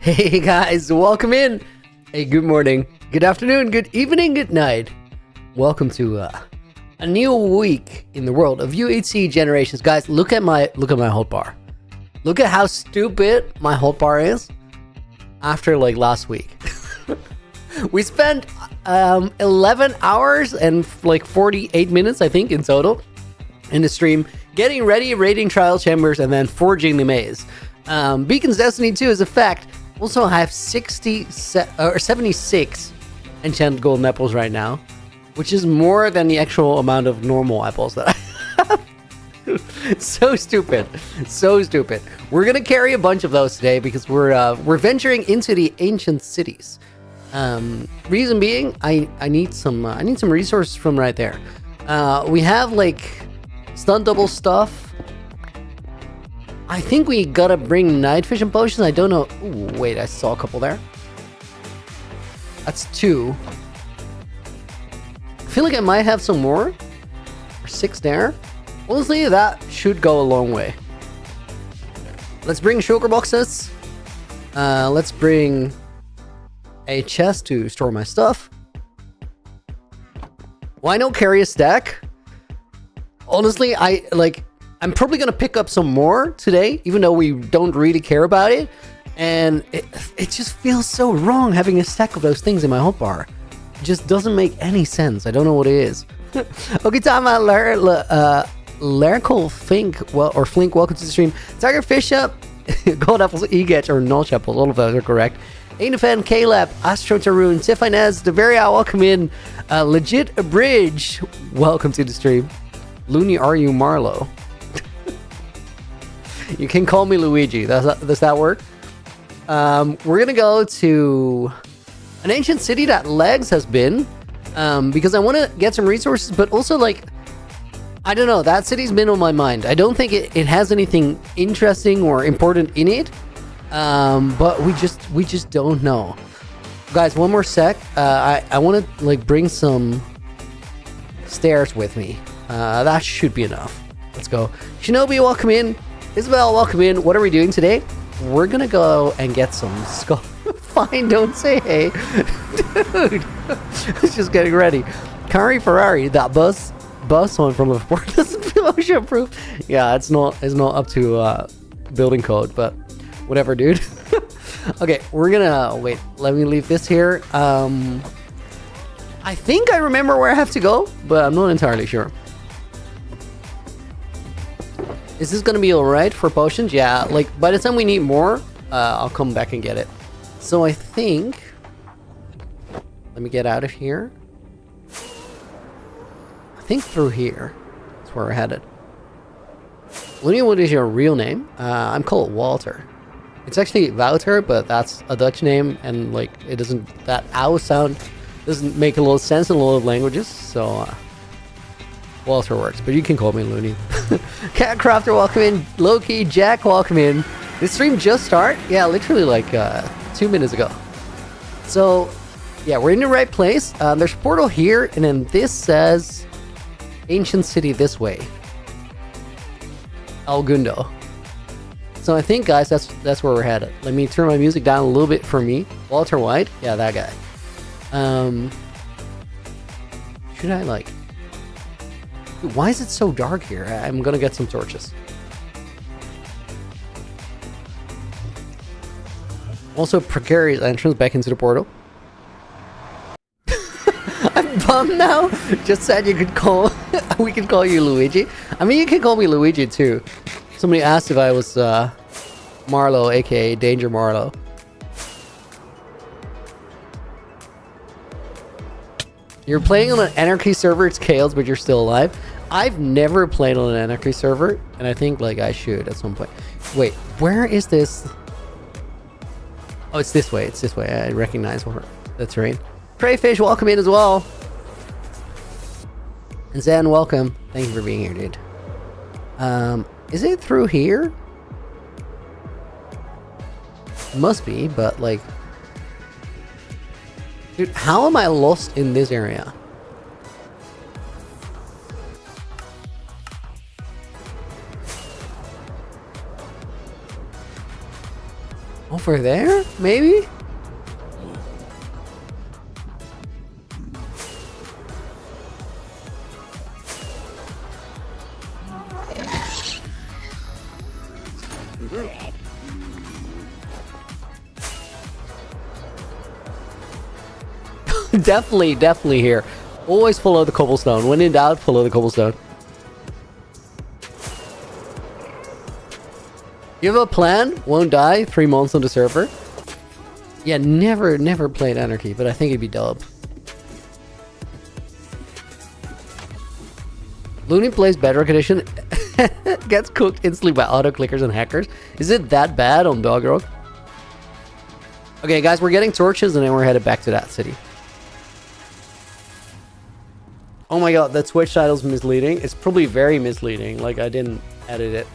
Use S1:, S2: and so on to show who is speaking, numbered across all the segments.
S1: Hey guys, welcome in. Hey, good morning, good afternoon, good evening, good night. Welcome to a new week in the world of UHCG Generations. Guys, look at my hold bar. Look at how stupid my hold bar is after like last week. We spent 11 hours and like 48 minutes, I think, in total in the stream, getting ready, raiding trial chambers, and then forging the maze. Beacon's Destiny 2 is a fact. Also, I have 76 enchanted golden apples right now, which is more than the actual amount of normal apples that I have. So stupid. So stupid. We're going to carry a bunch of those today because we're venturing into the ancient cities. Reason being, I need some resources from right there. We have like stun double stuff. I think we gotta bring night vision potions. I don't know. Ooh, wait, I saw a couple there. That's 2. I feel like I might have some more. Or 6 there. Honestly, that should go a long way. Let's bring shulker boxes. Let's bring a chest to store my stuff. Why not carry a stack? Honestly, I'm probably going to pick up some more today, even though we don't really care about it. And it just feels so wrong having a stack of those things in my hotbar. It just doesn't make any sense. I don't know what it is. Okay, time out. Lyrical Fink, Flink, welcome to the stream. Tiger Fish Up, Gold Apples, Egetch, or Notch Apples, all of those are correct. Ainafan, Caleb, Astro Taroon, Tifinez, Deveria, welcome in. Legit Bridge, welcome to the stream. Looney, are you Marlowe? You can call me Luigi. Does that work? We're gonna go to an ancient city that Legs has been, because I want to get some resources, but also like, I don't know, that city's been on my mind. I don't think it has anything interesting or important in it, but we just don't know. Guys, one more sec. I want to like bring some stairs with me. That should be enough. Let's go. Shinobi, welcome in. Isabel, welcome in. What are we doing today? We're gonna go and get some skull. Fine, don't say hey. Dude, I was just getting ready. Kari Ferrari, that bus one from before doesn't feel ocean proof. Yeah, it's not up to building code, but whatever, dude. Okay, we're gonna wait. Let me leave this here. I think I remember where I have to go, but I'm not entirely sure. Is this gonna be alright for potions? Yeah, like by the time we need more, I'll come back and get it. So I think, let me get out of here. I think through here. That's where we're headed. Looney, what is your real name? I'm called Walter. It's actually Wouter, but that's a Dutch name, and like it doesn't, that ow sound doesn't make a lot of sense in a lot of languages, so Walter works, but you can call me Looney. Cat Crafter, welcome in. Loki, Jack, welcome in. This stream just started? Yeah, literally like 2 minutes ago. So, yeah, we're in the right place. There's a portal here, and then this says Ancient City this way. Algundo. So I think, guys, that's where we're headed. Let me turn my music down a little bit for me. Walter White? Yeah, that guy. Should I like... Why is it so dark here? I'm gonna get some torches. Also, precarious entrance back into the portal. I'm bummed now. Just said you could call. We could call you Luigi. I mean, you can call me Luigi too. Somebody asked if I was Marlowe, aka Danger Marlowe. You're playing on an Anarchy server. It's chaos, but you're still alive. I've never played on an Anarchy server, and I think like I should at some point. Wait, where is this? Oh, it's this way. It's this way. I recognize the terrain. Crayfish, welcome in as well. And Zen, welcome. Thank you for being here, dude. Is it through here? Must be, but like... Dude, how am I lost in this area? Over there? Maybe? Definitely here. Always follow the cobblestone. When in doubt, follow the cobblestone. You have a plan? Won't die? 3 months on the server? Yeah, never played Anarchy, but I think it'd be dope. Looney plays Bedrock Edition. Gets cooked instantly by auto-clickers and hackers. Is it that bad on Doggerog? Okay, guys, we're getting torches and then we're headed back to that city. Oh my god, that Twitch title's misleading. It's probably very misleading. Like, I didn't edit it.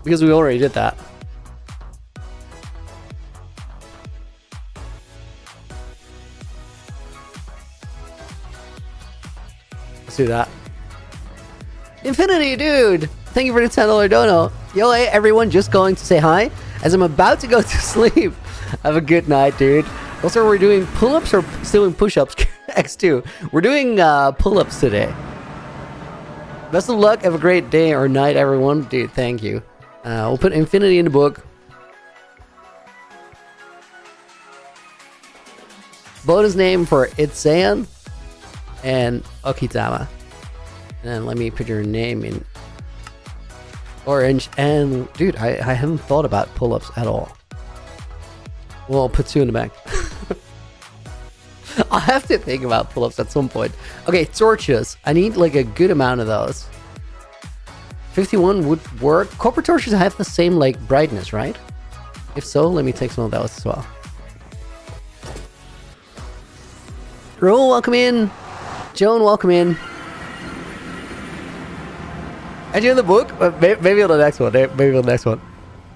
S1: Because we already did that. Let's do that. Infinity, dude! Thank you for the $10 dono. Yo, hey, everyone, just going to say hi as I'm about to go to sleep. Have a good night, dude. Also, we're doing pull-ups or still doing push-ups? X2. We're doing pull-ups today. Best of luck. Have a great day or night, everyone. Dude, thank you. We'll put Infinity in the book. Bonus name for Itzayan and Okitama. And then let me put your name in orange. And dude, I haven't thought about pull-ups at all. Well, I'll put 2 in the back. I'll have to think about pull-ups at some point. Okay, torches. I need like a good amount of those. 51 would work. Copper torches have the same like brightness, right? If so, let me take some of those as well. Ro, welcome in. Joan, welcome in. And you in the book? Maybe on the next one. Maybe on the next one.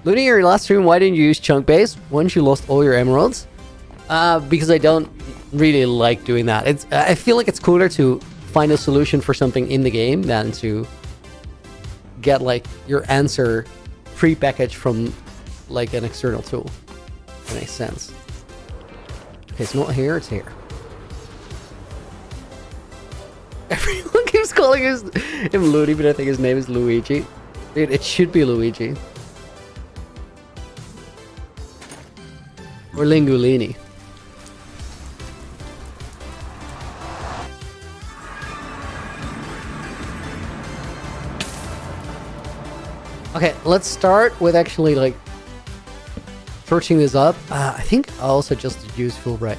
S1: Looney, your last stream, why didn't you use chunk base once you lost all your emeralds? Because I don't really like doing that. I feel like it's cooler to find a solution for something in the game than to get like your answer pre-packaged from like an external tool. That makes sense. Okay, it's not here, it's here. Everyone keeps calling him Looney, but I think his name is Luigi. Dude, it should be Luigi. Or Lingulini. Okay, let's start with actually like torching this up. I think I also just use full bright.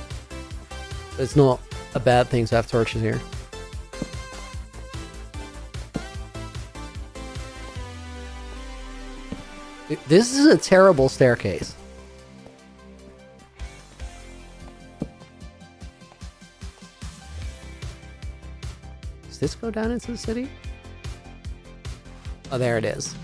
S1: It's not a bad thing to have torches here. This is a terrible staircase. Does this go down into the city? Oh, there it is.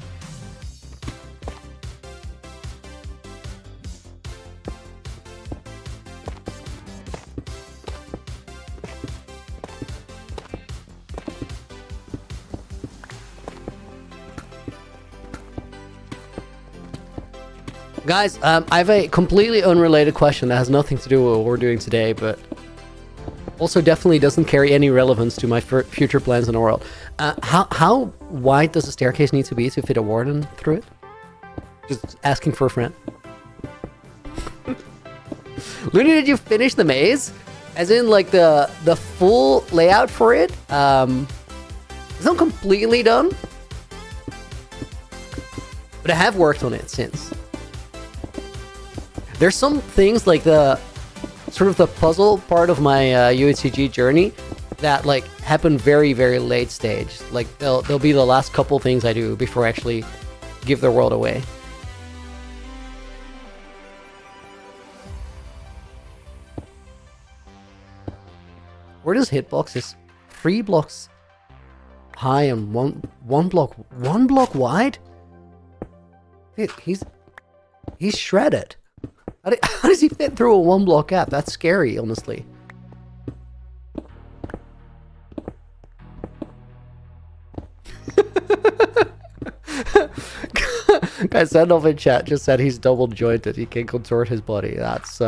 S1: Guys, I have a completely unrelated question that has nothing to do with what we're doing today, but also definitely doesn't carry any relevance to my future plans in the world. How wide does the staircase need to be to fit a warden through it? Just asking for a friend. Looney, did you finish the maze? As in, like, the full layout for it? It's not completely done, but I have worked on it since. There's some things like the sort of the puzzle part of my UHCG journey that like happen very, very late stage. Like they'll be the last couple things I do before I actually give the world away. Where does hitbox is 3 blocks high and one block wide? He's shredded. How does he fit through a 1 block gap? That's scary, honestly. And Sendolf in chat just said he's double jointed. He can contort his body. That's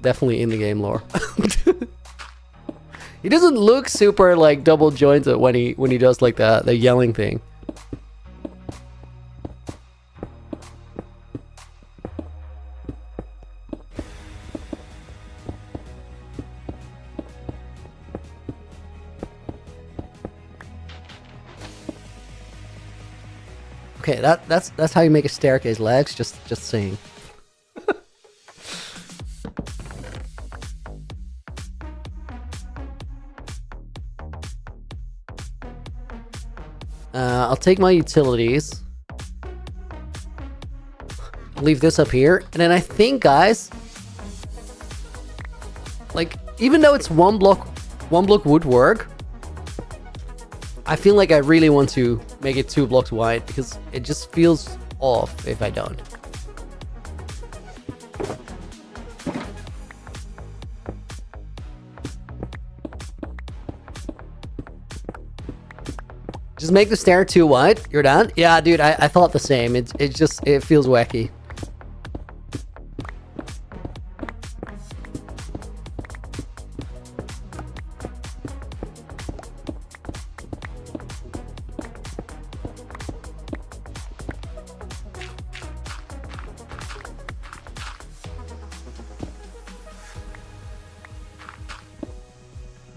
S1: definitely in the game lore. He doesn't look super like double jointed when he does like the yelling thing. Okay, that's how you make a staircase, Legs. Just saying. I'll take my utilities. Leave this up here, and then I think, guys, like even though it's one block woodwork, I feel like I really want to make it 2 blocks wide because it just feels off if I don't. Just make the stair 2 wide. You're done? Yeah, dude, I thought the same. It feels wacky.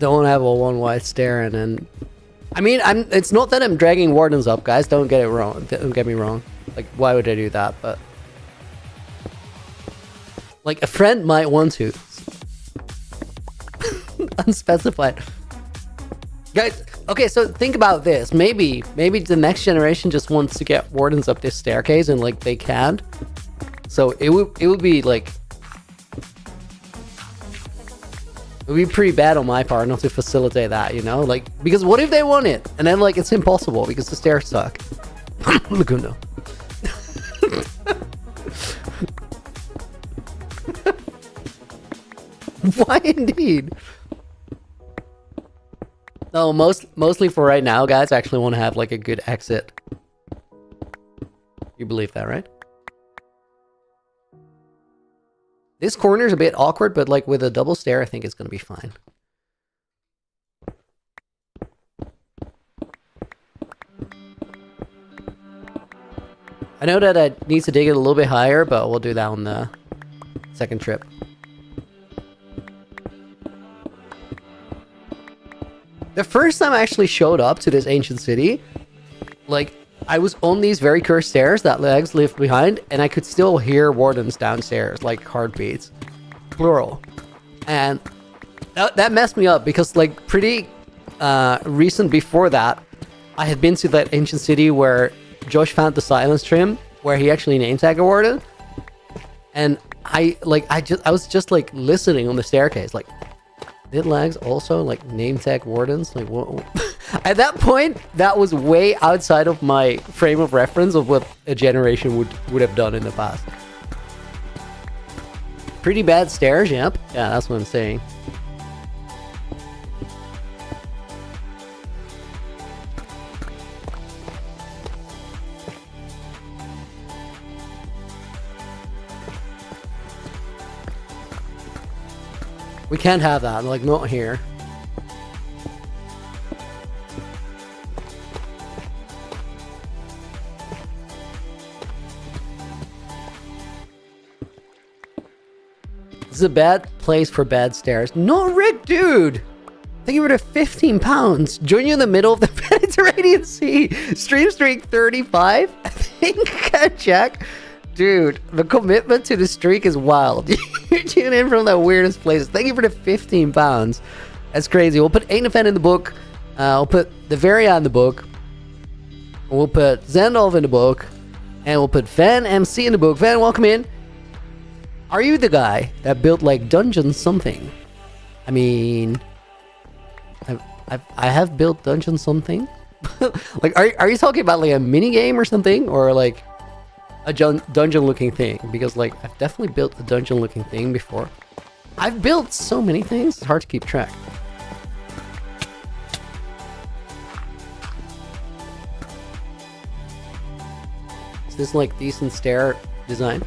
S1: Don't have a 1 wide stair and then... I mean, it's not that I'm dragging Wardens up, guys. Don't get it wrong. Don't get me wrong. Like, why would I do that? But... like, a friend might want to. Unspecified. Guys, okay, so think about this. Maybe the next generation just wants to get Wardens up this staircase and, like, they can't. So it would be, like... it would be pretty bad on my part not to facilitate that, you know? Like, because what if they want it? And then, like, it's impossible because the stairs suck. Laguna. Why indeed? No, mostly for right now, guys, I actually want to have, like, a good exit. You believe that, right? This corner is a bit awkward, but like with a double stair, I think it's going to be fine. I know that I need to dig it a little bit higher, but we'll do that on the second trip. The first time I actually showed up to this ancient city, like, I was on these very cursed stairs that Legs left behind, and I could still hear Wardens downstairs, like heartbeats. Plural. And that messed me up because, like, pretty recent before that, I had been to that ancient city where Josh found the silence trim, where he actually name tagged a Warden. And I was just like listening on the staircase, like, did Legs also like name tag Wardens? Like, what? At that point, that was way outside of my frame of reference of what a generation would have done in the past. Pretty bad stairs, yep. Yeah, that's what I'm saying. We can't have that, like, not here. This is a bad place for bad stairs. No, Rick, dude! Thank you for the 15 pounds. Join you in the middle of the Mediterranean Sea. Stream streak 35. I think, Jack. Dude, the commitment to the streak is wild. You're tuning in from the weirdest places. Thank you for the 15 pounds. That's crazy. We'll put Ainafan in the book. We'll put the Varia in the book. We'll put Zandolf in the book. And we'll put Van MC in the book. Van, welcome in. Are you the guy that built, like, dungeon something? I mean... I have built dungeon something. Like, are you talking about, like, a mini game or something? Or, like... a dungeon looking thing, because like I've definitely built a dungeon looking thing before. I've built so many things, it's hard to keep track. Is this like decent stair design.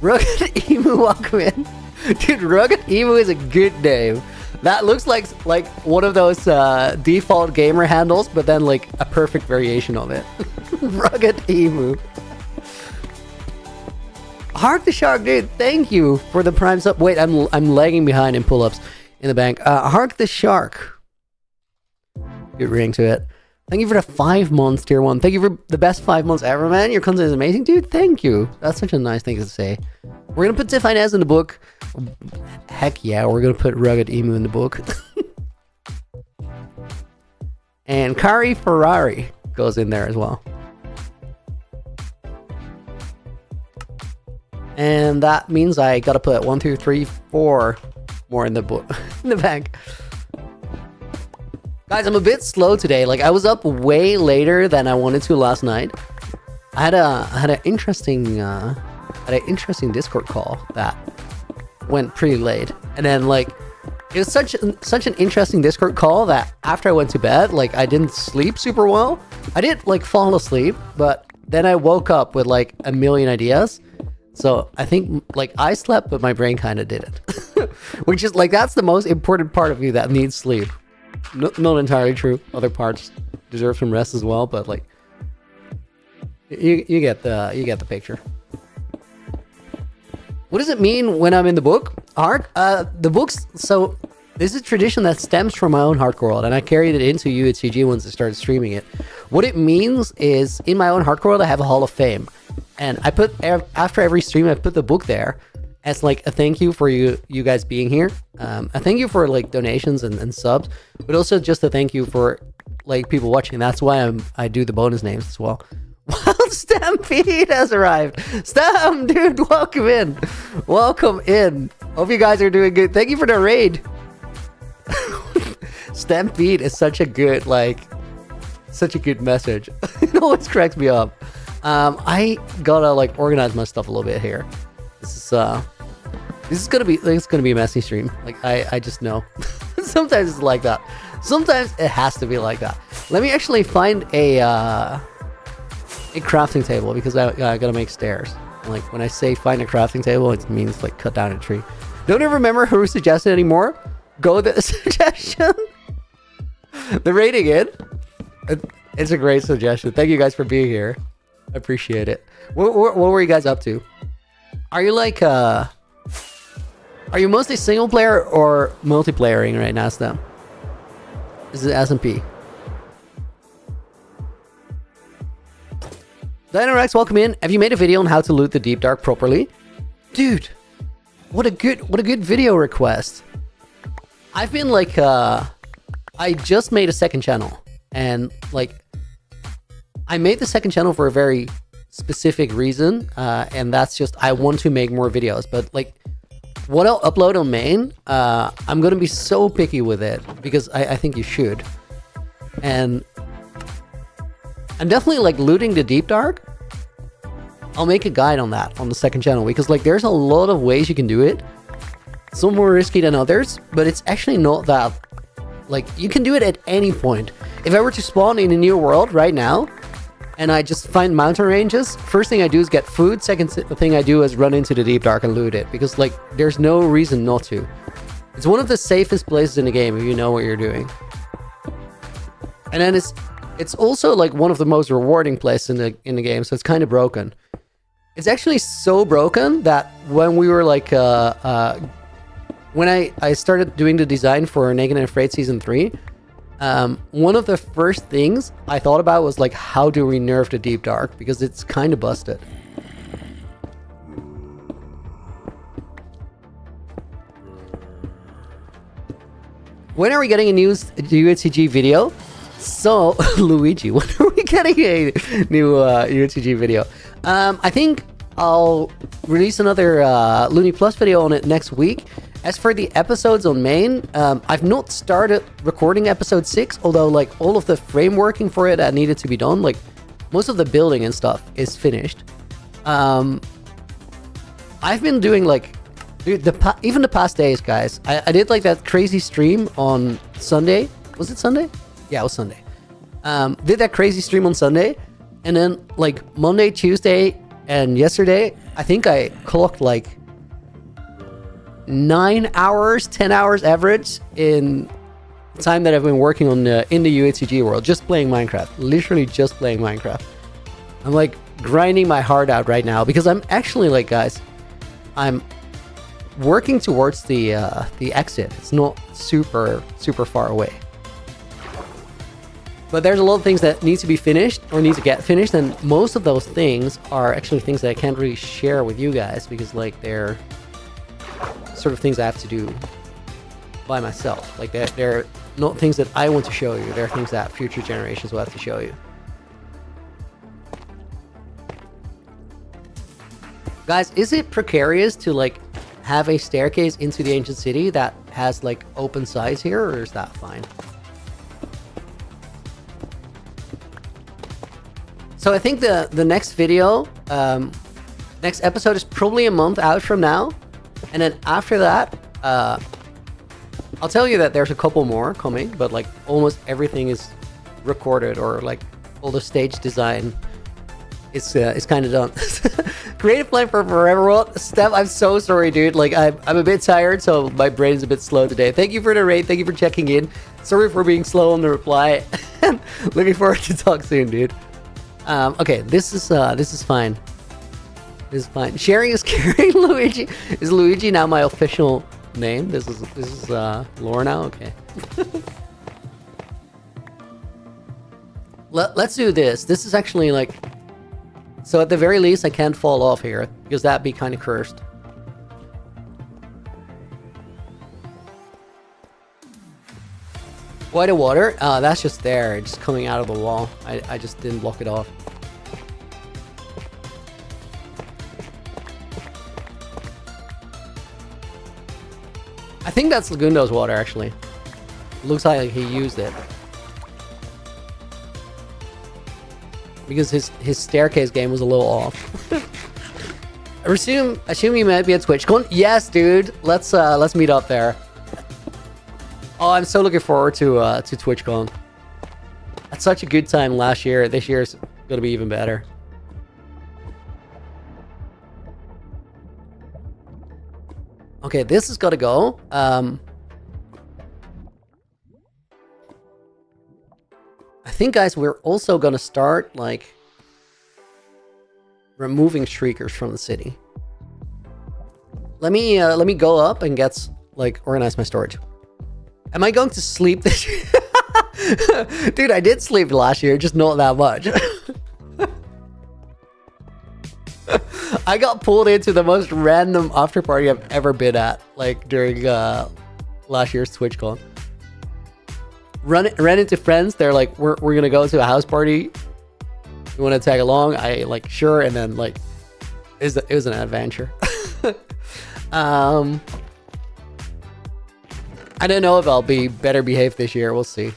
S1: Rugged Emu, welcome in. Dude, Rugged Emu is a good name. That looks like one of those default gamer handles, but then like a perfect variation of it. Rugged Emu. Hark the Shark, dude, thank you for the prime sub. Wait, I'm lagging behind in pull-ups in the bank. Hark the Shark. Good ring to it. Thank you for the 5 months, tier 1. Thank you for the best 5 months ever, man. Your content is amazing, dude. Thank you. That's such a nice thing to say. We're gonna put Define as in the book. Heck yeah, we're gonna put Rugged Emu in the book. And Kari Ferrari goes in there as well. And that means I gotta put 1, 2, 3, 4 more in the book in the bank. Guys, I'm a bit slow today. Like, I was up way later than I wanted to last night. I had an interesting Discord call that went pretty late, and then like it was such an interesting Discord call that after I went to bed, like I didn't sleep super well. I did like fall asleep, but then I woke up with like a million ideas. So I think like I slept, but my brain kind of didn't, which is like that's the most important part of you that needs sleep. Not entirely true. Other parts deserve some rest as well, but like you get the picture. What does it mean when I'm in the book? Arc? The books. So this is a tradition that stems from my own hardcore world, and I carried it into UHCG once I started streaming it. What it means is in my own hardcore world, I have a Hall of Fame, and I put after every stream, I put the book there as like a thank you for you guys being here. A thank you for like donations and subs, but also just a thank you for like people watching. That's why I do the bonus names as well. Wild Stampede has arrived. Stamp, dude, welcome in. Welcome in. Hope you guys are doing good. Thank you for the raid. Stampede is such a good message. It always cracks me up. I gotta like organize my stuff a little bit here. This is gonna be a messy stream. Like I just know. Sometimes it's like that. Sometimes it has to be like that. Let me actually find a crafting table, because I gotta make stairs. Like when I say find a crafting table, it means like cut down a tree. Don't even remember who suggested anymore. Go with the suggestion. The rating in. It's a great suggestion. Thank you guys for being here. I appreciate it. What were you guys up to? Are you like are you mostly single player or multiplayering right now, Stem? This is SMP. Dinorex, welcome in. Have you made a video on how to loot the Deep Dark properly? Dude, what a good video request. I've been like I just made a second channel, and like I made the second channel for a very specific reason, and that's just I want to make more videos. But like what I'll upload on main, I'm gonna be so picky with it, because I think you should. And I'm definitely like looting the Deep Dark. I'll make a guide on that on the second channel, because like there's a lot of ways you can do it. Some more risky than others, but it's actually not that, like you can do it at any point. If I were to spawn in a new world right now and I just find mountain ranges, first thing I do is get food. Second thing I do is run into the Deep Dark and loot it, because like there's no reason not to. It's one of the safest places in the game if you know what you're doing. And then it's also like one of the most rewarding places in the game, so it's kind of broken. It's actually so broken that when we were like when I started doing the design for Naked and Afraid Season 3, one of the first things I thought about was like, how do we nerf the Deep Dark, because it's kind of busted. When are we getting a new UHCG video? So, Luigi, when are we getting a new UHCG video? I think I'll release another Looney Plus video on it next week. As for the episodes on main, I've not started recording episode 6, although like all of the frameworking for it that needed to be done, like most of the building and stuff is finished. I've been doing like, dude, even the past days, guys, I did like that crazy stream on Sunday. Was it Sunday? Yeah, it was Sunday. Did that crazy stream on Sunday, and then like Monday, Tuesday, and yesterday, I think I clocked like 9 hours, 10 hours average in time that I've been working on in the UHCG world, just playing Minecraft. Literally just playing Minecraft. I'm like grinding my heart out right now because I'm actually like, guys, I'm working towards the exit. It's not super far away. But there's a lot of things that need to be finished or need to get finished, and most of those things are actually things that I can't really share with you guys because like they're sort of things I have to do by myself. Like they're not things that I want to show you. They're things that future generations will have to show you. Guys, is it precarious to like have a staircase into the ancient city that has like open sides here, or is that fine? So I think the next video, next episode is probably a month out from now. And then after that, I'll tell you that there's a couple more coming, but like almost everything is recorded, or like all the stage design is kind of done. Creative plan for Forever World. Steph, I'm so sorry, dude. Like I'm a bit tired, so my brain is a bit slow today. Thank you for the raid. Thank you for checking in. Sorry for being slow on the reply. Looking forward to talk soon, dude. Okay, this is fine. This is fine. Sharing is caring, Luigi. Is Luigi now my official name? This is lore now? Okay. Let's do this. This is actually like... So at the very least, I can't fall off here, because that'd be kind of cursed. Why the water? That's just there, just coming out of the wall. I just didn't block it off. I think that's Lagundo's water, actually. Looks like he used it. Because his staircase game was a little off. I assume you might be at TwitchCon. Yes, dude. Let's meet up there. Oh, I'm so looking forward to TwitchCon. That's such a good time last year. This year's gonna be even better. Okay, this has got to go. I think, guys, we're also gonna start like removing shriekers from the city. Let me go up and organize my storage. Am I going to sleep this year? Dude, I did sleep last year, just not that much. I got pulled into the most random after party I've ever been at, like during last year's TwitchCon. Ran into friends. They're like, we're gonna go to a house party. You want to tag along? I like, sure. And then like, it was an adventure. I don't know if I'll be better behaved this year. We'll see.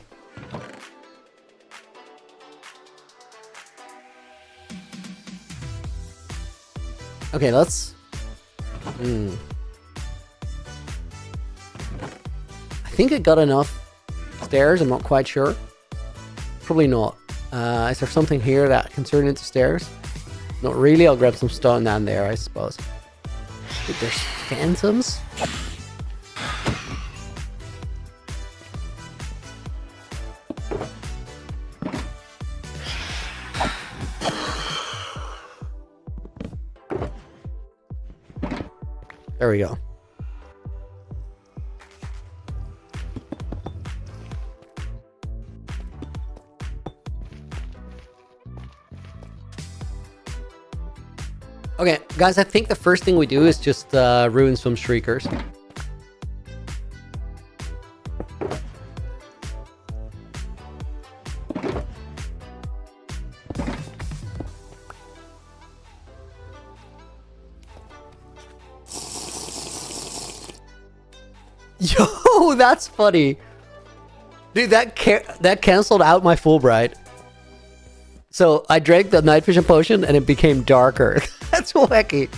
S1: Okay, let's... I think I got enough stairs. I'm not quite sure. Probably not. Is there something here that can turn into stairs? Not really. I'll grab some stone down there, I suppose. Dude, there's phantoms? There we go. Okay, guys, I think the first thing we do is just ruin some shriekers. Yo, that's funny. Dude, that canceled out my Fulbright. So I drank the night vision potion and it became darker. That's wacky.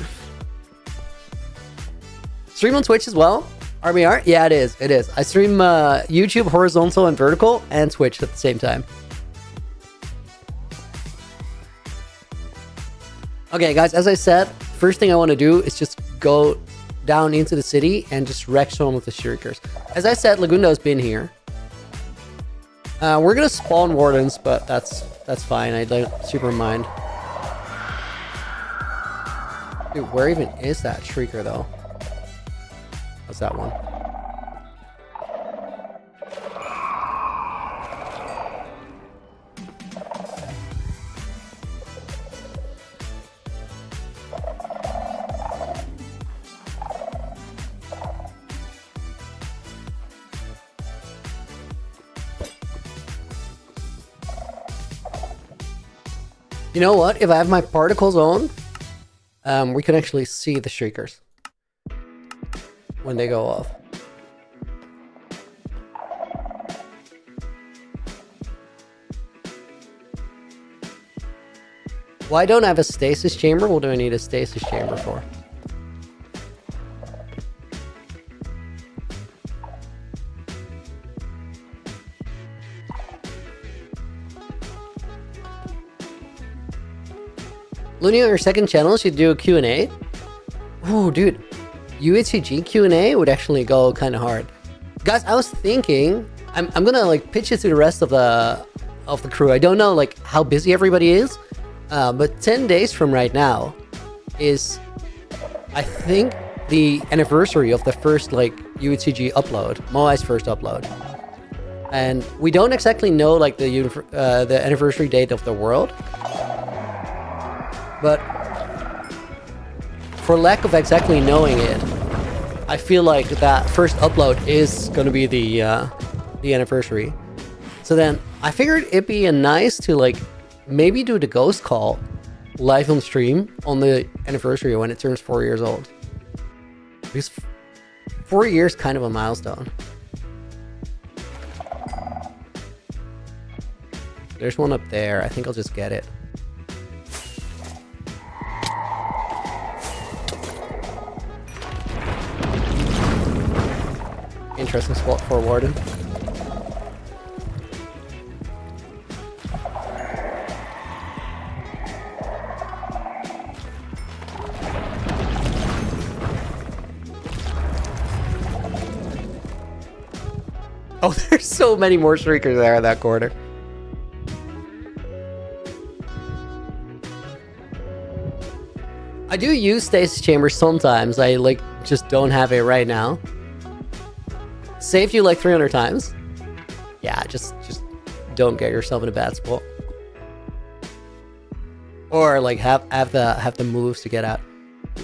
S1: Stream on Twitch as well? RBR? Yeah, it is. It is. I stream YouTube horizontal and vertical and Twitch at the same time. Okay, guys, as I said, first thing I want to do is just go down into the city and just wreck some of the shriekers. As I said, Lagundo's been here. We're gonna spawn wardens, but that's fine. I don't super mind. Dude, where even is that shrieker though? What's that one? You know what? If I have my particles on, we can actually see the shriekers when they go off. Why don't I have a stasis chamber? What do I need a stasis chamber for? Looney, on your second channel, should do a Q&A. Oh, dude. UHCG Q&A would actually go kind of hard. Guys, I was thinking... I'm gonna, like, pitch it to the rest of the crew. I don't know, like, how busy everybody is. But 10 days from right now is, I think, the anniversary of the first, like, UHCG upload. Moai's first upload. And we don't exactly know, like, the anniversary date of the world. But for lack of exactly knowing it, I feel like that first upload is going to be the anniversary. So then I figured it'd be nice to like maybe do the ghost call live on stream on the anniversary when it turns 4 years old. Because 4 years kind of a milestone. There's one up there. I think I'll just get it. Interesting spot for Warden. Oh, there's so many more shriekers there in that corner. I do use stasis chambers sometimes. I like just don't have it right now. Saved you like 300 times. Yeah, just don't get yourself in a bad spot. Or like have the moves to get out.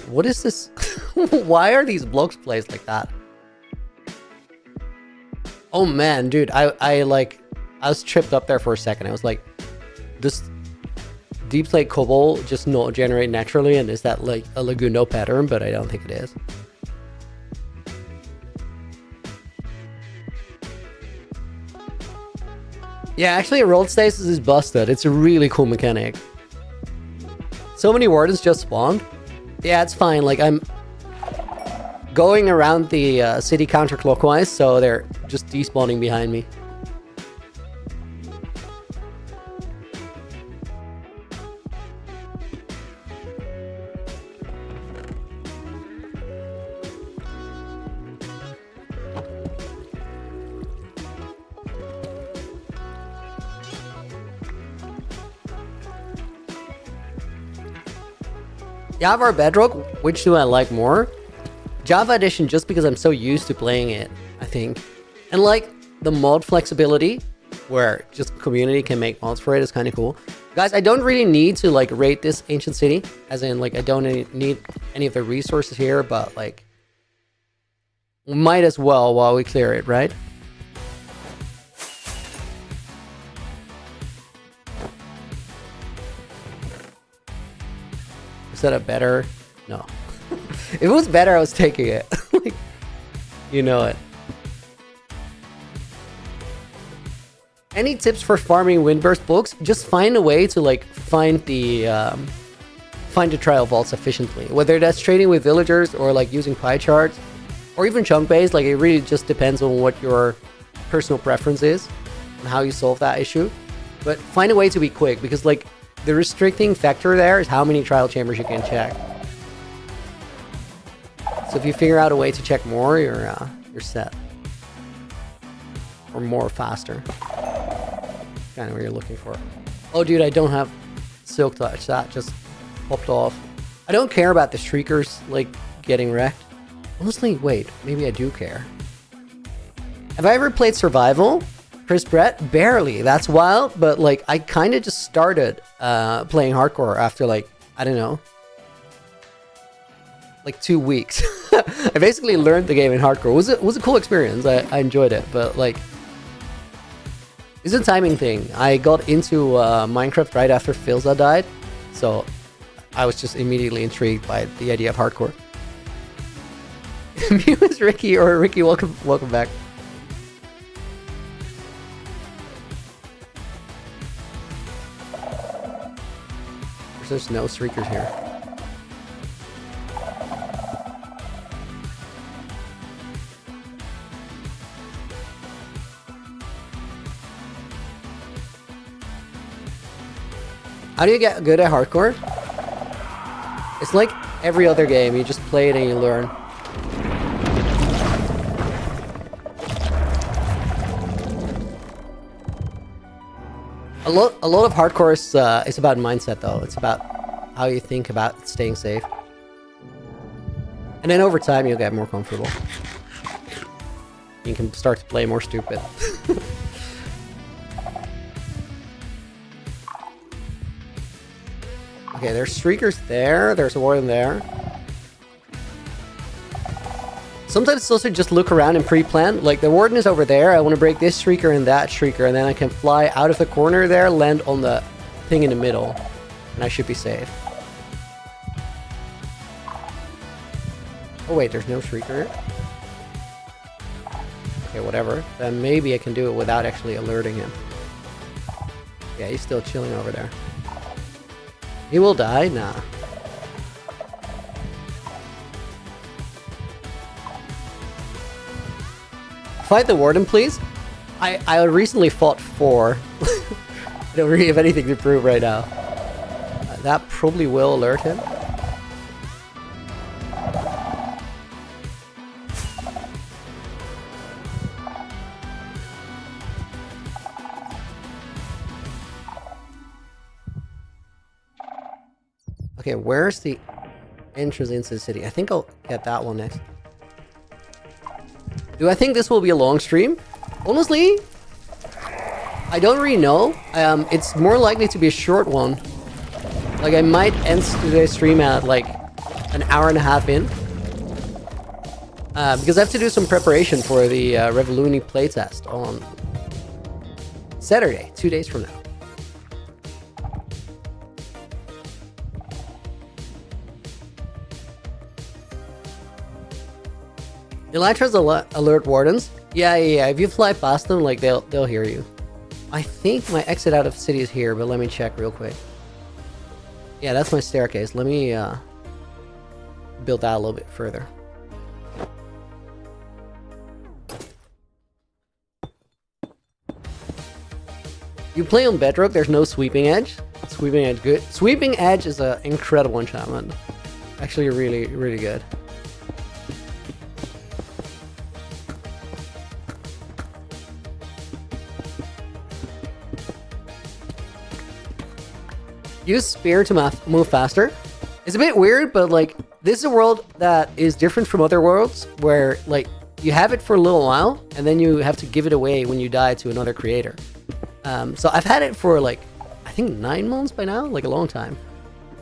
S1: What is this? Why are these blocks placed like that? Oh man, dude, I was tripped up there for a second. I was like, this deep slate cobble just not generate naturally, and is that like a Laguno pattern? But I don't think it is. Yeah, actually, rolled stasis is busted. It's a really cool mechanic. So many wardens just spawned. Yeah, it's fine. Like, I'm going around the city counterclockwise, so they're just despawning behind me. Java or Bedrock, which do I like more? Java Edition, just because I'm so used to playing it, I think. And like the mod flexibility, where just community can make mods for it, is kind of cool. Guys, I don't really need to like rate this ancient city, as in like I don't need any of the resources here, but like might as well while we clear it, right? Is that a better? No. If it was better, I was taking it. Like, you know it. Any tips for farming windburst books? Just find a way to like find the trial vaults efficiently. Whether that's trading with villagers or like using pie charts or even chunk based, like it really just depends on what your personal preference is and how you solve that issue. But find a way to be quick, because like the restricting factor there is how many trial chambers you can check. So if you figure out a way to check more, you're set. Or more faster. Kind of what you're looking for. Oh, dude, I don't have Silk Touch. That just popped off. I don't care about the Shriekers, like, getting wrecked. Honestly, wait. Maybe I do care. Have I ever played Survival? Chris Brett? Barely. That's wild. But, like, I kind of just started playing Hardcore after, like, I don't know, like 2 weeks. I basically learned the game in Hardcore. It was a cool experience. I enjoyed it. But, like, it's a timing thing. I got into Minecraft right after Filza died. So I was just immediately intrigued by the idea of Hardcore. Mew is Ricky, or Ricky, welcome back. There's no Shriekers here. How do you get good at Hardcore? It's like every other game. You just play it and you learn. A lot of Hardcore is about mindset, though. It's about how you think about staying safe. And then over time, you'll get more comfortable. You can start to play more stupid. Okay, there's Shriekers there. There's a Warden there. Sometimes it's also just look around and pre-plan. Like, the Warden is over there. I want to break this Shrieker and that Shrieker. And then I can fly out of the corner there, land on the thing in the middle. And I should be safe. Oh, wait, there's no Shrieker. Okay, whatever. Then maybe I can do it without actually alerting him. Yeah, he's still chilling over there. He will die? Nah. Fight the Warden, please. I recently fought 4. I don't really have anything to prove right now. That probably will alert him. Okay, where's the entrance into the city? I think I'll get that one next. Do I think this will be a long stream? Honestly, I don't really know. It's more likely to be a short one. Like, I might end today's stream at like an hour and a half in. Because I have to do some preparation for the Revoluni playtest on Saturday, 2 days from now. Elytra's alert Wardens. Yeah. If you fly past them, like, they'll hear you. I think my exit out of the city is here, but let me check real quick. Yeah, that's my staircase. Let me build that a little bit further. You play on Bedrock, there's no Sweeping Edge. Sweeping Edge good. Sweeping Edge is an incredible enchantment. Actually really, really good. Use Spear to move faster. It's a bit weird, but like, this is a world that is different from other worlds where, like, you have it for a little while and then you have to give it away when you die to another creator. So I've had it for like, I think 9 months by now, like a long time.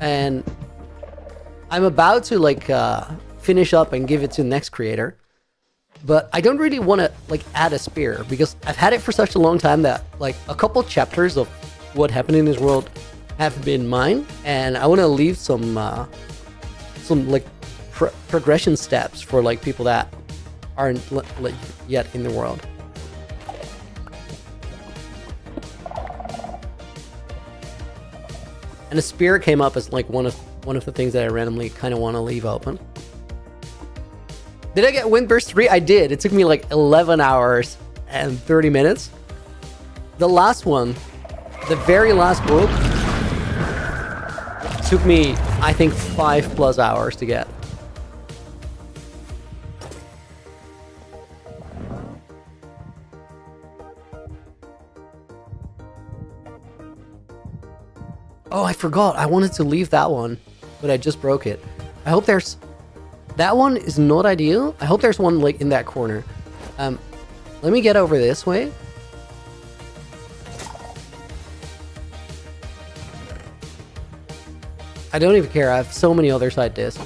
S1: And I'm about to like finish up and give it to the next creator. But I don't really want to like add a spear because I've had it for such a long time that like a couple chapters of what happened in this world have been mine, and I want to leave some like progression steps for like people that aren't yet in the world. And a spear came up as like one of the things that I randomly kind of want to leave open. Did I get Windburst 3? I did. It took me like 11 hours and 30 minutes. The last one, the very last book, took me, I think, 5+ hours to get. Oh, I forgot. I wanted to leave that one, but I just broke it. I hope there's... That one is not ideal. I hope there's one like in that corner. Let me get over this way. I don't even care. I have so many other side discs.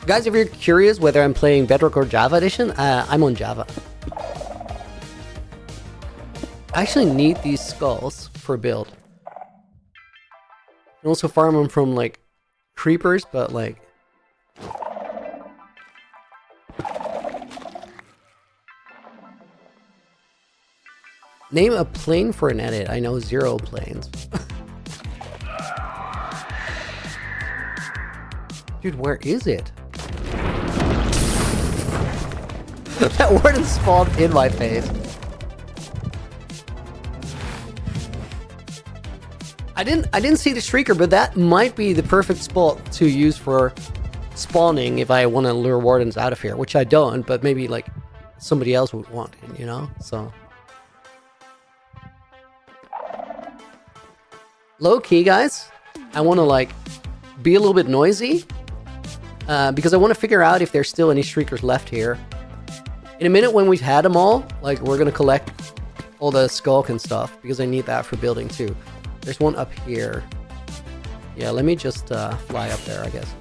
S1: Guys, if you're curious whether I'm playing Bedrock or Java Edition, I'm on Java. I actually need these skulls for build. And also farm them from like creepers, but like... Name a plane for an edit. I know 0 planes. Dude, where is it? That Warden spawned in my face. I didn't see the Shrieker, but that might be the perfect spot to use for spawning if I want to lure Wardens out of here, which I don't, but maybe like somebody else would want it, you know? So low key, guys, I want to like be a little bit noisy because I want to figure out if there's still any Shriekers left here. In a minute when we've had them all, like we're gonna collect all the Skulk and stuff because I need that for building too. There's one up here. Yeah, let me just fly up there, I guess.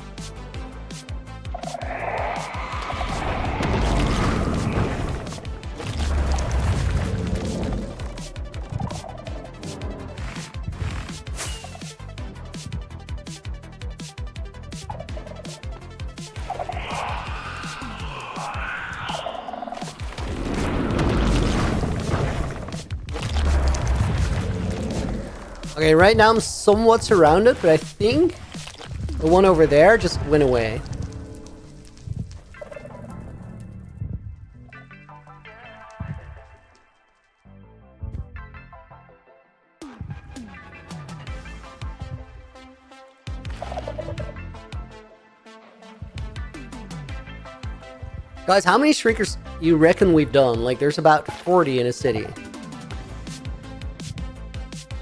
S1: Okay, right now I'm somewhat surrounded, but I think the one over there just went away. Guys, how many Shriekers you reckon we've done? Like, there's about 40 in a city.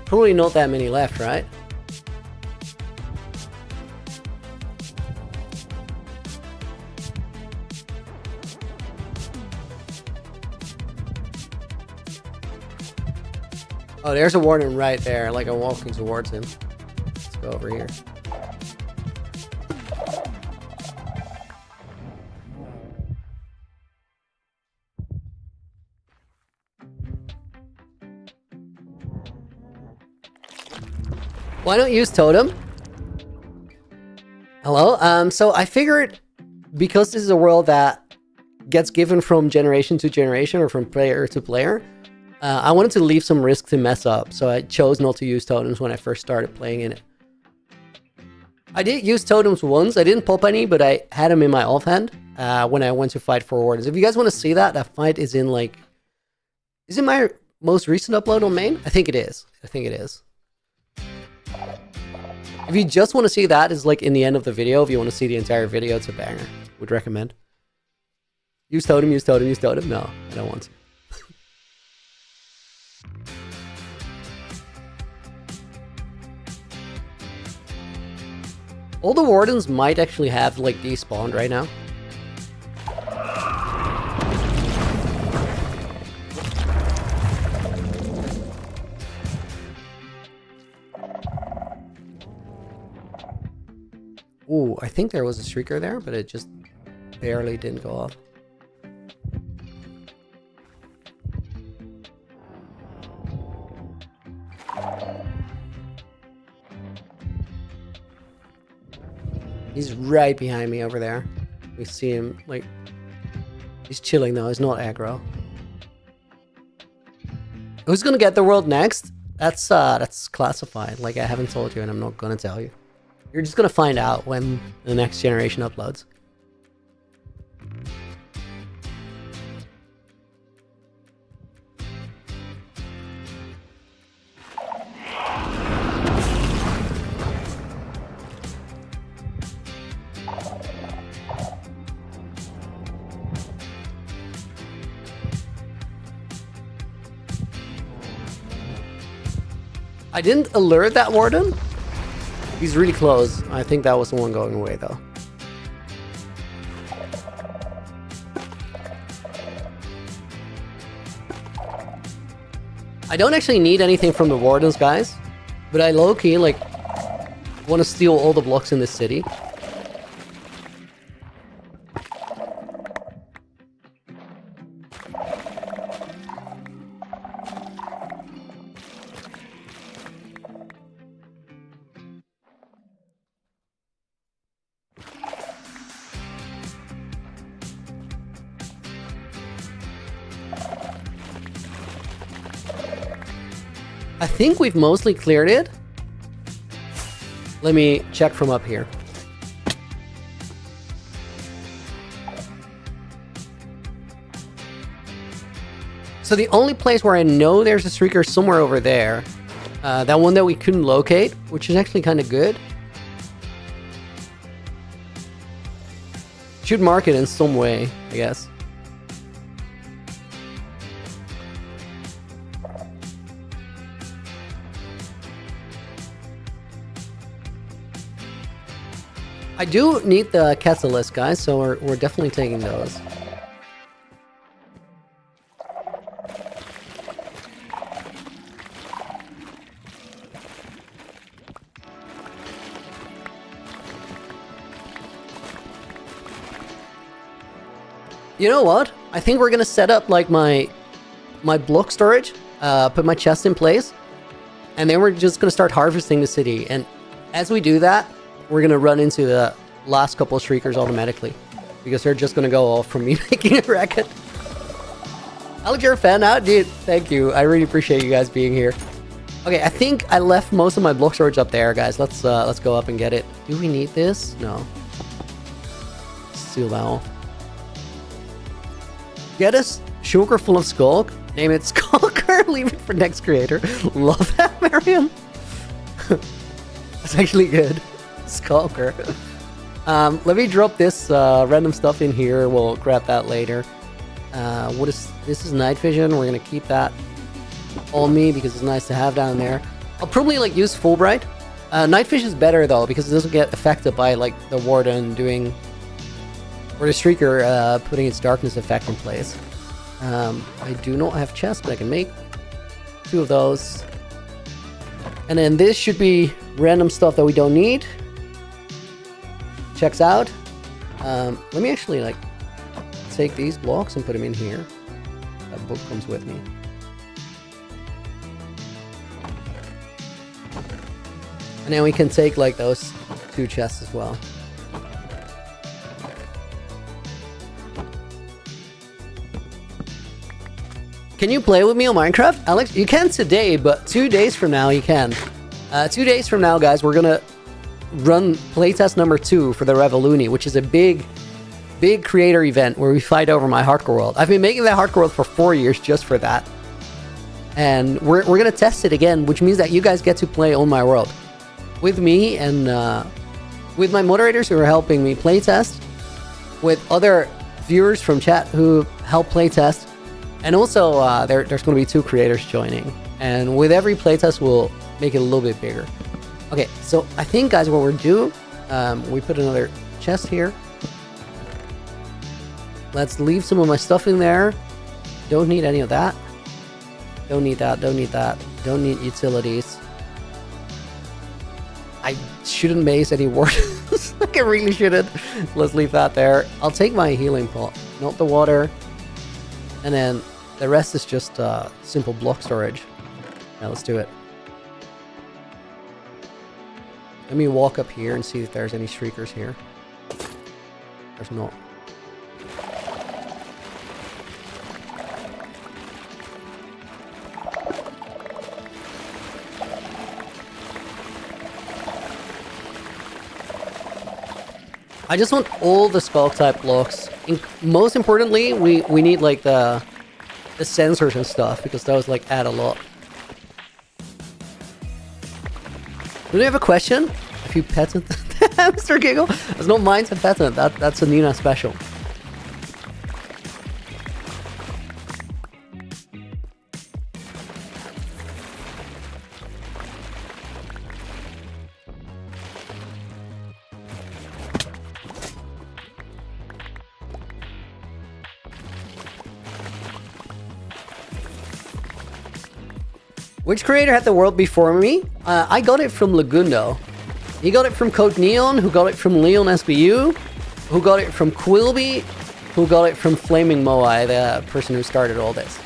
S1: Probably not that many left, right? Oh, there's a Warden right there, like I'm walking towards him. Let's go over here. Why don't use totem? Hello? So I figured because this is a world that gets given from generation to generation or from player to player, I wanted to leave some risk to mess up. So I chose not to use totems when I first started playing in it. I did use totems once. I didn't pop any, but I had them in my offhand when I went to fight for Wardens. If you guys want to see that, that fight is in like... Is it my most recent upload on main? I think it is. I think it is. If you just want to see that, is like in the end of the video. If you want to see the entire video, it's a banger. Would recommend. Use totem, use totem, use totem. No, I don't want to. All the Wardens might actually have like despawned right now. Ooh, I think there was a Shrieker there, but it just barely didn't go off. He's right behind me over there. We see him, like... He's chilling though, he's not aggro. Who's gonna get the world next? That's classified. Like, I haven't told you and I'm not gonna tell you. You're just gonna find out when the next generation uploads. I didn't alert that Warden. He's really close. I think that was the one going away, though. I don't actually need anything from the Wardens, guys. But I low-key, like, want to steal all the blocks in this city. I think we've mostly cleared it. Let me check from up here. So the only place where I know there's a streaker somewhere over there, that one that we couldn't locate, which is actually kind of good. Should mark it in some way, I guess. I do need the catalyst, guys, so we're definitely taking those. You know what? I think we're gonna set up like my block storage, put my chest in place, and then we're just gonna start harvesting the city. And as we do that, we're gonna run into the last couple of streakers automatically, because they're just gonna go off from me making a racket. Alex, you're a fan now, dude. Thank you. I really appreciate you guys being here. Okay, I think I left most of my block storage up there, guys. Let's go up and get it. Do we need this? No. Seal that off. Get us sugar full of Skulk. Name it Skulker. Leave it for next creator. Love that, Mariam. That's actually good. Skulker. Let me drop this random stuff in here. We'll grab that later. What is this? Is night vision. We're gonna keep that on me because it's nice to have down there. I'll probably like use Fulbright. Night vision is better though because it doesn't get affected by like the Warden doing, or the streaker putting its darkness effect in place. I do not have chests, but I can make 2 of those. And then this should be random stuff that we don't need. Checks out. Let me actually like take these blocks and put them in here. That book comes with me. And then we can take like those 2 chests as well. Can you play with me on Minecraft? Alex, you can today, but 2 days from now you can. 2 days from now, guys, we're gonna run playtest number 2 for the Revoluni, which is a big creator event where we fight over my hardcore world. I've been making that hardcore world for 4 years just for that. And we're gonna test it again, which means that you guys get to play on my world. With me and with my moderators who are helping me playtest, with other viewers from chat who help playtest, and also there's gonna be 2 creators joining. And with every playtest, we'll make it a little bit bigger. Okay, so I think, guys, what we're doing, we put another chest here. Let's leave some of my stuff in there. Don't need any of that. Don't need that, don't need that. Don't need utilities. I shouldn't maze any wardens. Like, I really shouldn't. Let's leave that there. I'll take my healing pot, not the water. And then the rest is just simple block storage. Now let's do it. Let me walk up here and see if there's any streakers here. There's not. I just want all the Skulk type blocks. Most importantly, we need like the sensors and stuff, because those like add a lot. Do we have a question? If you patent Mr. Giggle? There's no mine to patent. That's a Nina special. Which creator had the world before me? I got it from Lagundo. He got it from Code Neon, who got it from Leon SBU, who got it from Quilby, who got it from Flaming Moai, the person who started all this.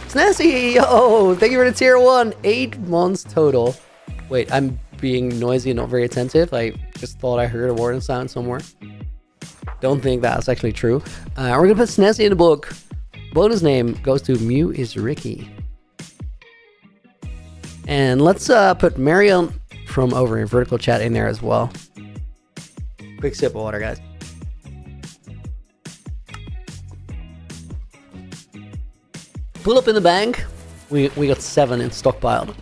S1: Snazzy, yo, thank you for the tier 1. 8 months total. Wait, I'm being noisy and not very attentive. I just thought I heard a Warden sound somewhere. Don't think that's actually true. We're gonna put Snazzy in the book. Bonus name goes to Mew is Ricky. And let's put Marion from over in vertical chat in there as well. Quick sip of water, guys. Pull up in the bank. We got 7 in stockpiled.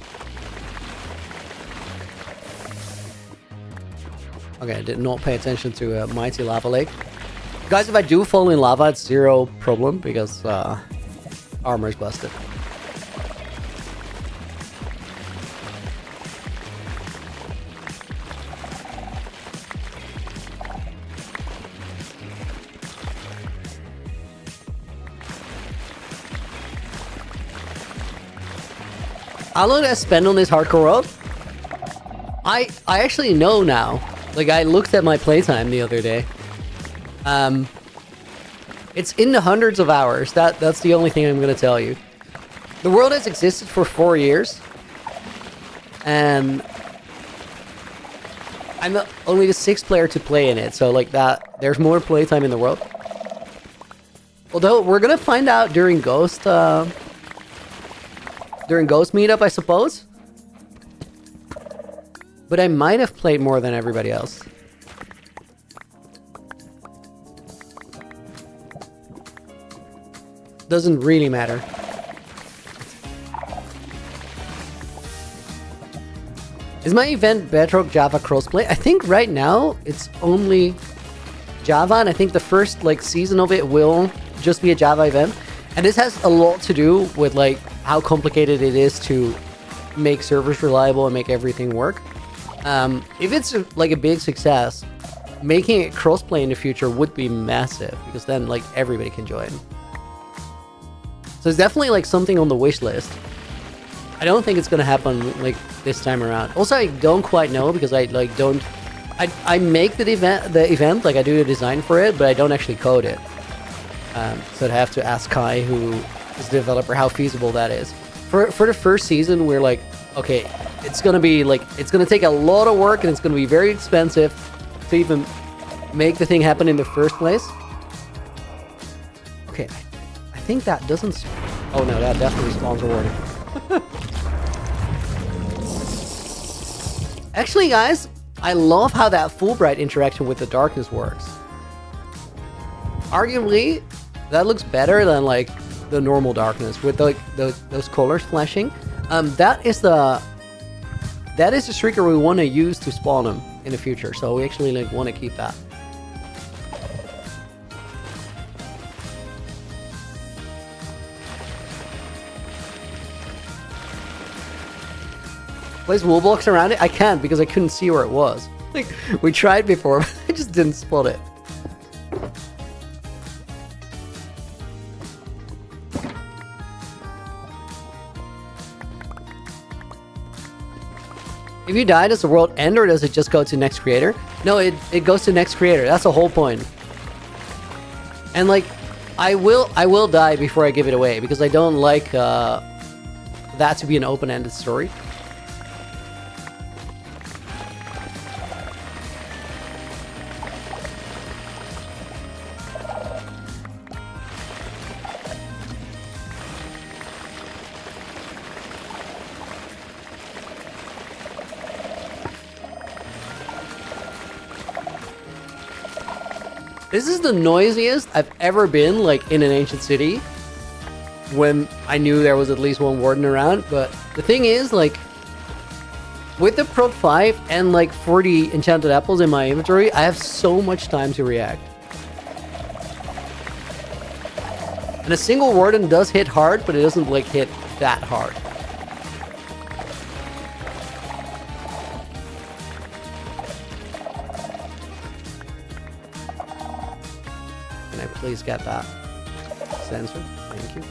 S1: Okay, I did not pay attention to a mighty lava lake. Guys, if I do fall in lava, it's 0 problem because armor is busted. How long did I spend on this hardcore world? I actually know now. Like, I looked at my playtime the other day. It's in the hundreds of hours. That's the only thing I'm gonna tell you. The world has existed for 4 years. And I'm only the 6th player to play in it, so like that, there's more playtime in the world. Although, we're gonna find out during Ghost meetup, I suppose. But I might have played more than everybody else. Doesn't really matter. Is my event Bedrock Java crossplay? I think right now it's only Java, and I think the first like season of it will just be a Java event. And this has a lot to do with like how complicated it is to make servers reliable and make everything work. If it's like a big success, making it crossplay in the future would be massive because then like everybody can join. So it's definitely like something on the wish list. I don't think it's gonna happen like this time around. Also, I don't quite know because I like don't. I make the event like I do the design for it, but I don't actually code it. So I'd have to ask Kai, who is the developer, how feasible that is. For the first season, we're like, okay, it's gonna be like it's gonna take a lot of work and it's gonna be very expensive to even make the thing happen in the first place. Okay, I think that doesn't. Oh no, that definitely spawns a Warden. Actually, guys, I love how that Fulbright interaction with the darkness works. Arguably, that looks better than like the normal darkness with like those colors flashing. That is the streaker we want to use to spawn them in the future. So we actually like want to keep that. Place wool blocks around it? I can't because I couldn't see where it was. Like, we tried before, but I just didn't spot it. If you die, does the world end or does it just go to next creator? No, it goes to next creator. That's the whole point. And like, I will die before I give it away because I don't like that to be an open-ended story. This is the noisiest I've ever been, like, in an ancient city when I knew there was at least one warden around. But the thing is, like, with the Prot 5 and, like, 40 enchanted apples in my inventory, I have so much time to react. And a single warden does hit hard, but it doesn't, like, hit that hard. Please get that sensor. Thank you.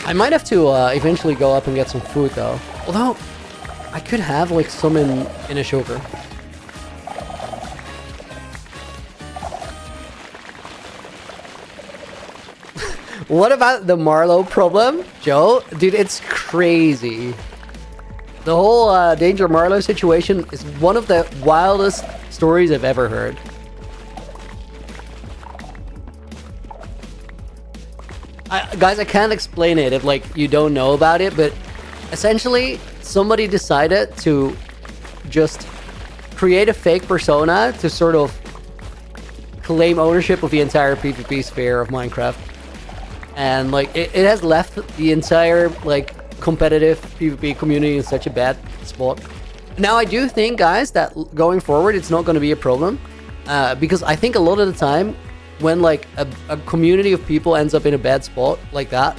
S1: I might have to eventually go up and get some food though. Although, I could have like some in a sugar. What about the Marlowe problem, Joe? Dude, it's crazy. The whole Danger Marlowe situation is one of the wildest stories I've ever heard. Guys, I can't explain it if like you don't know about it, but essentially somebody decided to just create a fake persona to sort of claim ownership of the entire PvP sphere of Minecraft. And like it has left the entire like competitive PvP community in such a bad spot. Now I do think, guys, that going forward it's not going to be a problem, because I think a lot of the time when like a community of people ends up in a bad spot like that,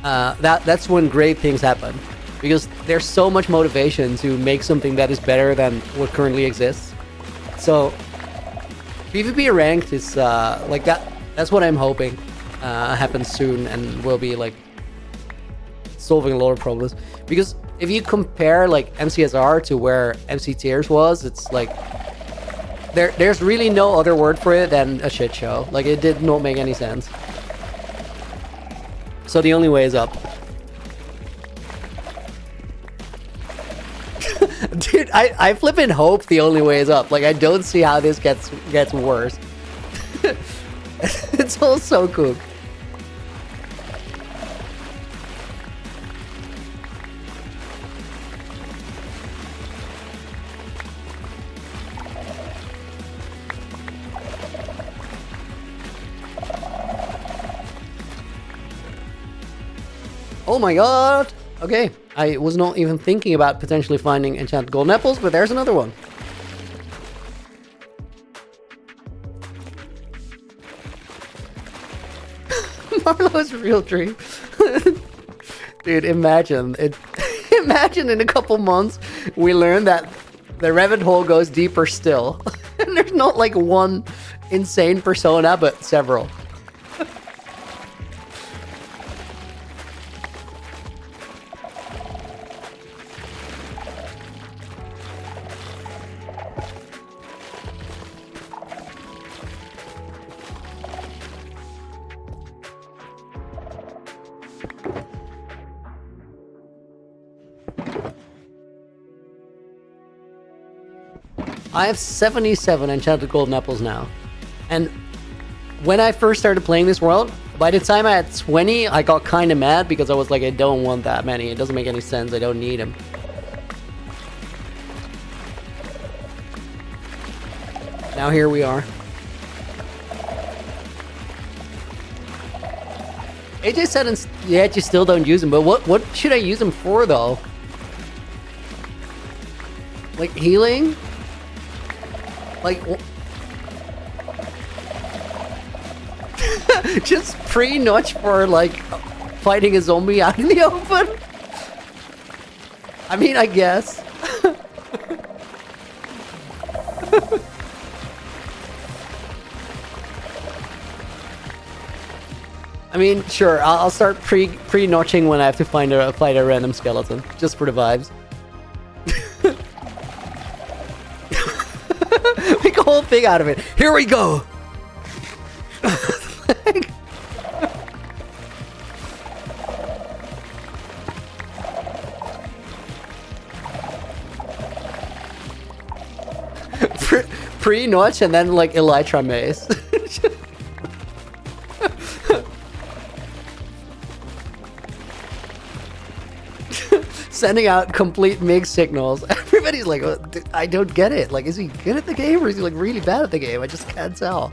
S1: that's when great things happen, because there's so much motivation to make something that is better than what currently exists. So PvP ranked is like that's what I'm hoping happens soon, and will be like solving a lot of problems. Because if you compare like MCSR to where MC Tiers was, it's like there's really no other word for it than a shit show. Like it did not make any sense. So the only way is up. Dude, I flippin' hope the only way is up. Like I don't see how this gets worse. It's all so cool. Oh my god! Okay, I was not even thinking about potentially finding enchanted golden apples, but there's another one. Marlowe's real dream. Dude, imagine it. Imagine in a couple months we learn that the rabbit hole goes deeper still. And there's not like one insane persona, but several. I have 77 enchanted golden apples now. And when I first started playing this world, by the time I had 20, I got kind of mad because I was like, I don't want that many. It doesn't make any sense. I don't need them. Now here we are. AJ said, yet you still don't use them, but what should I use them for though? Like healing? Like, just pre-notch for like fighting a zombie out in the open? I mean, I guess. I mean, sure, I'll start pre-notching when I have to fight a random skeleton, just for the vibes. Make a whole thing out of it. Here we go. Pre-notch and then like Elytra mace. Sending out complete mixed signals. Everybody's like, oh, I don't get it. Like, is he good at the game or is he like really bad at the game? I just can't tell.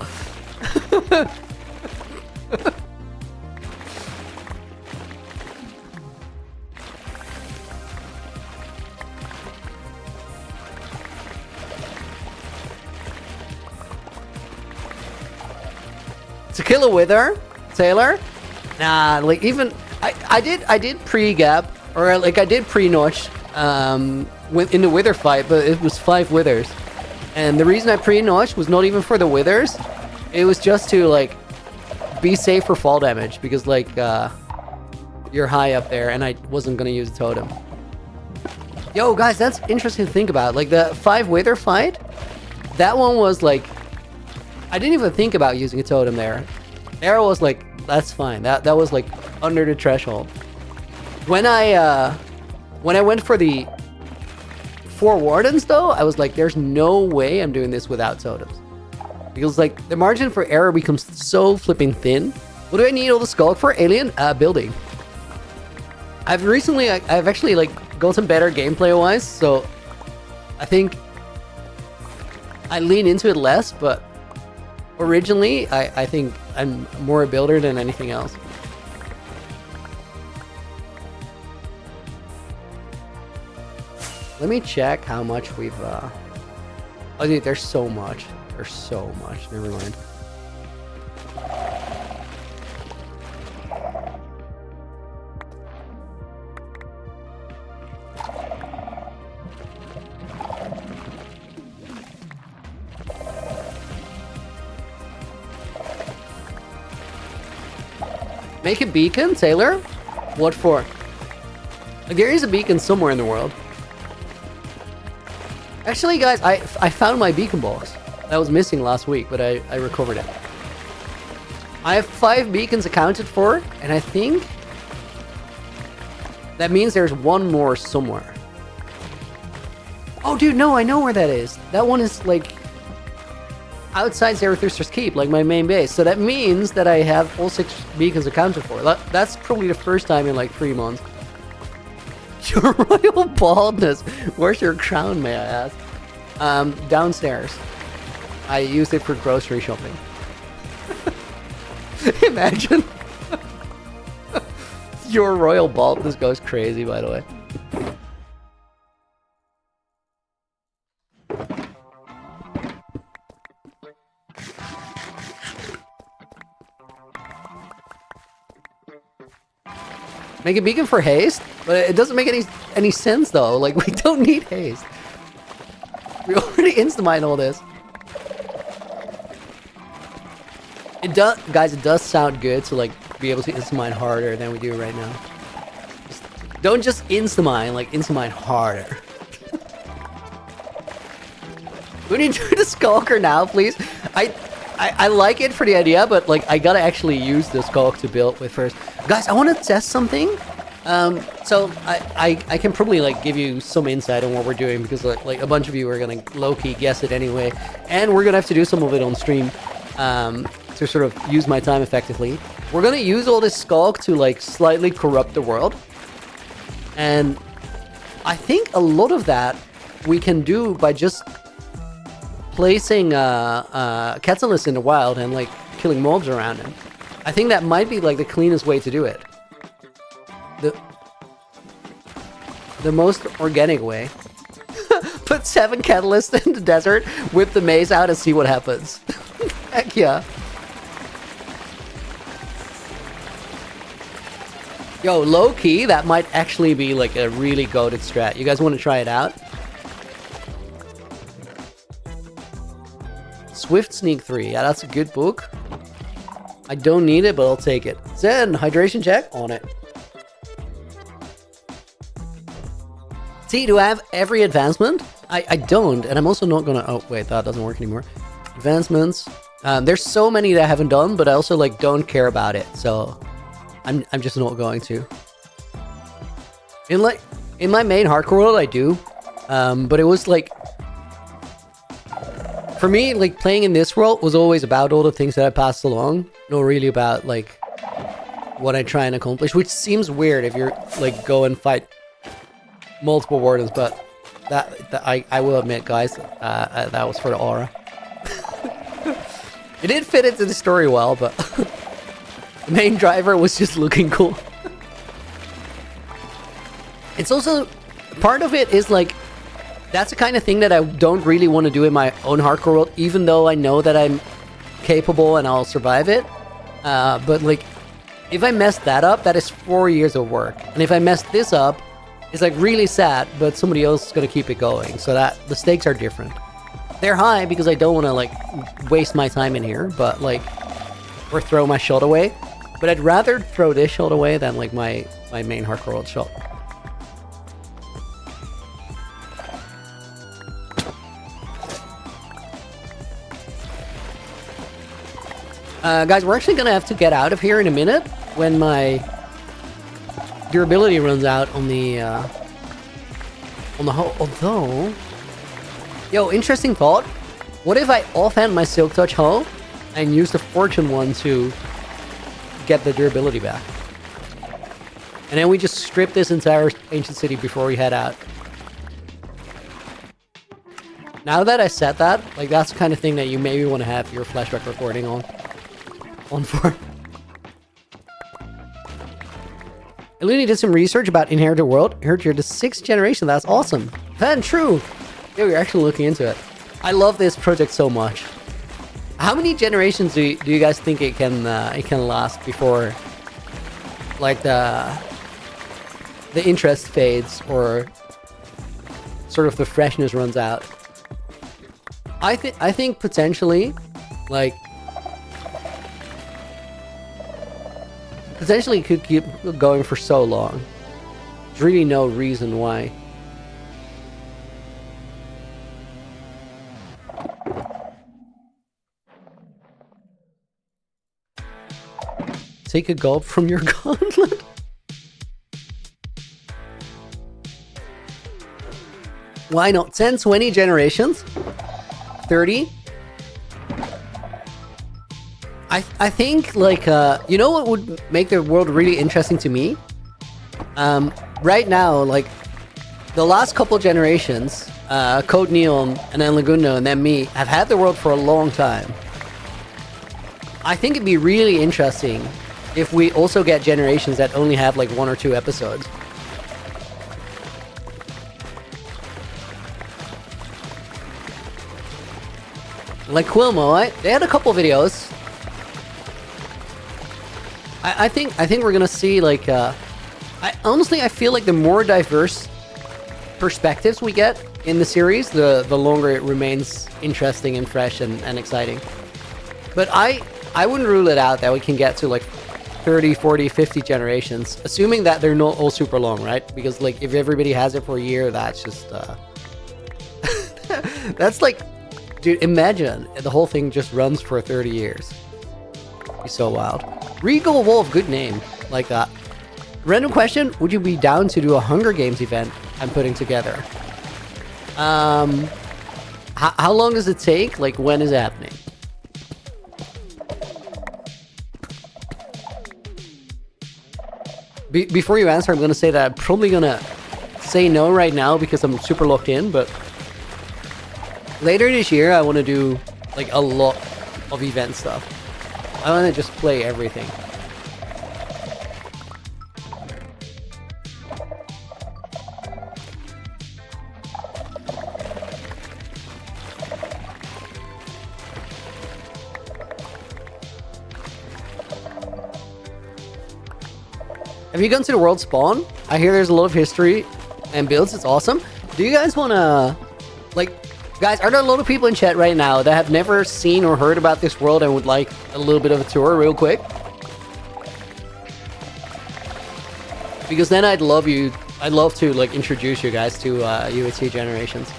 S1: To kill a wither, Taylor? Nah, like even I did pre-gap. Or like I did pre-notch in the wither fight, but it was 5 withers. And the reason I pre-notched was not even for the withers. It was just to like be safe for fall damage, because like you're high up there, and I wasn't gonna use a totem. Yo, guys, that's interesting to think about. Like the 5 wither fight, that one was like, I didn't even think about using a totem there. There was like, that's fine. That was like under the threshold. When I went for the 4 wardens though, I was like, there's no way I'm doing this without totems. Because like the margin for error becomes so flipping thin. What do I need all the skulk for? Alien? Building. I've actually like gotten better gameplay wise, so I think I lean into it less, but originally I think I'm more a builder than anything else. Let me check how much we've oh dude, there's so much. There's so much. Never mind. Make a beacon, Taylor? What for? Like, there is a beacon somewhere in the world. Actually, guys, I found my beacon box. That was missing last week, but I recovered it. I have 5 beacons accounted for, and I think that means there's one more somewhere. Oh, dude, no, I know where that is. That one is, like, outside Zarathustra's Keep, like my main base. So that means that I have all 6 beacons accounted for. That's probably the first time in, like, 3 months. Your royal baldness. Where's your crown, may I ask? Downstairs. I used it for grocery shopping. Imagine. Your royal baldness goes crazy, by the way. Make a beacon for haste? But it doesn't make any sense though. Like, we don't need haste. We already insta-mine all this. It does, guys, it does sound good to like be able to insta-mine harder than we do right now. Don't just insta-mine, like insta-mine harder. We need to do the skulker now, please. I like it for the idea, but like I gotta actually use the skulk to build with first. Guys, I want to test something. So I can probably like give you some insight on what we're doing, because like a bunch of you are gonna low-key guess it anyway, and we're gonna have to do some of it on stream to sort of use my time effectively. We're gonna use all this skulk to like slightly corrupt the world, and I think a lot of that we can do by just placing catalyst in the wild and like killing mobs around him. I think that might be like the cleanest way to do it. The most organic way. Put 7 catalysts in the desert, whip the maze out and see what happens. Heck yeah. Yo, low key, that might actually be like a really goated strat. You guys want to try it out? Swift Sneak 3. Yeah, that's a good book. I don't need it, but I'll take it. Zen, hydration check on it. See, do I have every advancement? I don't, and I'm also not gonna... Oh, wait, that doesn't work anymore. Advancements. There's so many that I haven't done, but I also, like, don't care about it, so... I'm just not going to. In my main hardcore world, I do. But it was, like... For me, like, playing in this world was always about all the things that I passed along. Not really about, like, what I try and accomplish, which seems weird if you're, like, go and fight multiple wardens, but that I will admit, guys, that was for the aura. It did fit into the story well, but the main driver was just looking cool. It's also, part of it is like, that's the kind of thing that I don't really want to do in my own hardcore world, even though I know that I'm capable and I'll survive it. But like, if I mess that up, that is 4 years of work. And if I mess this up, it's like really sad, but somebody else is going to keep it going. So that the stakes are different. They're high because I don't want to like waste my time in here, but like, or throw my shot away. But I'd rather throw this shot away than like my my main hardcore world shop. Guys, we're actually gonna have to get out of here in a minute when my durability runs out on the hoe. Although, yo, interesting thought. What if I offhand my Silk Touch hoe and use the Fortune one to get the durability back? And then we just strip this entire ancient city before we head out. Now that I said that, like, that's the kind of thing that you maybe want to have your flashback recording on for. Eluni did some research about Inherited World. Heard you're the 6th generation. That's awesome. And true. Yeah, we're actually looking into it. I love this project so much. How many generations do you guys think it can last before, like, the interest fades or sort of the freshness runs out? I think potentially, like, potentially it could keep going for so long. There's really no reason why. Take a gulp from your gauntlet. Why not? 10, 20 generations? 30? I think, like, you know what would make the world really interesting to me? Right now, like, the last couple generations, Code Neon, and then Laguno, and then me, have had the world for a long time. I think it'd be really interesting if we also get generations that only have, like, 1 or 2 episodes. Like Quilmo, they had a couple videos. I think we're gonna see, like, honestly, I feel like the more diverse perspectives we get in the series, the longer it remains interesting and fresh and exciting. But I wouldn't rule it out that we can get to, like, 30, 40, 50 generations, assuming that they're not all super long, right? Because, like, if everybody has it for a year, that's just that's like, dude, imagine the whole thing just runs for 30 years. It'd be so wild. Regal Wolf, good name. Like that. Random question, would you be down to do a Hunger Games event I'm putting together? How long does it take? Like, when is it happening? Before you answer, I'm going to say that I'm probably going to say no right now because I'm super locked in, but later this year, I want to do, like, a lot of event stuff. I want to just play everything. Have you gone to the world spawn? I hear there's a lot of history and builds. It's awesome. Do you guys want to, like, guys, are there a lot of people in chat right now that have never seen or heard about this world and would like a little bit of a tour real quick? Because then I'd love to, like, introduce you guys to UHCG Generations.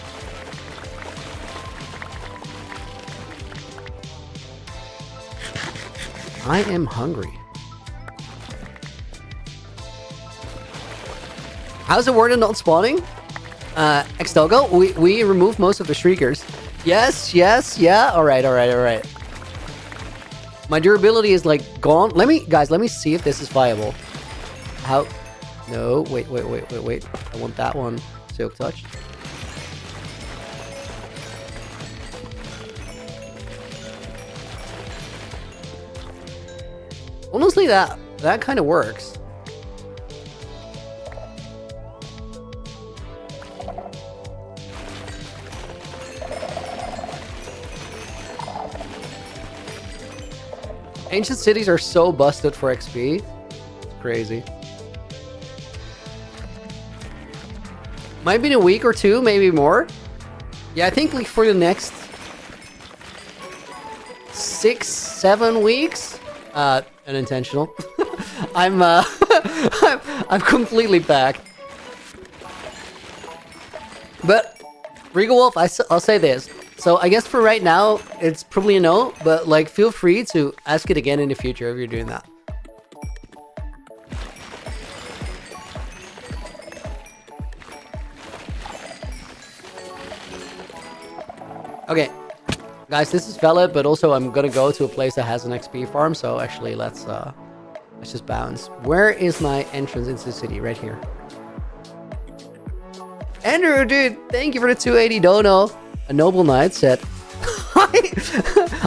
S1: I am hungry. How's the Warden not spawning? Extelgo, we removed most of the Shriekers. Yes, yeah. Alright. My durability is, like, gone. Let me see if this is viable. How? No, wait. I want that one. Silk Touch. Honestly, that kind of works. Ancient cities are so busted for XP. It's crazy. Might be in a week or two, maybe more. Yeah, I think, like, for the next 6-7 weeks, unintentional. I'm I'm completely back. But Regal Wolf, I'll say this. So I guess for right now, it's probably a no, but like feel free to ask it again in the future if you're doing that. Okay, guys, this is valid, but also I'm gonna go to a place that has an XP farm. So actually, let's just bounce. Where is my entrance into the city? Right here. Andrew, dude, thank you for the 280 dono. A noble knight said,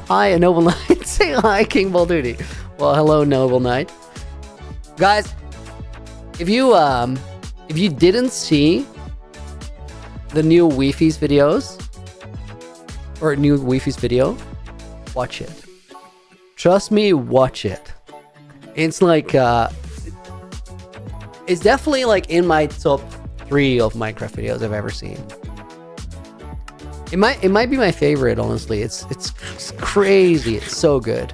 S1: "Hi, a noble knight." Say hi, King Ball Duty. Well, hello, noble knight. Guys, if you didn't see the new Wi-Fi's videos or new Wi-Fi's video, watch it. Trust me, watch it. It's like it's definitely like in my top 3 of Minecraft videos I've ever seen. It might be my favorite, honestly. It's crazy. It's so good.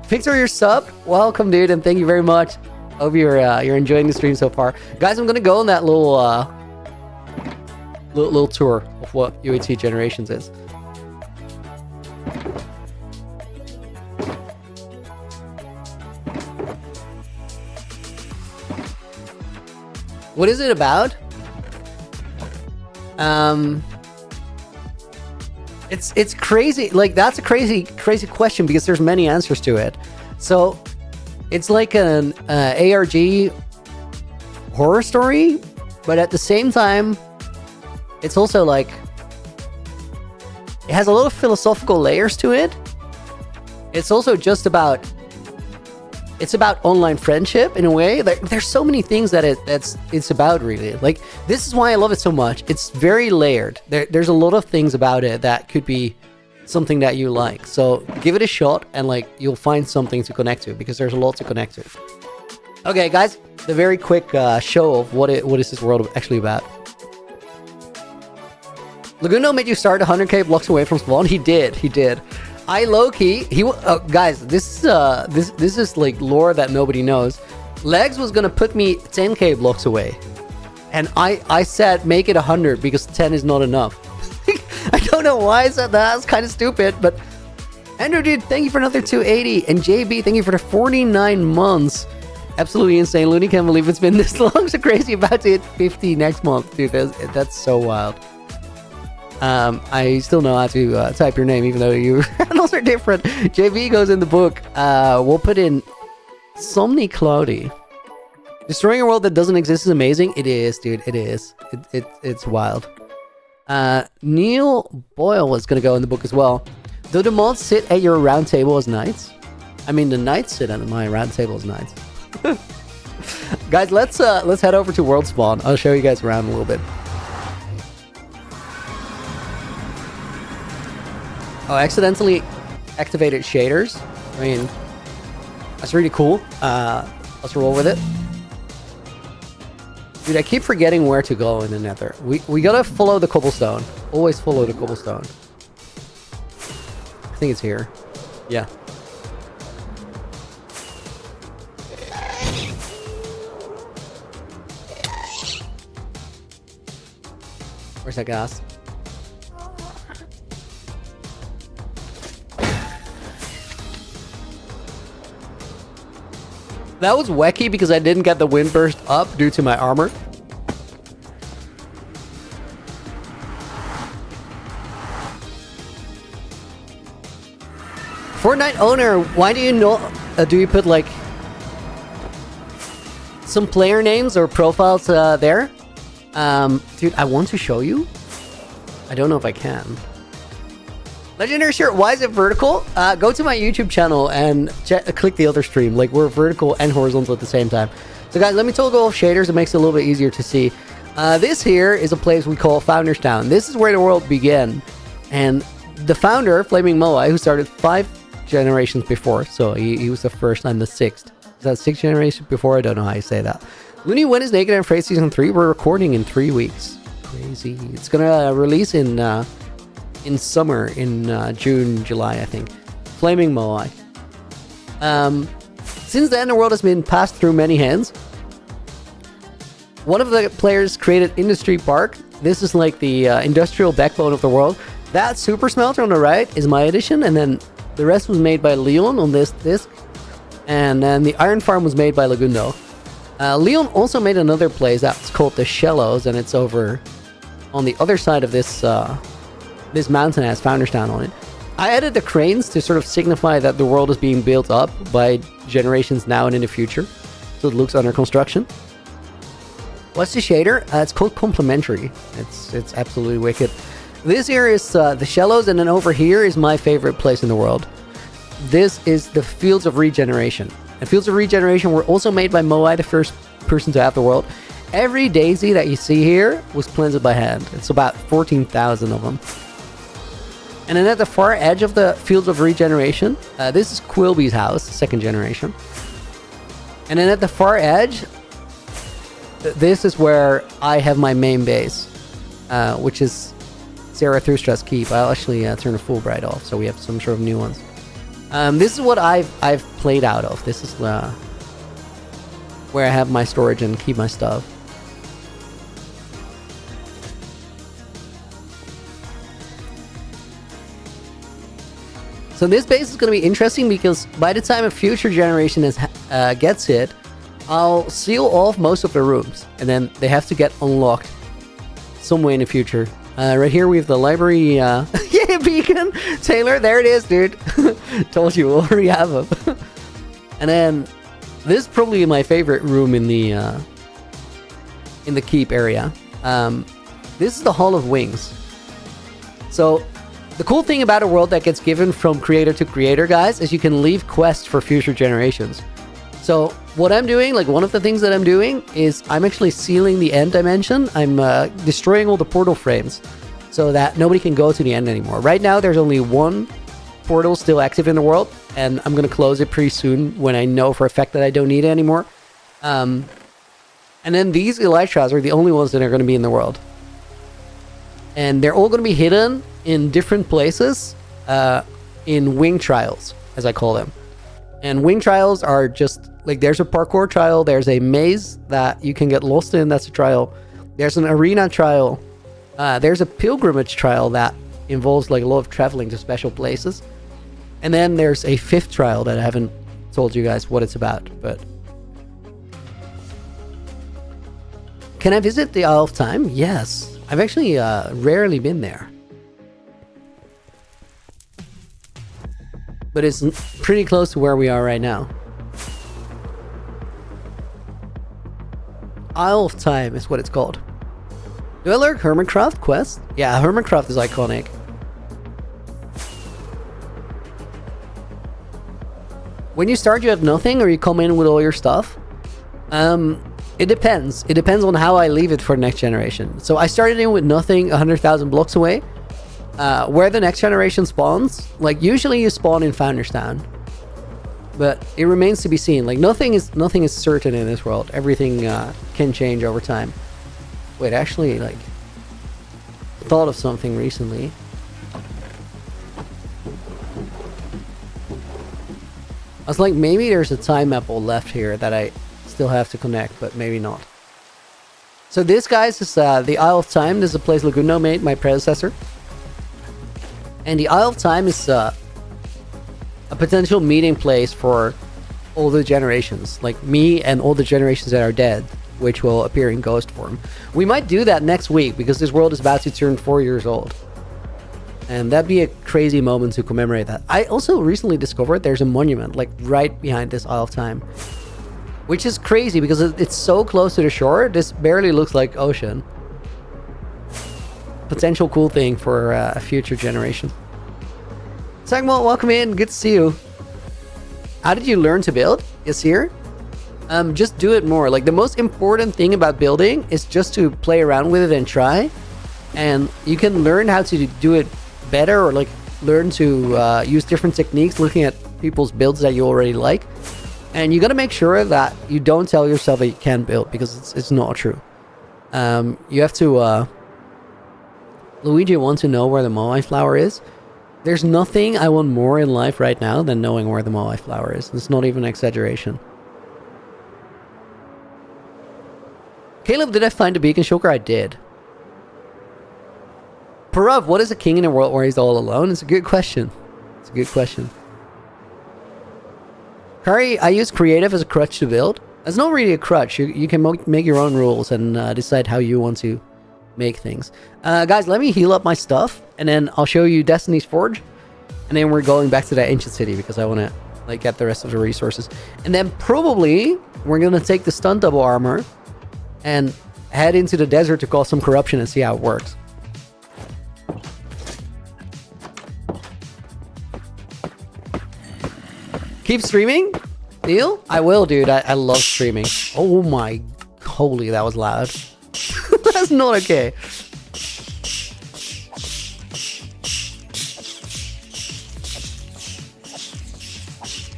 S1: Victor, your sub, welcome, dude, and thank you very much. Hope you're enjoying the stream so far, guys. I'm gonna go on that little tour of what UHCG Generations is. What is it about? It's crazy. Like, that's a crazy question because there's many answers to it. So it's like an ARG horror story, but at the same time, it's also like it has a lot of philosophical layers to it. It's also just about online friendship in a way. Like, there's so many things that it's about, really. Like, this is why I love it so much. It's very layered. There's a lot of things about it that could be something that you like. So give it a shot, and like, you'll find something to connect to, because there's a lot to connect to. Okay, guys, the very quick show of what is this world actually about. Laguno made you start 100k blocks away from spawn. He did. I low-key, guys, this is like lore that nobody knows. Legs was gonna put me 10k blocks away, and I said make it 100 because 10 is not enough. I don't know why I said that. That's kind of stupid, but Andrew, dude, thank you for another 280, and JB, thank you for the 49 months. Absolutely insane. Looney can't believe it's been this long. So crazy. About to hit 50 next month, dude. That's so wild. I still know how to type your name, even though your handles are different. JV goes in the book. We'll put in Somni Cloudy. Destroying a world that doesn't exist is amazing. It is, dude. It is. It's wild. Neil Boyle is gonna go in the book as well. Do the mods sit at your round table as knights? I mean, the knights sit at my round table as knights. Guys, let's head over to World Spawn. I'll show you guys around a little bit. Oh, I accidentally activated shaders. I mean, that's really cool. Let's roll with it. Dude, I keep forgetting where to go in the nether. We gotta follow the cobblestone. Always follow the cobblestone. I think it's here. Yeah. Where's that gas? That was wacky because I didn't get the wind burst up due to my armor. Fortnite owner, why do you know? Do you put like some player names or profiles there? Dude, I want to show you. I don't know if I can. Legendary shirt, why is it vertical? Go to my YouTube channel and click the other stream. Like, we're vertical and horizontal at the same time. So guys, let me toggle off shaders. It makes it a little bit easier to see. This here is a place we call Founderstown. This is where the world began. And the founder, Flaming Moai, who started 5 generations before. So he was the first and the 6th. Is that 6 generations before? I don't know how you say that. Looney, when is Naked and Afraid Season 3? We're recording in 3 weeks. Crazy. It's gonna release in summer, in June, July, I think. Flaming Moai. Since then, the world has been passed through many hands. One of the players created Industry Park. This is like the industrial backbone of the world. That super smelter on the right is my addition, and then the rest was made by Leon on this disc. And then the iron farm was made by Lagundo. Leon also made another place that's called the Shallows, and it's over on the other side of this this mountain has Founderstown on it. I added the cranes to sort of signify that the world is being built up by generations now and in the future. So it looks under construction. What's the shader? It's called Complementary. It's absolutely wicked. This here is the Shallows, and then over here is my favorite place in the world. This is the Fields of Regeneration. And Fields of Regeneration were also made by Moai, the first person to have the world. Every daisy that you see here was planted by hand. It's about 14,000 of them. And then at the far edge of the Fields of Regeneration, this is Quilby's house, second generation. And then at the far edge, this is where I have my main base, which is Zarathustra's Keep. I'll actually turn the Fulbright off, so we have some sort of new ones. This is what I've played out of. This is where I have my storage and keep my stuff. So this base is going to be interesting because by the time a future generation gets it, I'll seal off most of the rooms, and then they have to get unlocked some way in the future. Right here we have the library. Yeah, beacon, Taylor. There it is, dude. Told you, we already have them. And then this is probably my favorite room in the keep area. This is the Hall of Wings. So the cool thing about a world that gets given from creator to creator, guys, is you can leave quests for future generations. So what I'm doing, like one of the things that I'm doing is I'm actually sealing the end dimension. I'm destroying all the portal frames so that nobody can go to the end anymore. Right now, there's only one portal still active in the world, and I'm going to close it pretty soon when I know for a fact that I don't need it anymore. And then these Elytras are the only ones that are going to be in the world. And they're all going to be hidden in different places in wing trials, as I call them. And wing trials are just like, there's a parkour trial, there's a maze that you can get lost in, that's a trial. There's an arena trial. There's a pilgrimage trial that involves like a lot of traveling to special places. And then there's a fifth trial that I haven't told you guys what it's about, but... Can I visit the Isle of Time? Yes. I've actually rarely been there. But it's pretty close to where we are right now. Isle of Time is what it's called. Do I learn Hermitcraft quest? Yeah, Hermitcraft is iconic. When you start, you have nothing, or you come in with all your stuff? It depends. It depends on how I leave it for the next generation. So I started in with nothing 100,000 blocks away. Where the next generation spawns, like usually you spawn in Founderstown, but it remains to be seen. Like nothing is certain in this world. Everything can change over time. Wait, actually, like, thought of something recently. I was like, maybe there's a time apple left here that I still have to connect, but maybe not. So this, guys, is the Isle of Time. This is a place Lagundo made, my predecessor. And the Isle of Time is a potential meeting place for all the generations, like me and all the generations that are dead, which will appear in ghost form. We might do that next week because this world is about to turn 4 years old. And that'd be a crazy moment to commemorate that. I also recently discovered there's a monument like right behind this Isle of Time, which is crazy because it's so close to the shore. This barely looks like ocean. Potential cool thing for a future generation. Sagmo, welcome in. Good to see you. How did you learn to build? Yes, here. Just do it more. Like the most important thing about building is just to play around with it and try. And you can learn how to do it better, or like learn to use different techniques looking at people's builds that you already like. And you got to make sure that you don't tell yourself that you can't build, because it's not true. You have to... Luigi wants to know where the Moai flower is. There's nothing I want more in life right now than knowing where the Moai flower is. It's not even an exaggeration. Caleb, did I find a beacon shulker? I did. Parav, what is a king in a world where he's all alone? It's a good question. It's a good question. Kari, I use creative as a crutch to build. It's not really a crutch. You can make your own rules and decide how you want to make things. Guys, let me heal up my stuff, and then I'll show you Destiny's Forge, and then we're going back to that ancient city because I want to like get the rest of the resources. And then probably we're going to take the stun double armor and head into the desert to cause some corruption and see how it works. Keep streaming? Neil? I will, dude. I love streaming. Oh my... Holy, that was loud. That's not okay.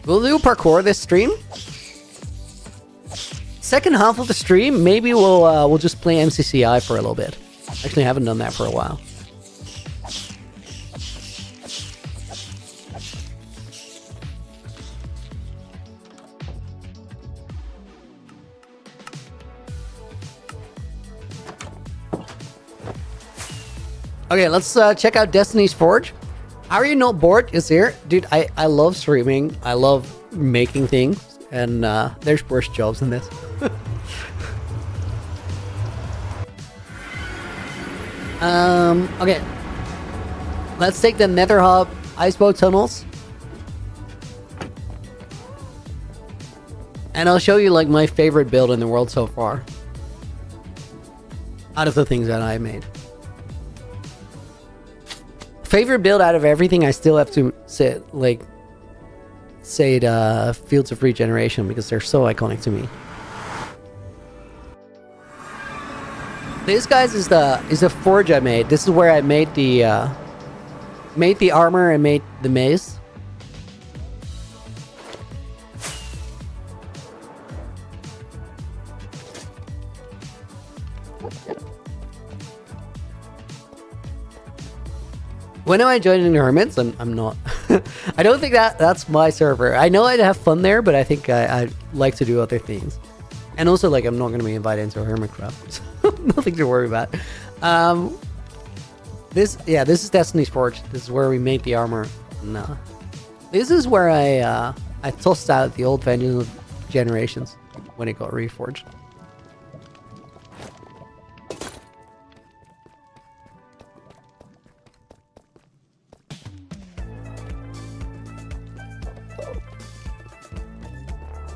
S1: We'll do parkour this stream. Second half of the stream, maybe we'll just play MCCI for a little bit. Actually, I haven't done that for a while. Okay, let's check out Destiny's Forge. How are you not bored? Is here? Dude, I love streaming. I love making things. And there's worse jobs than this. Okay. Let's take the Nether Hub Iceboat Tunnels. And I'll show you like my favorite build in the world so far. Out of the things that I made. Favorite build out of everything, I still have to say the Fields of Regeneration because they're so iconic to me. This, guys, is the forge I made. This is where I made the armor and made the maze. When am I joining the Hermits? I'm not. I don't think that's my server. I know I'd have fun there, but I think I like to do other things. And also, like, I'm not going to be invited into a Hermit Club. So nothing to worry about. This is Destiny's Forge. This is where we make the armor. No. This is where I tossed out the old Vengeance of Generations when it got reforged.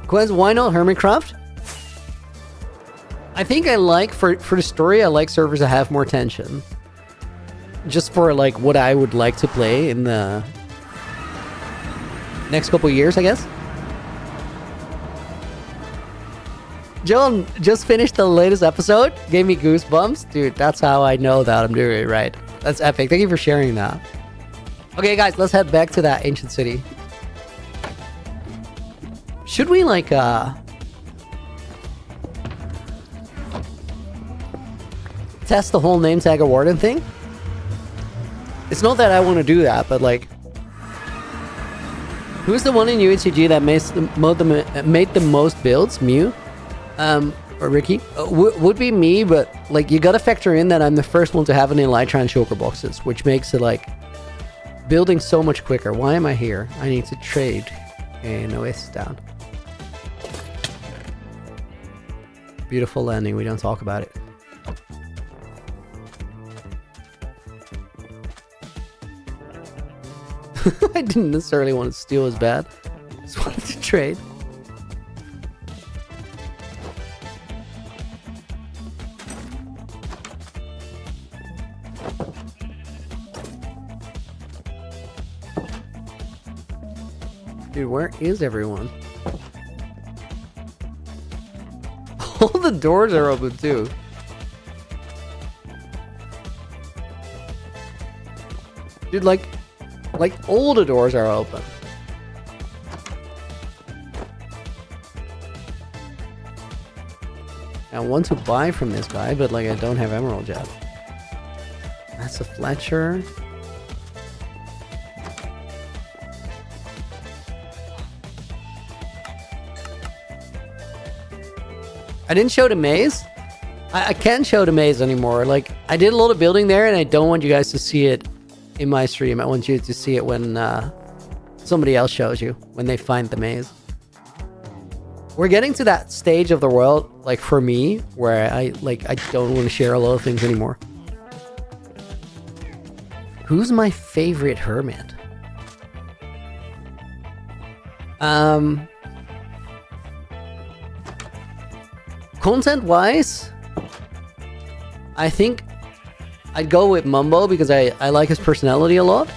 S1: Quez, why not Hermitcraft? I think I like, for the story, I like servers that have more tension. Just for, like, what I would like to play in the next couple of years, I guess. John just finished the latest episode. Gave me goosebumps. Dude, that's how I know that I'm doing it right. That's epic. Thank you for sharing that. Okay, guys, let's head back to that ancient city. Should we, like, test the whole name tag of Warden thing? It's not that I want to do that, but, like, who's the one in UHCG that made the most builds? Mew? Or Ricky? Would be me, but, like, you gotta factor in that I'm the first one to have an Elytra and Shulker boxes, which makes it, like, building so much quicker. Why am I here? I need to trade. Okay, no, it's down. Beautiful landing, we don't talk about it. I didn't necessarily want to steal as bad. Just wanted to trade. Dude, where is everyone? All the doors are open too. Dude, like all the doors are open. I want to buy from this guy, but like I don't have emerald yet. That's a Fletcher. I didn't show the maze. I can't show the maze anymore. Like, I did a lot of building there, and I don't want you guys to see it in my stream. I want you to see it when somebody else shows you, when they find the maze. We're getting to that stage of the world, like for me, where I don't want to share a lot of things anymore. Who's my favorite hermit? Content-wise, I think I'd go with Mumbo because I like his personality a lot.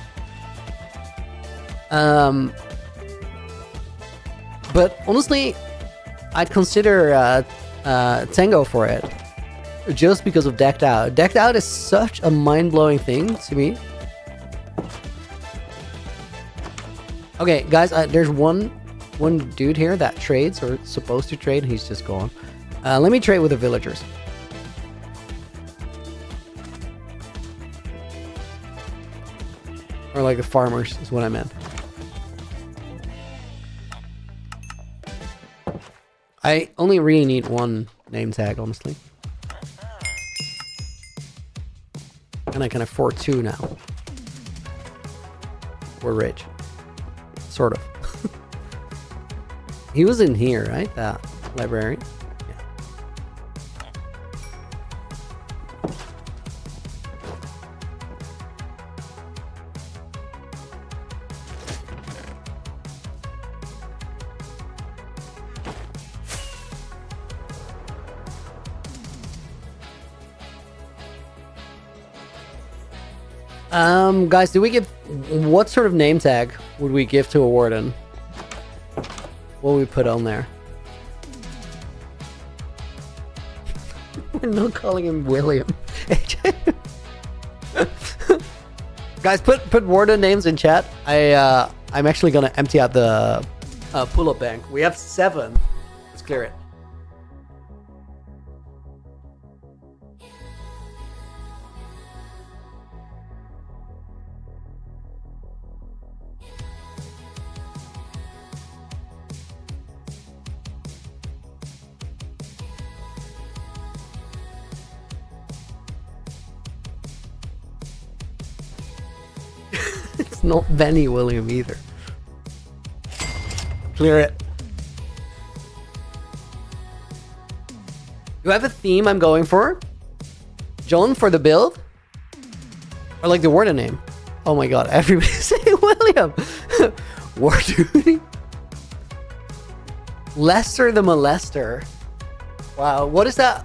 S1: But honestly, I'd consider Tango for it, just because of Decked Out. Decked Out is such a mind-blowing thing to me. Okay, guys, there's one dude here that trades, or supposed to trade, and he's just gone. Let me trade with the villagers. Or like the farmers is what I meant. I only really need one name tag, honestly. And I can afford 2 now. We're rich. Sort of. He was in here, right? That librarian. Guys, do we give... What sort of name tag would we give to a warden? What would we put on there? We're not calling him William. Guys, put warden names in chat. I'm actually gonna empty out the pull-up bank. We have 7. Let's clear it. Not Benny William either. Clear it. Do I have a theme I'm going for? John for the build? Or like the warden name? Oh my god, everybody say William! Warden. Lester the Molester. Wow, what is that?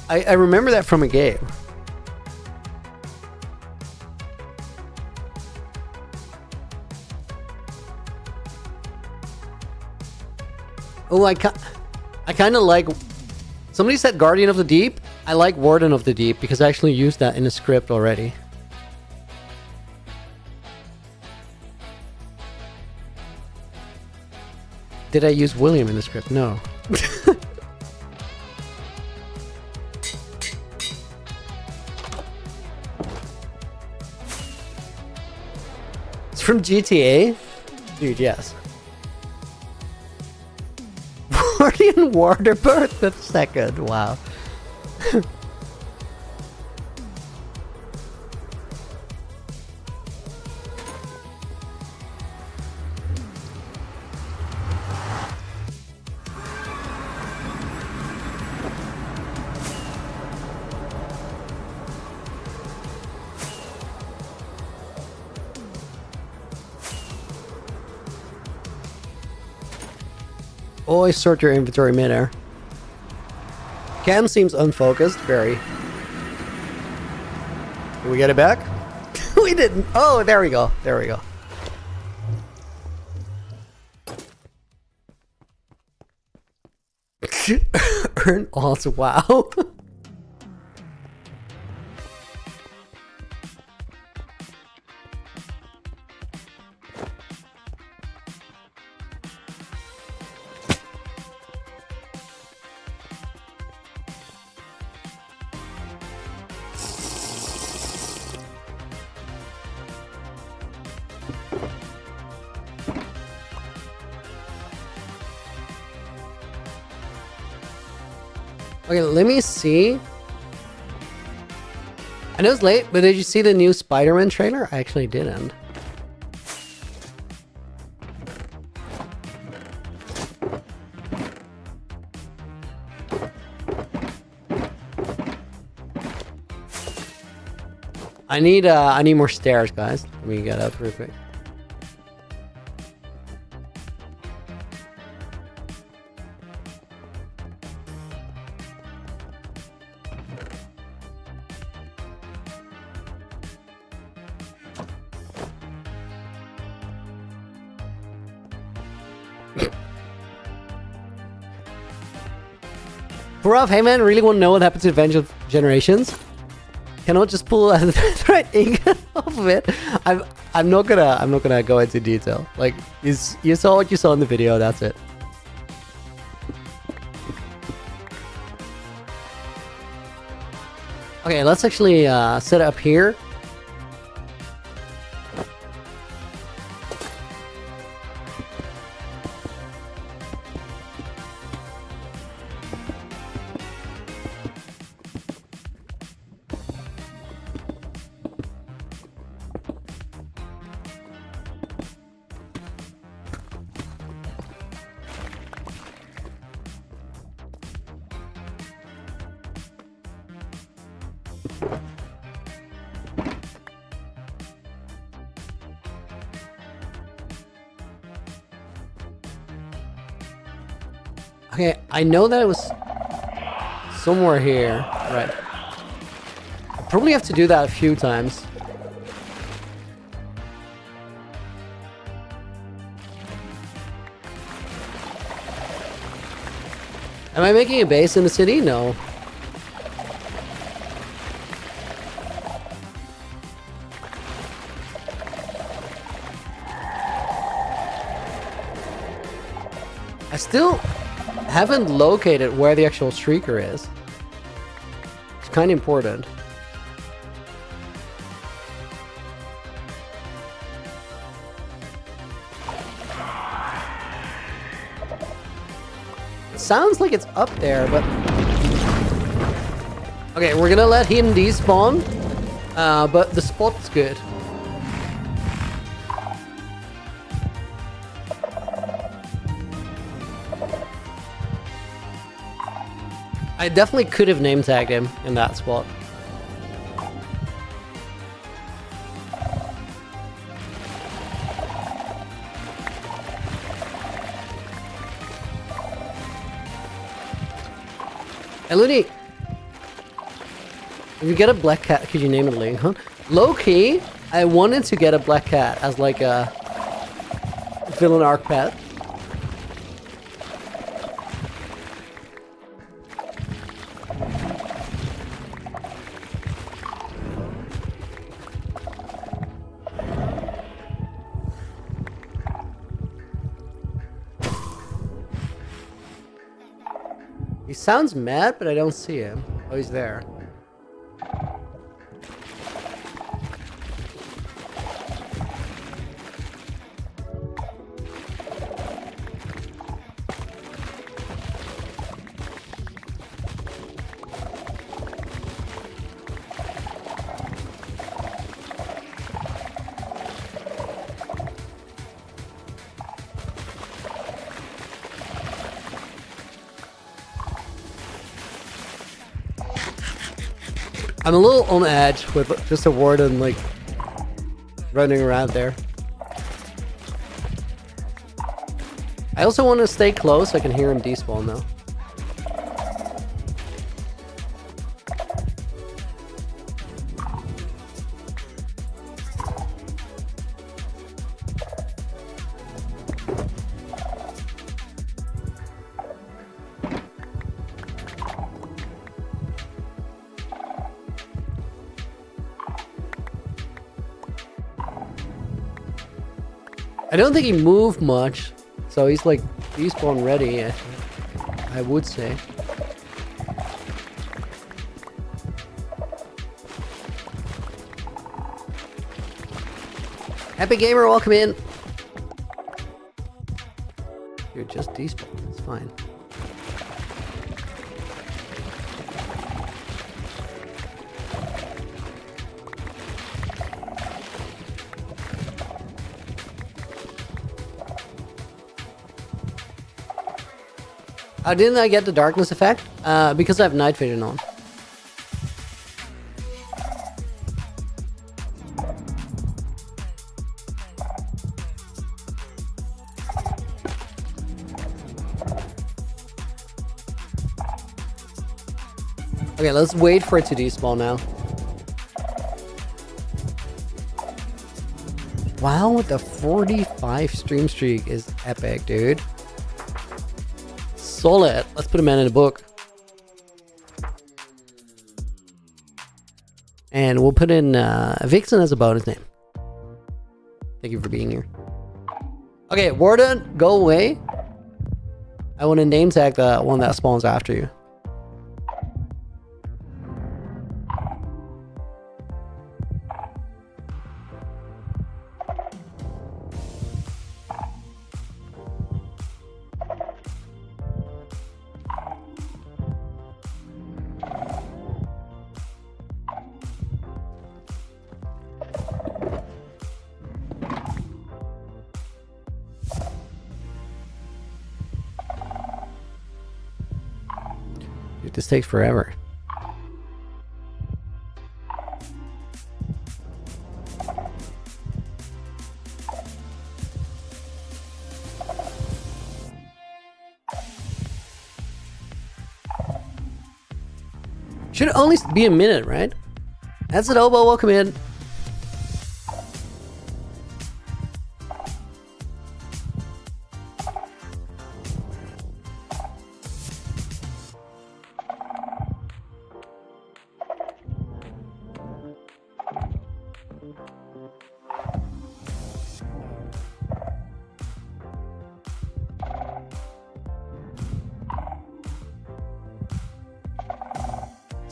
S1: I remember that from a game. Oh, I kind of like... Somebody said Guardian of the Deep. I like Warden of the Deep because I actually used that in the script already. Did I use William in the script? No. It's from GTA? Dude, yes. Guardian Waterbird the second. Wow. Always sort your inventory mid-air. Cam seems unfocused. Very. Did we get it back? We didn't. Oh, there we go. There we go. Earn also. Wow. Okay, let me see I know it's late, but did you see the new Spider-Man trailer? I actually didn't. I need more stairs, guys. Let me get up real quick. Rough, hey man, really want to know what happened to Adventure of Generations? Cannot just pull the right ink off of it. I'm not gonna go into detail. Like, you saw what you saw in the video. That's it. Okay, let's actually set it up here. Okay, I know that it was somewhere here. Right. I probably have to do that a few times. Am I making a base in the city? No. I still haven't located where the actual streaker is. It's kind of important. It sounds like it's up there, but... Okay, we're gonna let him despawn, but the spot's good. I definitely could have name tagged him in that spot. Hey, Looney! If you get a black cat, could you name it Ling, huh? Low-key, I wanted to get a black cat as like a villain arc pet. He sounds mad, but I don't see him. Oh, he's there. I'm a little on edge with just a Warden like running around there. I also want to stay close so I can hear him despawn though. I don't think he moved much, so he's like despawn ready, I would say. Happy Gamer, welcome in. You're just despawn, it's fine. Didn't I get the darkness effect? Because I have night vision on. Okay, let's wait for it to despawn now. Wow, the 45 stream streak is epic, dude. Solid. Let's put a man in the book. And we'll put in Vixen as a bonus name. Thank you for being here. Okay, Warden, go away. I want to name tag the one that spawns after you. This takes forever. Should only be a minute, right? That's an elbow. Welcome in.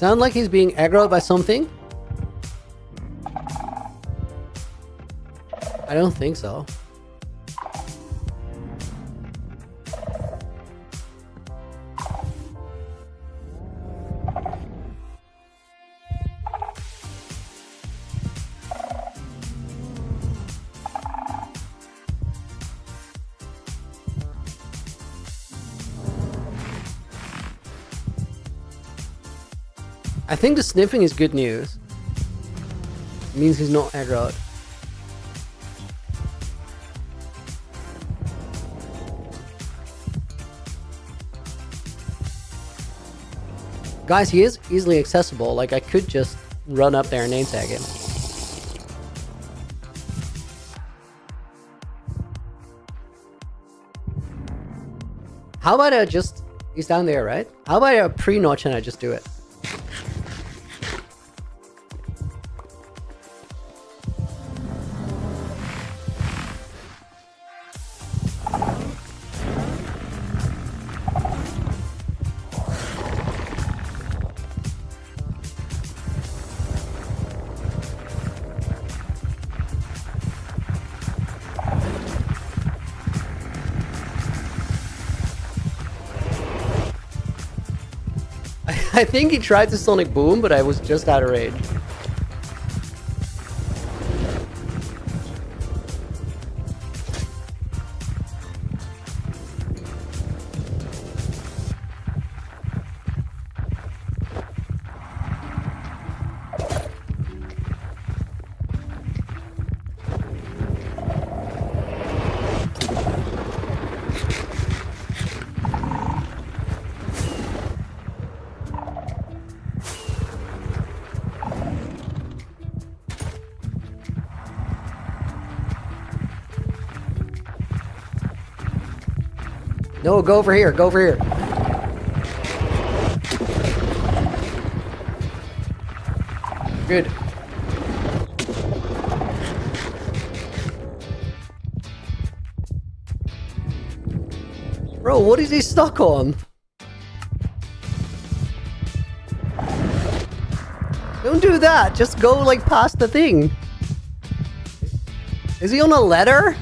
S1: Sound like he's being aggroed by something? I don't think so. I think the sniffing is good news. It means he's not aggroed. Guys, he is easily accessible. Like, I could just run up there and name tag him. How about I just... He's down there, right? How about I pre-notch and I just do it? I think he tried to Sonic Boom, but I was just out of rage. No, go over here. Go over here. Good. Bro, what is he stuck on? Don't do that. Just go like past the thing. Is he on a ladder?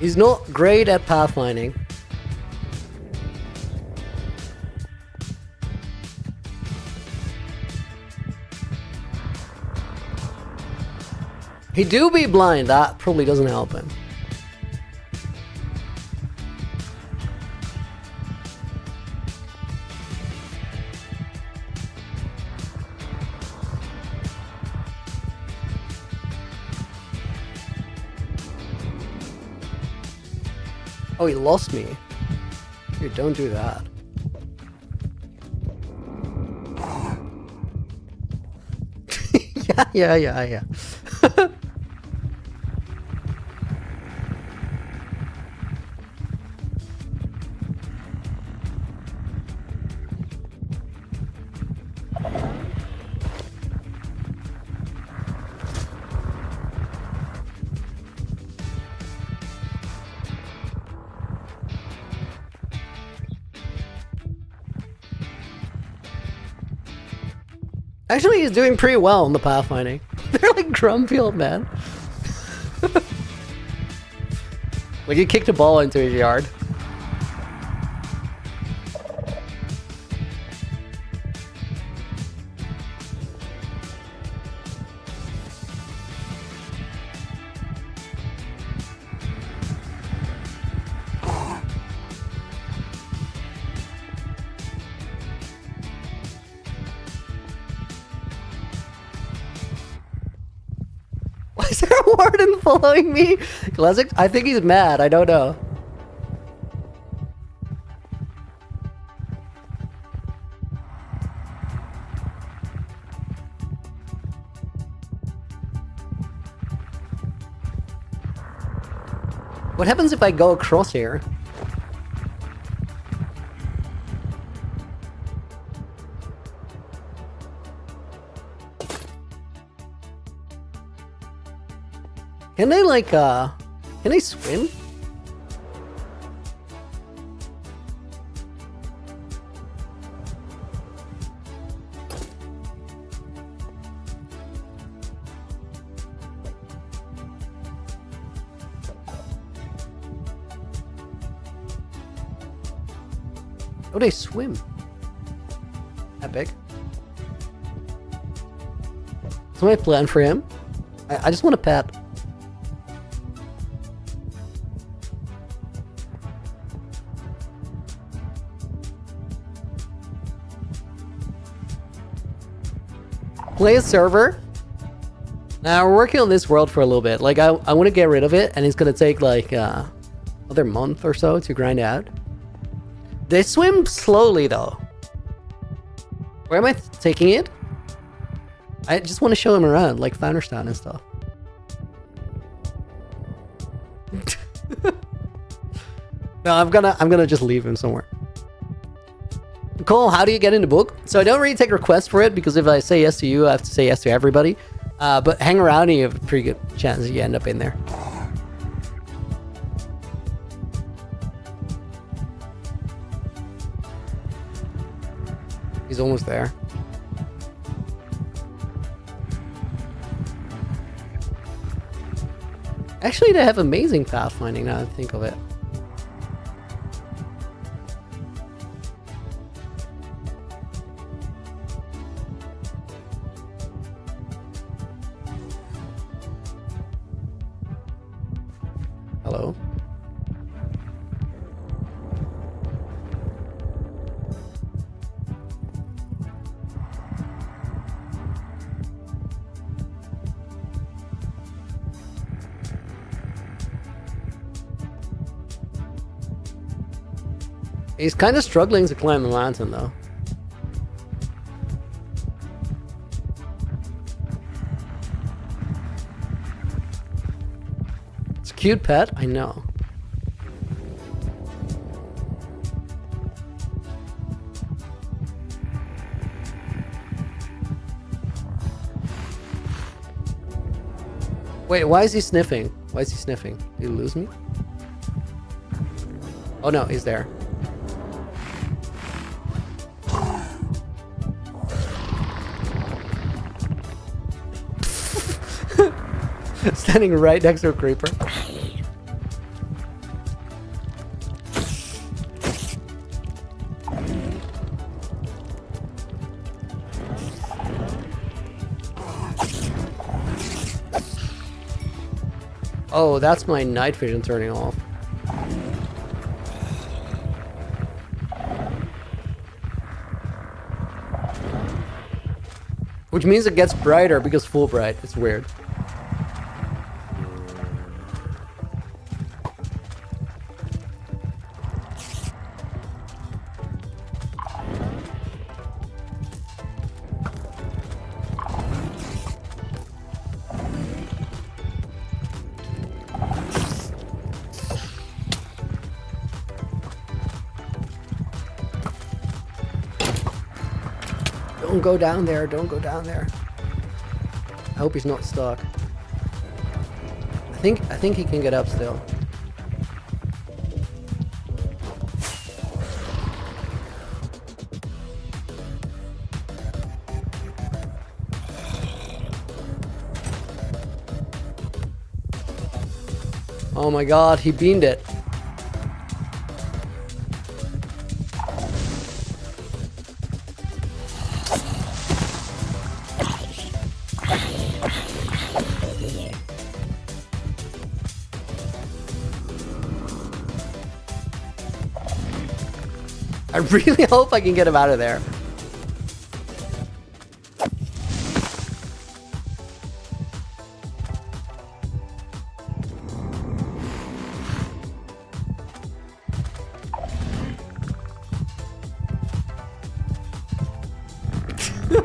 S1: He's not great at pathfinding. He do be blind, that probably doesn't help him. Oh, he lost me. Dude, don't do that. Yeah. Actually, he's doing pretty well in the pathfinding. They're like Grumfield, man. Like he kicked a ball into his yard. Why is there a warden following me? Classic? I think he's mad. I don't know. What happens if I go across here? Can they like, can they swim? Oh, they swim. Epic. What's my plan for him? I just want to pet. Play a server. Now we're working on this world for a little bit. Like I want to get rid of it, and it's gonna take like another month or so to grind out. They swim slowly though. Where am I taking it? I just want to show him around, like Founderstown and stuff. No, I'm gonna just leave him somewhere. Cole, how do you get into book? So I don't really take requests for it, because if I say yes to you, I have to say yes to everybody. But hang around and you have a pretty good chance you end up in there. He's almost there. Actually, they have amazing pathfinding now that I think of it. Hello? He's kind of struggling to climb the mountain, though. It's a cute pet, I know. Wait, why is he sniffing? Why is he sniffing? Did he lose me? Oh no, he's there. Standing right next to a creeper. Oh, that's my night vision turning off. Which means it gets brighter because full bright. It's weird. Don't go down there. Don't go down there. I hope he's not stuck. I think he can get up still. Oh my god, he beamed it. I really hope I can get him out of there.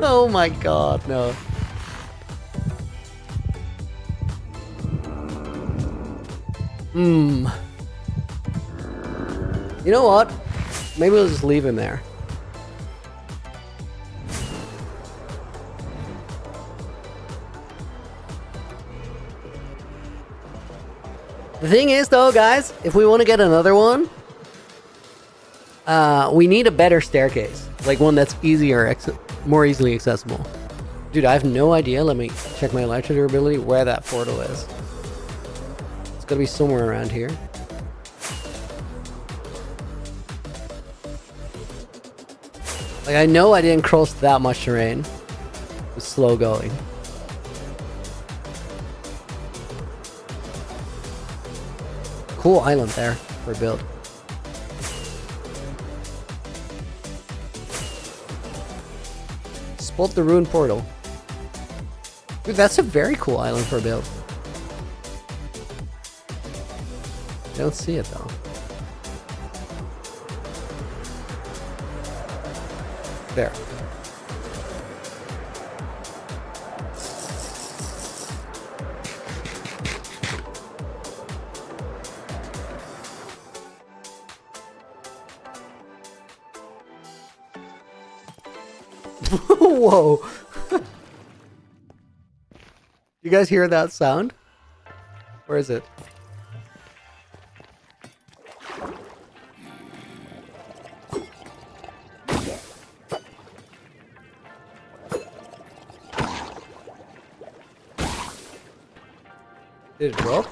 S1: Oh my god, no. You know what? Maybe we'll just leave him there. The thing is though, guys, if we want to get another one, we need a better staircase. Like one that's easier, more easily accessible. Dude, I have no idea. Let me check my electric durability where that portal is. It's gotta be somewhere around here. Like, I know I didn't cross that much terrain. It was slow going. Cool island there for a build. Spot the ruined portal. Dude, that's a very cool island for a build. I don't see it though. There. Whoa. You guys hear that sound? Where is it? Did it drop?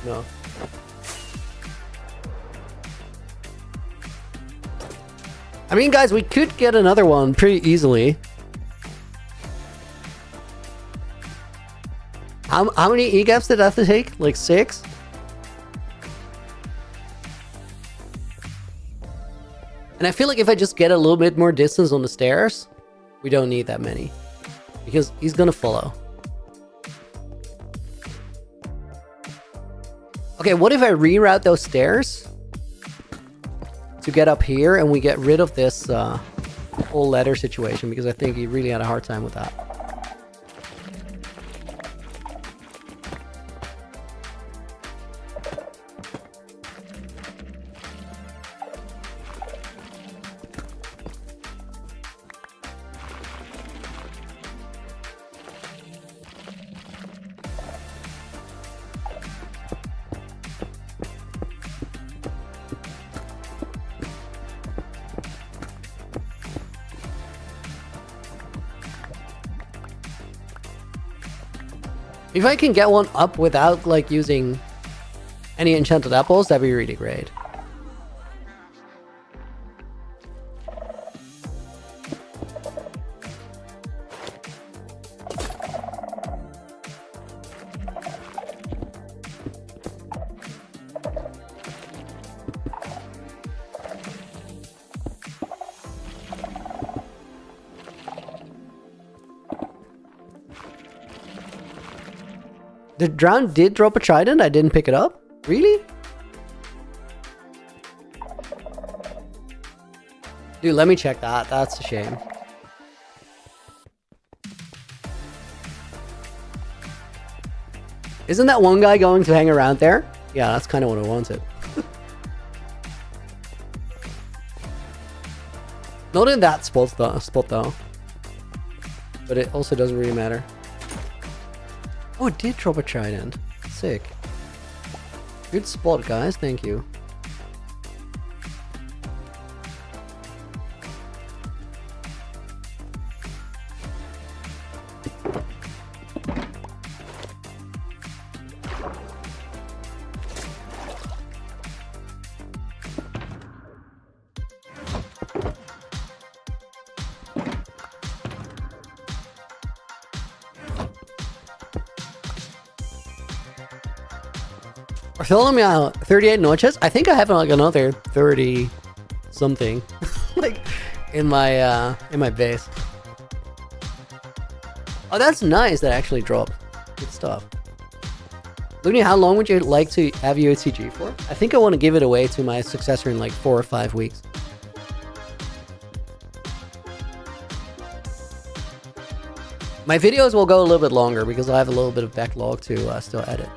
S1: No. I mean, guys, we could get another one pretty easily. How many E-gaps did I have to take? Like 6? And I feel like if I just get a little bit more distance on the stairs, we don't need that many. Because he's gonna follow. Okay, what if I reroute those stairs to get up here and we get rid of this whole ladder situation, because I think he really had a hard time with that. If I can get one up without like using any enchanted apples, that'd be really great. The drown did drop a trident. I didn't pick it up. Really? Dude, let me check that. That's a shame. Isn't that one guy going to hang around there? Yeah, that's kind of what I wanted. Not in that spot though. But it also doesn't really matter. Oh, it did drop a trident. Sick. Good spot, guys. Thank you. Filling me out 38 notches. I think I have like another 30 something like in my base. Oh, that's nice. That actually dropped. Good stuff. Looney, how long would you like to have UHCG for? I think I want to give it away to my successor in like 4 or 5 weeks. My videos will go a little bit longer because I have a little bit of backlog to still edit.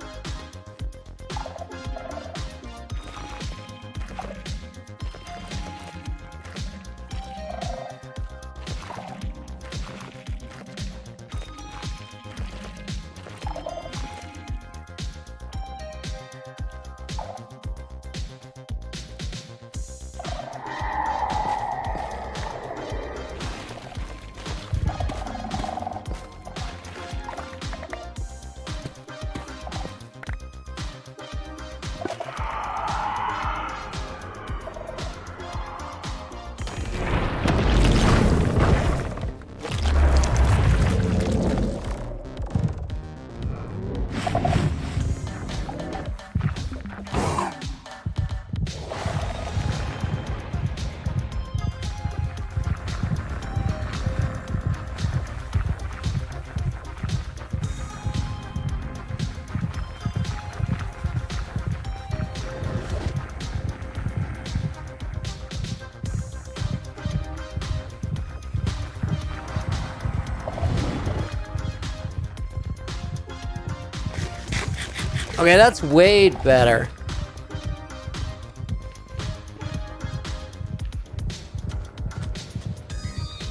S1: Okay, that's way better.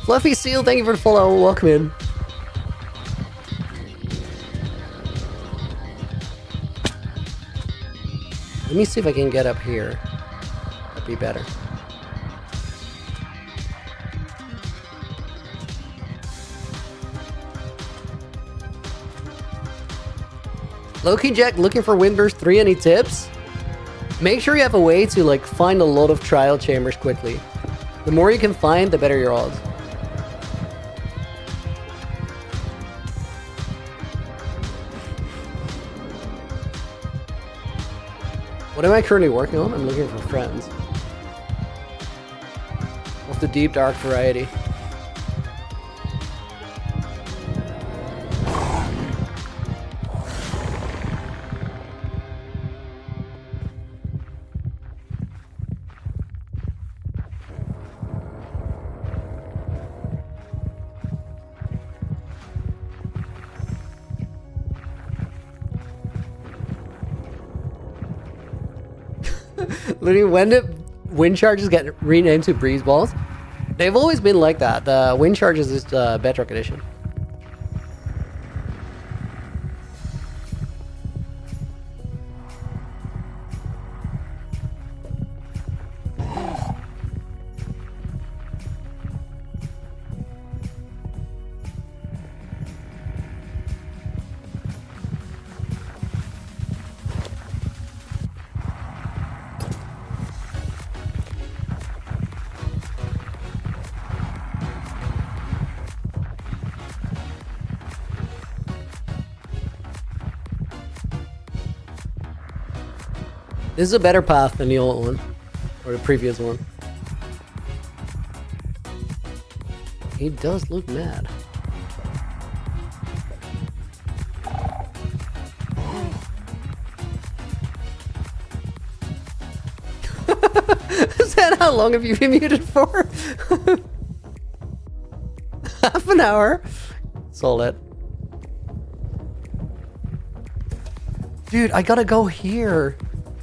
S1: Fluffy Seal, thank you for the follow. Welcome in. Let me see if I can get up here. That'd be better. Loki Jack looking for Windburst 3, any tips? Make sure you have a way to like find a lot of trial chambers quickly. The more you can find, the better your odds. What am I currently working on? I'm looking for friends. Of the deep dark variety. Literally, when did wind charges get renamed to breeze balls? They've always been like that. The wind charges is Bedrock Edition. This is a better path than the old one, or the previous one. He does look mad. Is that how long have you been muted for? Half an hour. Solid. Dude, I gotta go here.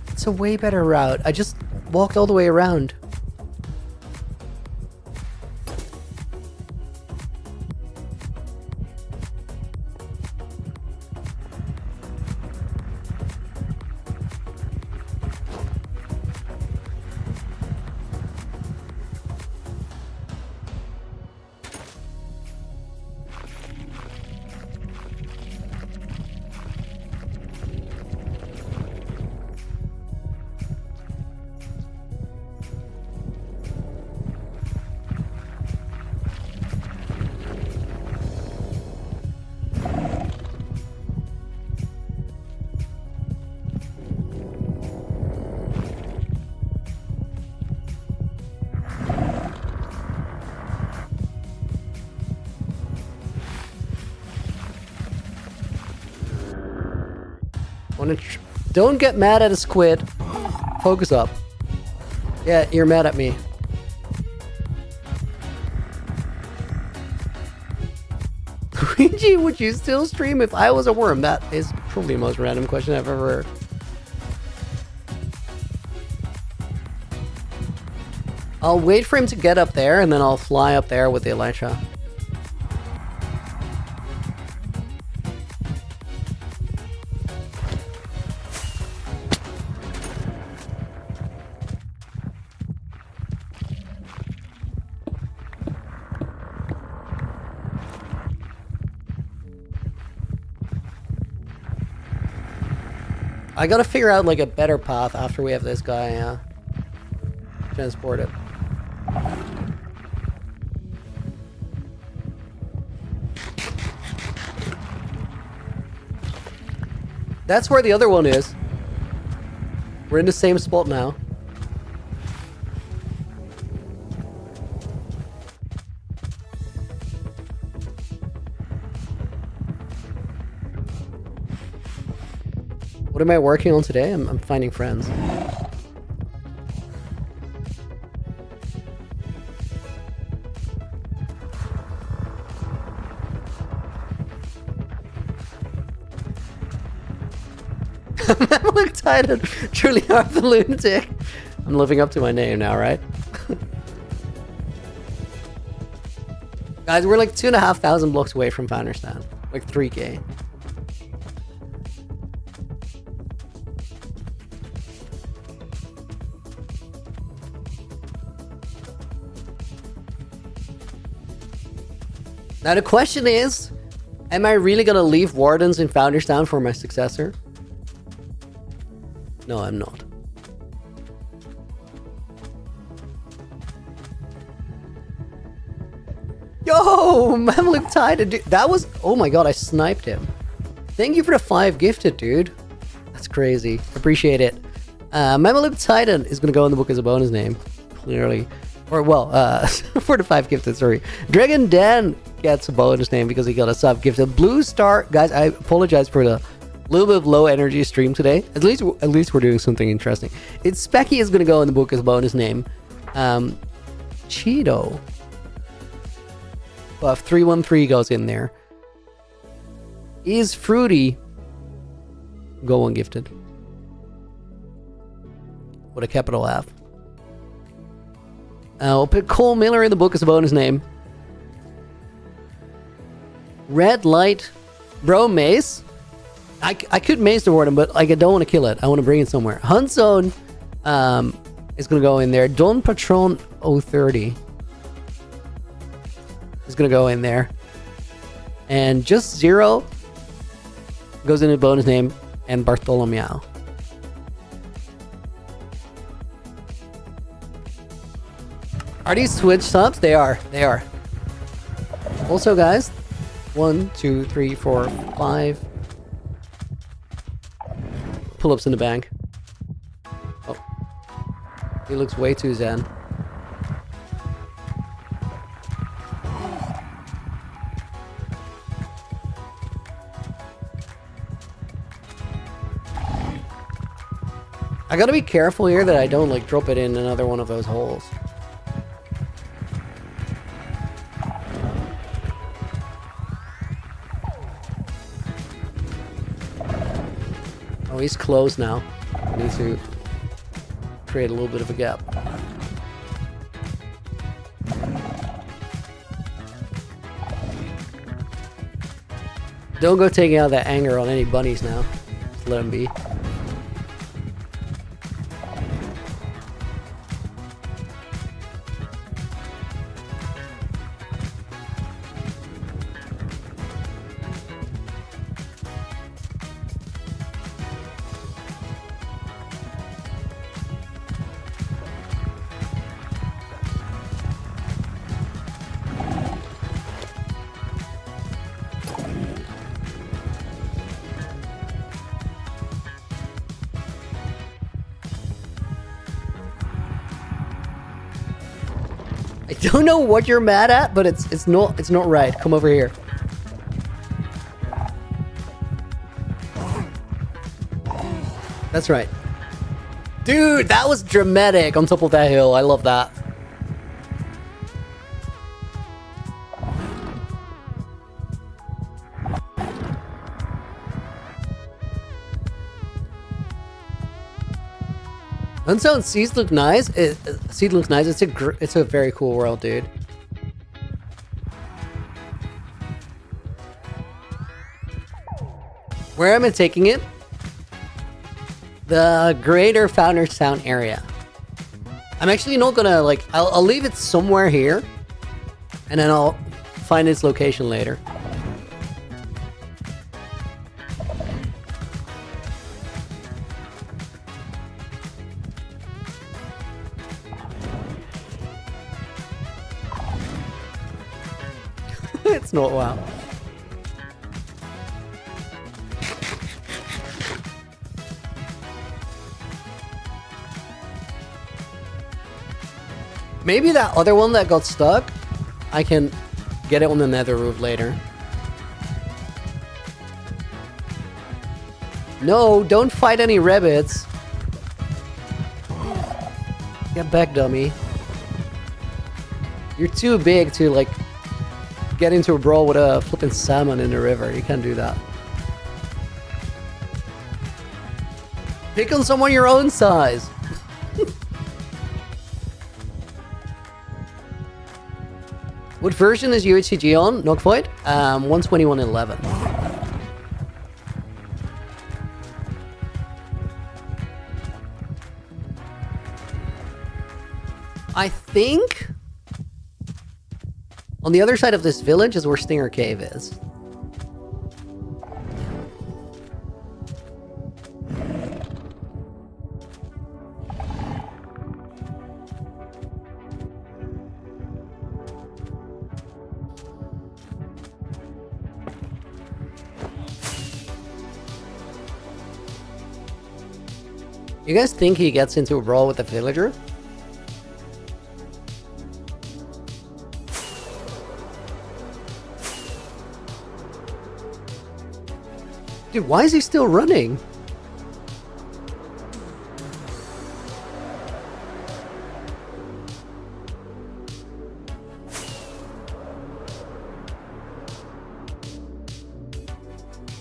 S1: It's a way better route. I just walked all the way around. Don't get mad at a squid. Focus up. Yeah, you're mad at me. Luigi, would you still stream if I was a worm? That is probably the most random question I've ever heard. I'll wait for him to get up there and then I'll fly up there with the Elytra. I gotta figure out like a better path after we have this guy transported. That's where the other one is. We're in the same spot now. What am I working on today? I'm finding friends. Look tired, truly hard the lunatic. I'm living up to my name now, right? Guys, we're like 2,500 blocks away from Founderstown. Like 3K. Now the question is, am I really gonna leave Wardens in Founderstown for my successor? No, I'm not. Yo, Mamluk tied. That was, oh my god, I sniped him. Thank you for the 5 gifted, dude. That's crazy. Appreciate it. Mamluk Titan is gonna go in the book as a bonus name, clearly. Or, well, for the 5 gifted, sorry. Dragon Dan gets a bonus name because he got a sub gifted. Blue Star, guys, I apologize for the little bit of low energy stream today. At least we're doing something interesting. It's Specky is gonna go in the book as a bonus name. Cheeto. Buff 313 goes in there. Is Fruity go ungifted? With a capital F. We'll put Cole Miller in the book as a bonus name. Red Light. Bro, Mace. I could Mace the Warden, but like I don't want to kill it. I want to bring it somewhere. Hunt Zone is going to go in there. Don Patron 030 is going to go in there. And Just Zero goes into bonus name. And Bartholomew. Are these Twitch subs? They are. They are. Also, guys, 1, 2, 3, 4, 5 pull-ups in the bank. Oh, he looks way too zen. I gotta be careful here that I don't like drop it in another one of those holes. Oh, he's closed now. I need to create a little bit of a gap. Don't go taking out that anger on any bunnies now. Just let them be. I don't know what you're mad at, but it's not right. Come over here. That's right. Dude, that was dramatic on top of that hill. I love that. Unsound seeds look nice. Seed looks nice. It's a very cool world, dude. Where am I taking it? The greater Founderstown area. I'm actually not gonna like. I'll leave it somewhere here, and then I'll find its location later. It's not wow. Maybe that other one that got stuck, I can get it on the nether roof later. No, don't fight any rabbits. Get back, dummy. You're too big to like get into a brawl with a flipping salmon in the river. You can't do that. Pick on someone your own size. What version is UHCG on? Knockvoid? 121.11. I think on the other side of this village is where Stinger Cave is. You guys think he gets into a brawl with the villager? Dude, why is he still running?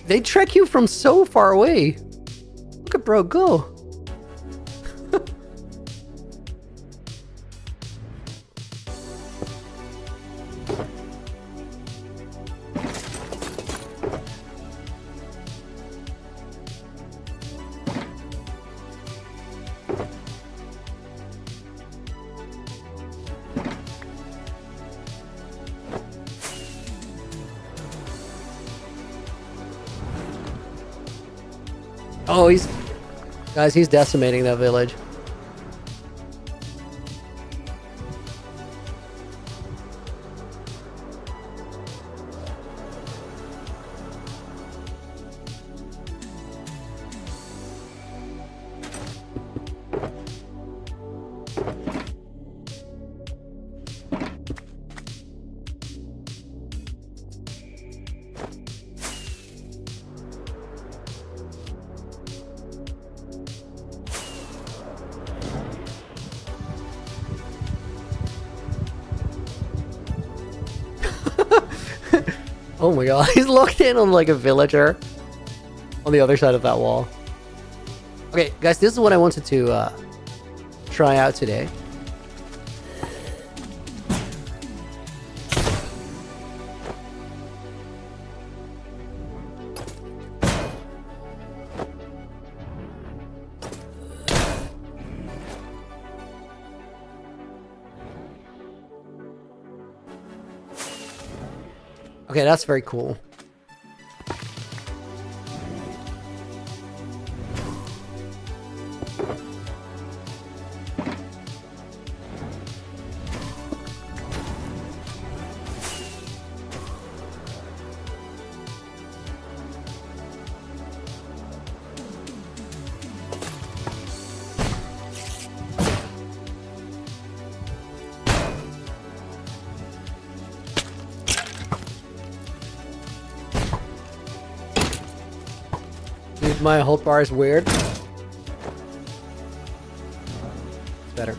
S1: They track you from so far away. Look at bro go. Oh, he's decimating that village. Oh my god, he's locked in on like a villager on the other side of that wall. Okay, guys, this is what I wanted to try out today. Okay, that's very cool. Dude, my hold bar is weird. It's better.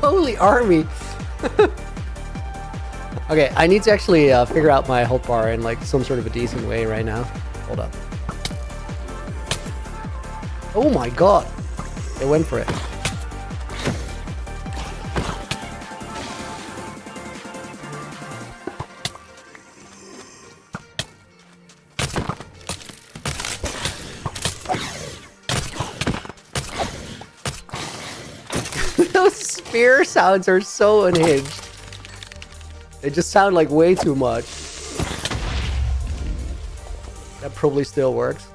S1: Holy army. Okay, I need to actually figure out my hold bar in like some sort of a decent way right now. Hold up. Oh my god. They went for it. Those spear sounds are so unhinged. They just sound like way too much. That probably still works.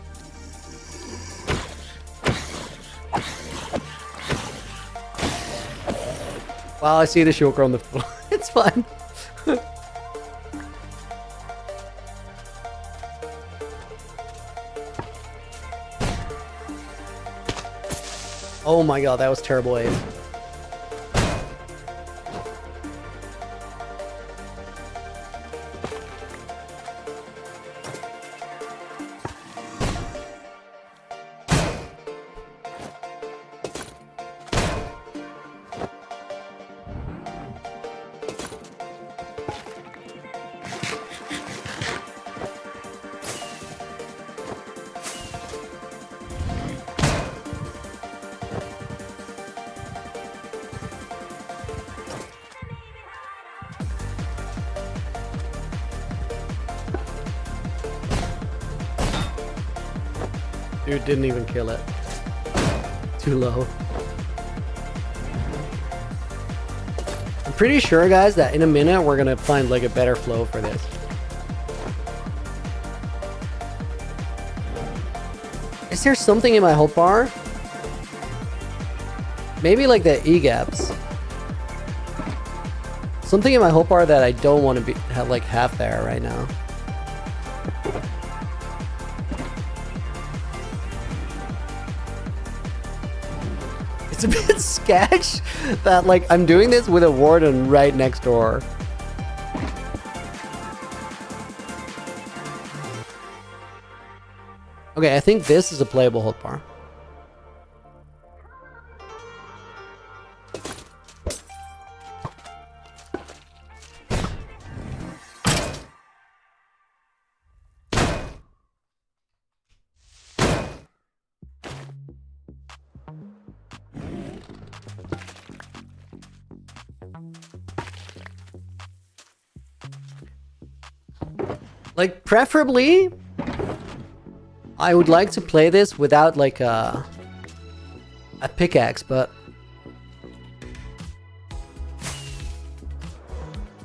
S1: Wow, I see the shulker on the floor. It's fun. Oh my god, that was terrible aim. Dude didn't even kill it. Too low. I'm pretty sure, guys, that in a minute we're gonna find like a better flow for this. Is there something in my hold bar? Maybe like the E-gaps. Something in my hold bar that I don't want to be have there right now. It's a bit sketch that like I'm doing this with a warden right next door. Okay, I think this is a playable hold bar. Like, preferably, I would like to play this without like a pickaxe, but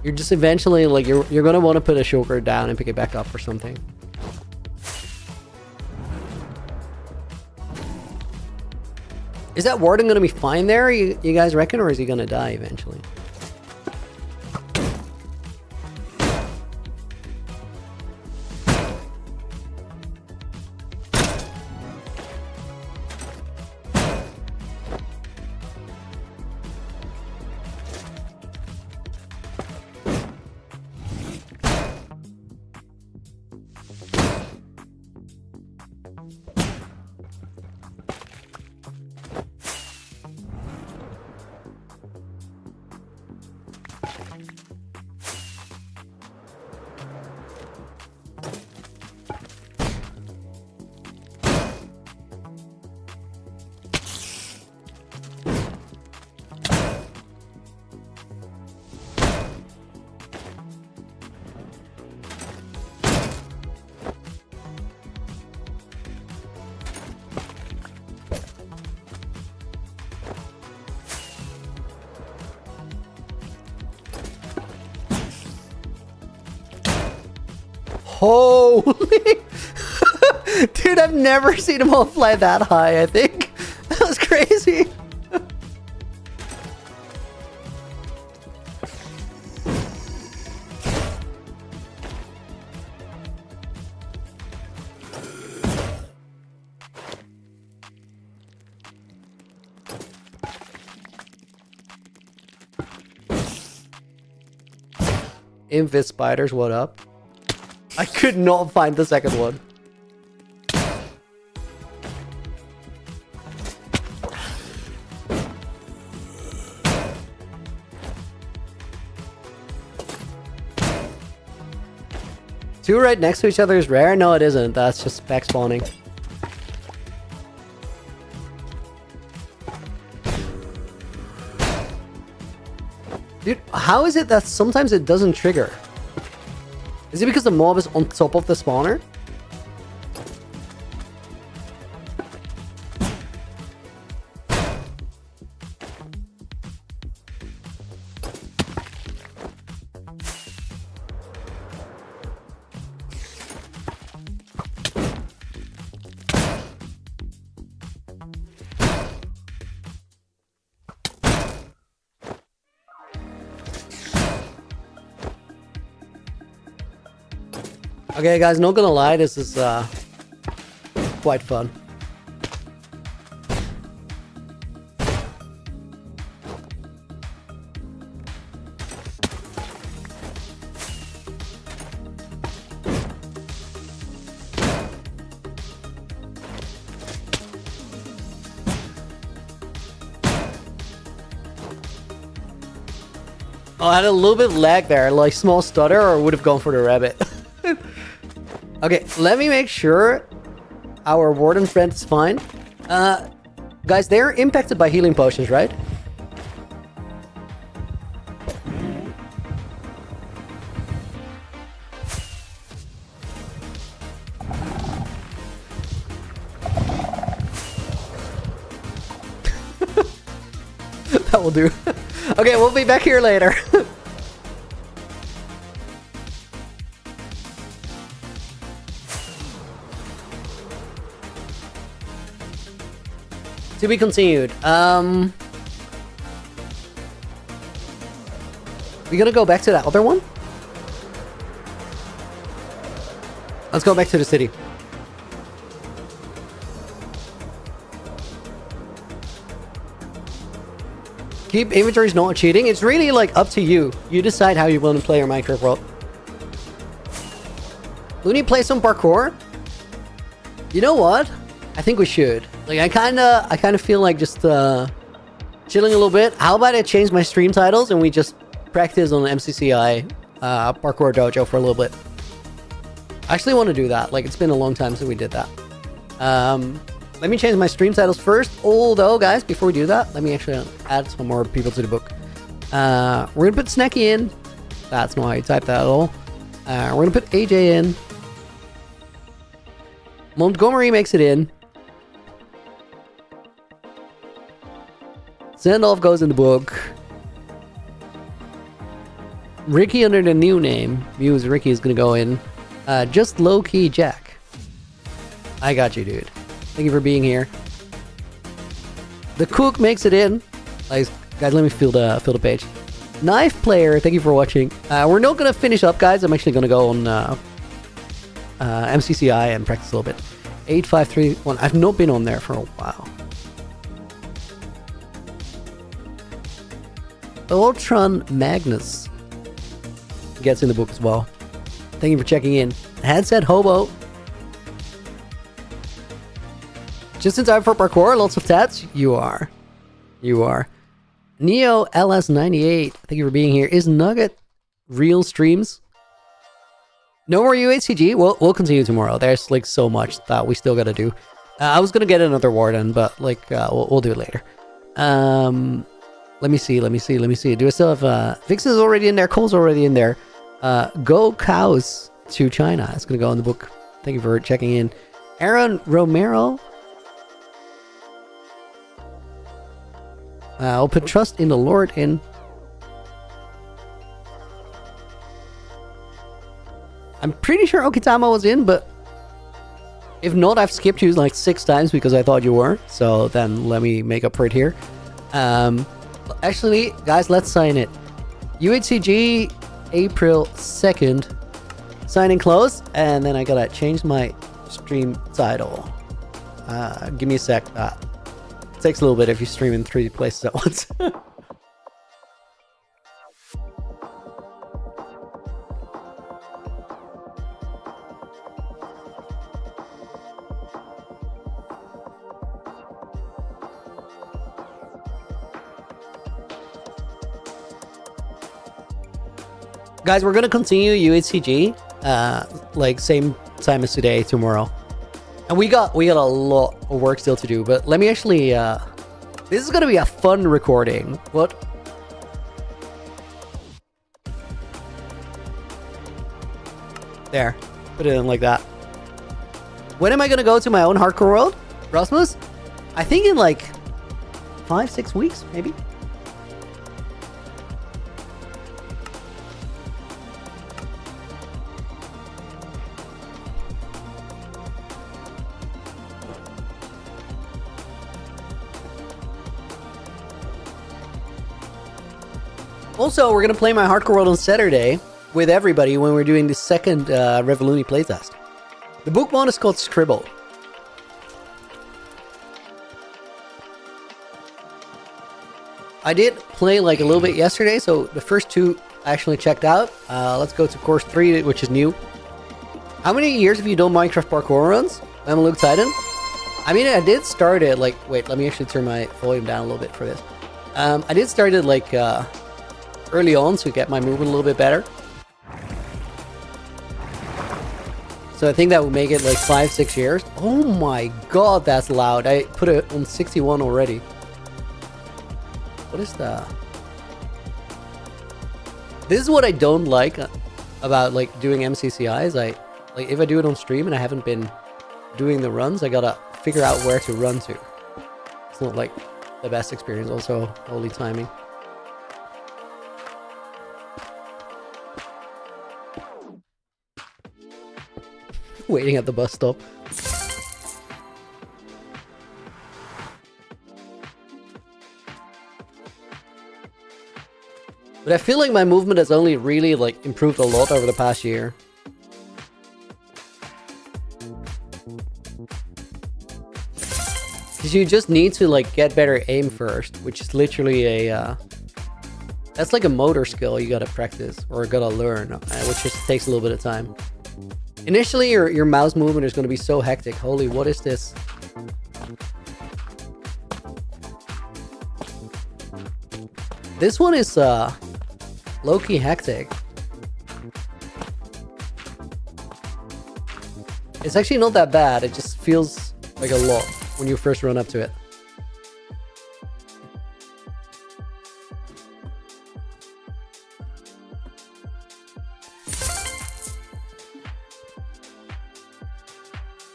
S1: you're just eventually like you're gonna want to put a shulker down and pick it back up or something. Is that Warden gonna be fine there, you guys reckon, or is he gonna die eventually? Holy! Dude, I've never seen them all fly that high, I think. That was crazy. Invis spiders, what up? I could not find the second one. Two right next to each other is rare? No, it isn't. That's just back spawning. Dude, how is it that sometimes it doesn't trigger? Is it because the mob is on top of the spawner? Okay, guys, not gonna lie, this is quite fun. Oh, I had a little bit of lag there, like small stutter, or would have gone for the rabbit. Okay, let me make sure our Warden friend is fine. Guys, they're impacted by healing potions, right? That will do. Okay, we'll be back here later. To be continued. We gonna go back to that other one? Let's go back to the city. Keep inventories not cheating. It's really like up to you. You decide how you want to play your Minecraft world. Looney, play some parkour? You know what? I think we should. Like, I kind of feel like just chilling a little bit. How about I change my stream titles and we just practice on MCCI Parkour Dojo for a little bit. I actually want to do that. Like, it's been a long time since we did that. Let me change my stream titles first. Although, guys, before we do that, let me actually add some more people to the book. We're gonna put Snacky in. That's not how you type that at all. We're gonna put AJ in. Montgomery makes it in. Zendolf goes in the book. Ricky under the new name. Muse Ricky is gonna go in. Just low-key Jack. I got you, dude. Thank you for being here. The cook makes it in. Guys, let me fill the page. Knife player, thank you for watching. We're not gonna finish up, guys. I'm actually gonna go on MCCI and practice a little bit. 8531. I've not been on there for a while. Ultron Magnus gets in the book as well. Thank you for checking in. Headset Hobo. Just in time for parkour. Lots of tats. You are. Neo LS98. Thank you for being here. Is Nugget real streams? No more UHCG. We'll continue tomorrow. There's like so much that we still gotta do. I was gonna get another Warden, but like we'll do it later. Let me see. Do I still have Vixen's already in there? Cole's already in there. Go Cows to China. It's gonna go in the book. Thank you for checking in. Aaron Romero. I'll put trust in the Lord in. I'm pretty sure Okitama was in, but if not, I've skipped you like 6 times because I thought you were. So then let me make up for it here. Actually, guys, let's sign it. UHCG April 2nd. Signing close, and then I gotta change my stream title. Give me a sec. It takes a little bit if you stream in 3 places at once. Guys, we're gonna continue UHCG, like same time as today, tomorrow. And we got a lot of work still to do, but let me actually, this is gonna be a fun recording. What? There, put it in like that. When am I gonna go to my own hardcore world, Rasmus? I think in like 5-6 weeks, maybe. Also, we're going to play my Hardcore World on Saturday with everybody when we're doing the second Revoluni playtest. The book one is called Scribble. I did play like a little bit yesterday, so the first 2 I actually checked out. Let's go to course 3, which is new. How many years have you done Minecraft parkour runs? I'm Luke Titan. I mean, I did start it like... Wait, let me actually turn my volume down a little bit for this. I did start it like... early on to get my movement a little bit better. So I think that would make it like 5-6 years. Oh my god, that's loud. I put it on 61 already. What is that? This is what I don't like about like doing MCCIs. Like if I do it on stream and I haven't been doing the runs, I gotta figure out where to run to. It's not like the best experience. Also, holy timing. Waiting at the bus stop. But I feel like my movement has only really like improved a lot over the past year. Because you just need to like get better aim first, which is literally a that's like a motor skill you gotta practice or gotta learn, which just takes a little bit of time. Initially, your mouse movement is going to be so hectic. Holy, what is this? This one is low-key hectic. It's actually not that bad. It just feels like a lot when you first run up to it.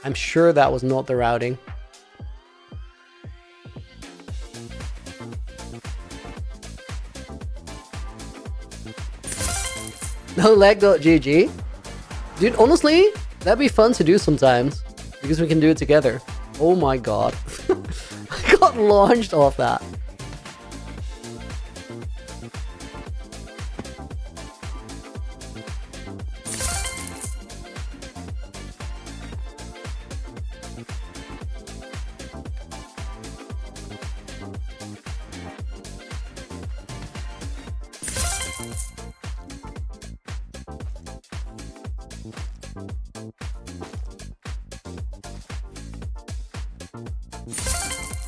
S1: I'm sure that was not the routing. No leg.gg. Dude, honestly, that'd be fun to do sometimes. Because we can do it together. Oh my god. I got launched off that.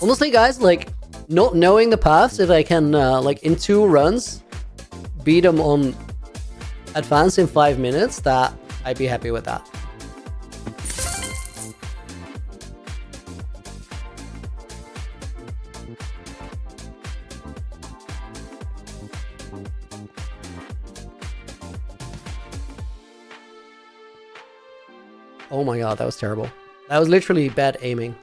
S1: Honestly, guys, like, not knowing the paths, if I can, like, in 2 runs, beat them on advance in 5 minutes, that I'd be happy with that. Oh my god, that was terrible. That was literally bad aiming.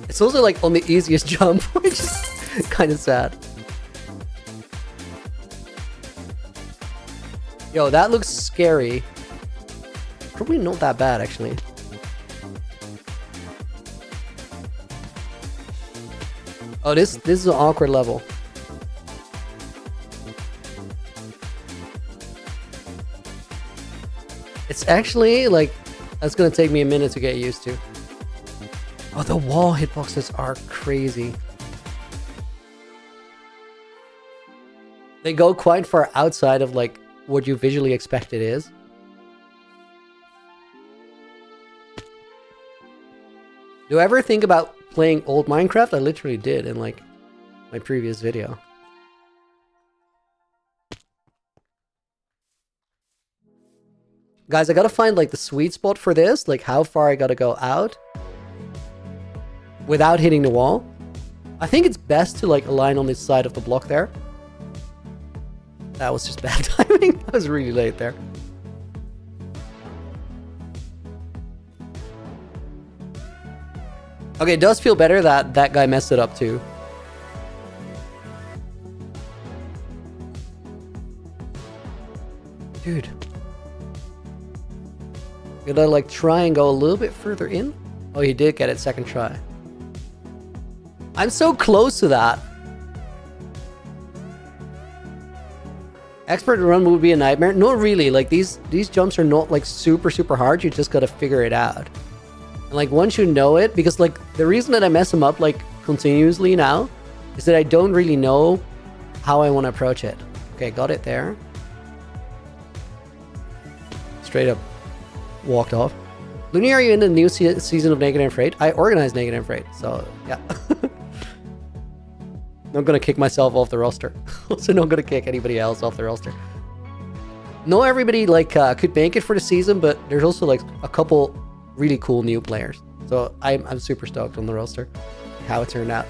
S1: It's also like on the easiest jump, which is kind of sad. Yo, that looks scary. Probably not that bad, actually. Oh, this is an awkward level. It's actually like, that's gonna take me a minute to get used to. Oh, the wall hitboxes are crazy. They go quite far outside of like what you visually expect it is. Do I ever think about playing old Minecraft? I literally did in like my previous video. Guys, I gotta find like the sweet spot for this, like how far I gotta go out without hitting the wall. I think it's best to like align on this side of the block there. That was just bad timing. I was really late there. Okay, it does feel better that that guy messed it up too. Dude. Gotta like try and go a little bit further in. Oh, he did get it second try. I'm so close to that. Expert run would be a nightmare. Not really. Like these jumps are not like super hard. You just gotta figure it out. And like once you know it, because like the reason that I mess them up like continuously now is that I don't really know how I want to approach it. Okay, got it there. Straight up walked off. Looney, are you in the new season of Naked and Afraid? I organized Naked and Afraid, so yeah. Not gonna kick myself off the roster. Also not gonna kick anybody else off the roster. Not everybody like could make it for the season, but there's also like a couple really cool new players. So I'm super stoked on the roster, how it turned out.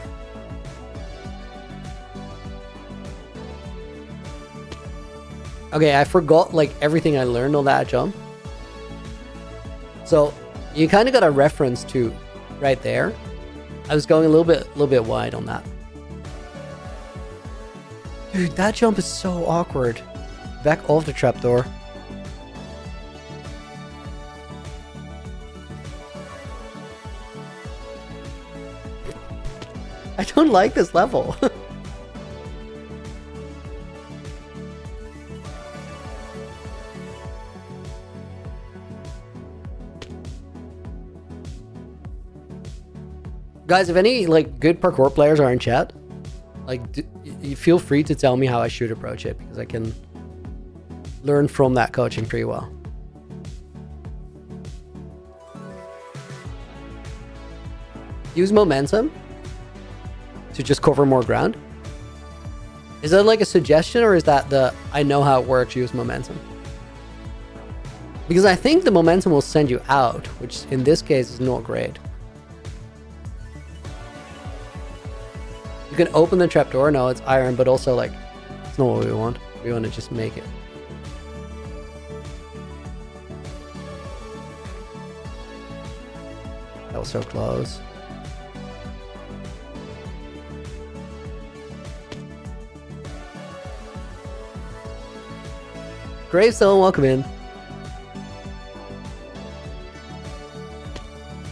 S1: Okay, I forgot like everything I learned on that jump. So you kind of got a reference to right there. I was going a little bit wide on that. Dude, that jump is so awkward. Back off the trapdoor. I don't like this level. Guys, if any like good parkour players are in chat, like you feel free to tell me how I should approach it, because I can learn from that coaching pretty well. Use momentum to just cover more ground. Is that like a suggestion, or is that the I know how it works, use momentum? Because I think the momentum will send you out, which in this case is not great. can open the trapdoor. No, it's iron, but also like, it's not what we want. We want to just make it. That was so close. Gravestone, welcome in.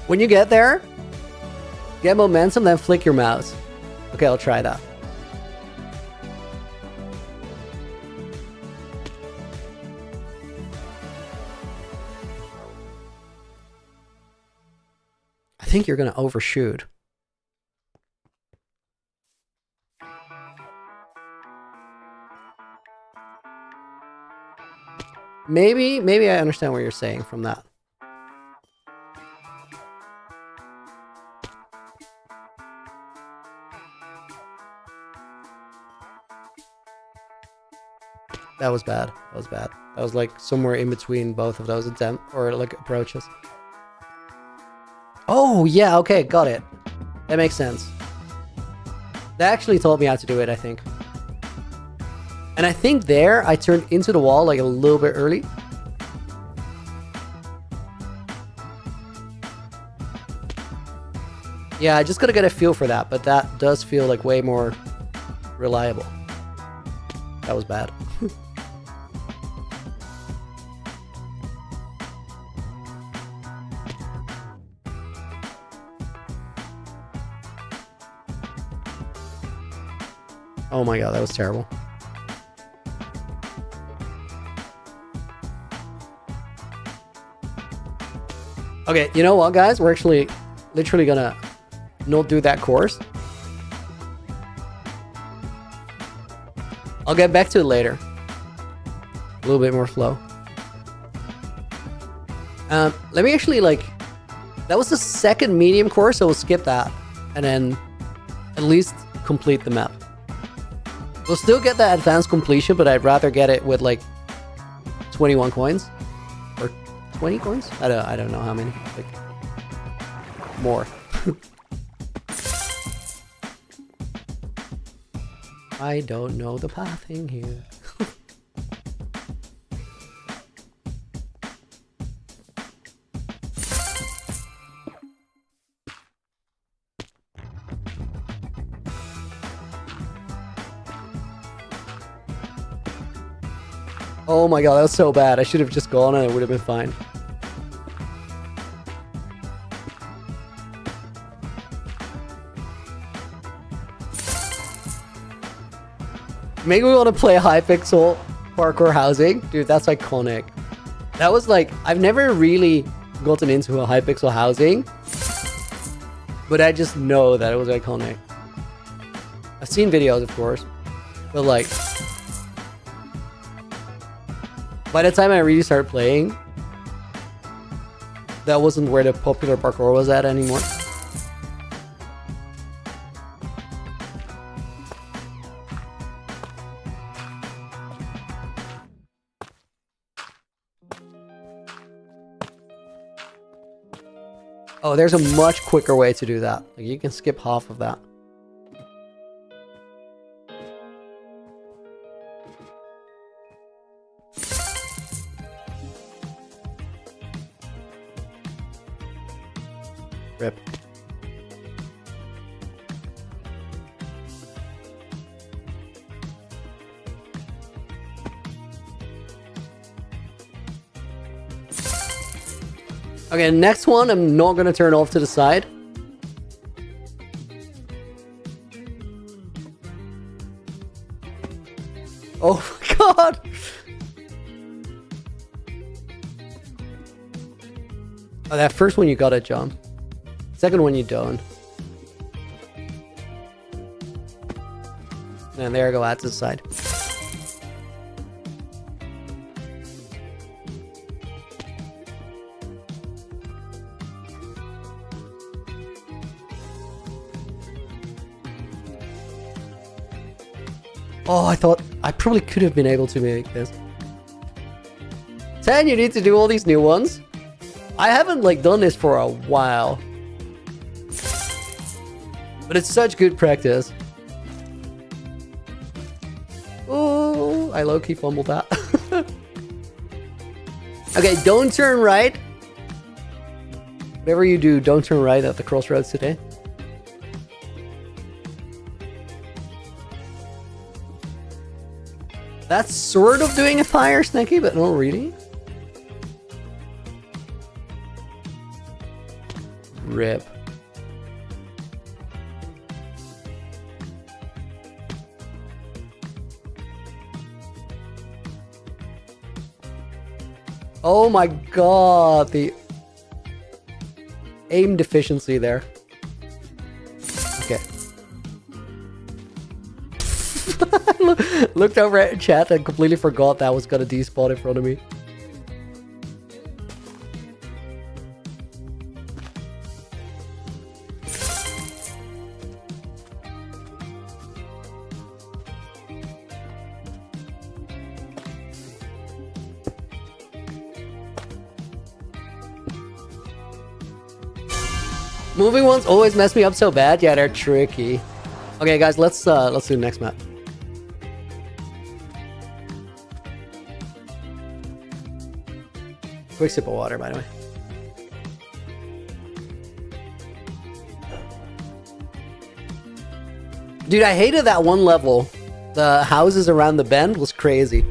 S1: When you get there, get momentum, then flick your mouse. Okay, I'll try that. I think you're gonna overshoot. Maybe I understand what you're saying from that. That was bad. That was bad. That was like somewhere in between both of those attempts or like approaches. Oh, yeah, okay, got it. That makes sense. That actually taught me how to do it, I think. And I think there I turned into the wall like a little bit early. Yeah, I just gotta get a feel for that, but that does feel like way more reliable. That was bad. Oh my god, that was terrible. Okay, you know what, guys? We're actually literally gonna not do that course. I'll get back to it later. A little bit more flow. Let me actually like... That was the second medium course, so we'll skip that. And then at least complete the map. We'll still get the advanced completion, but I'd rather get it with like 21 coins. Or 20 coins? I don't know how many. Like, more. I don't know the pathing here. Oh my god, that was so bad. I should have just gone and it would have been fine. Maybe we want to play Hypixel Parkour Housing. Dude, that's iconic. That was like, I've never really gotten into a Hypixel Housing, but I just know that it was iconic. I've seen videos, of course, but like, by the time I really started playing, that wasn't where the popular parkour was at anymore. Oh, there's a much quicker way to do that. Like, you can skip half of that. Rip. Okay, next one, I'm not gonna turn off to the side. Oh my god! Oh, that first one you got it, John. Second one you don't. And there I go, out to the side. Oh, I thought I probably could have been able to make this. 10, you need to do all these new ones. I haven't like done this for a while. But it's such good practice. Oh, I low-key fumbled that. Okay, don't turn right. Whatever you do, don't turn right at the crossroads today. That's sort of doing a fire snacky, but not really. Rip. Oh my god, the aim deficiency there. Okay. Looked over at chat and completely forgot that was gonna despawn in front of me. Moving ones always mess me up so bad. Yeah, they're tricky. Okay, guys, let's do the next map. Quick sip of water, by the way. Dude, I hated that one level. The houses around the bend was crazy.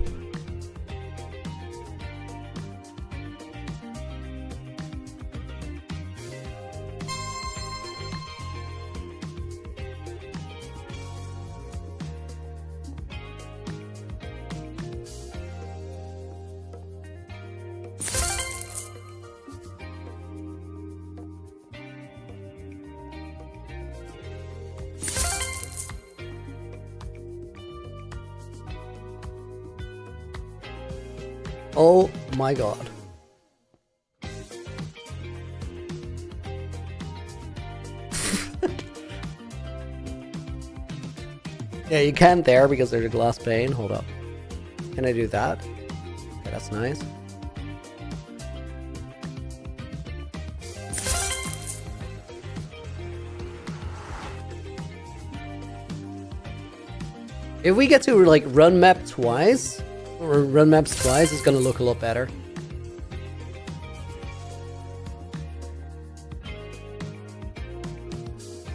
S1: Oh my god. Yeah, you can't there because there's a glass pane. Hold up. Can I do that? Okay, that's nice. If we get to like run map twice, or run maps twice, it's gonna look a lot better.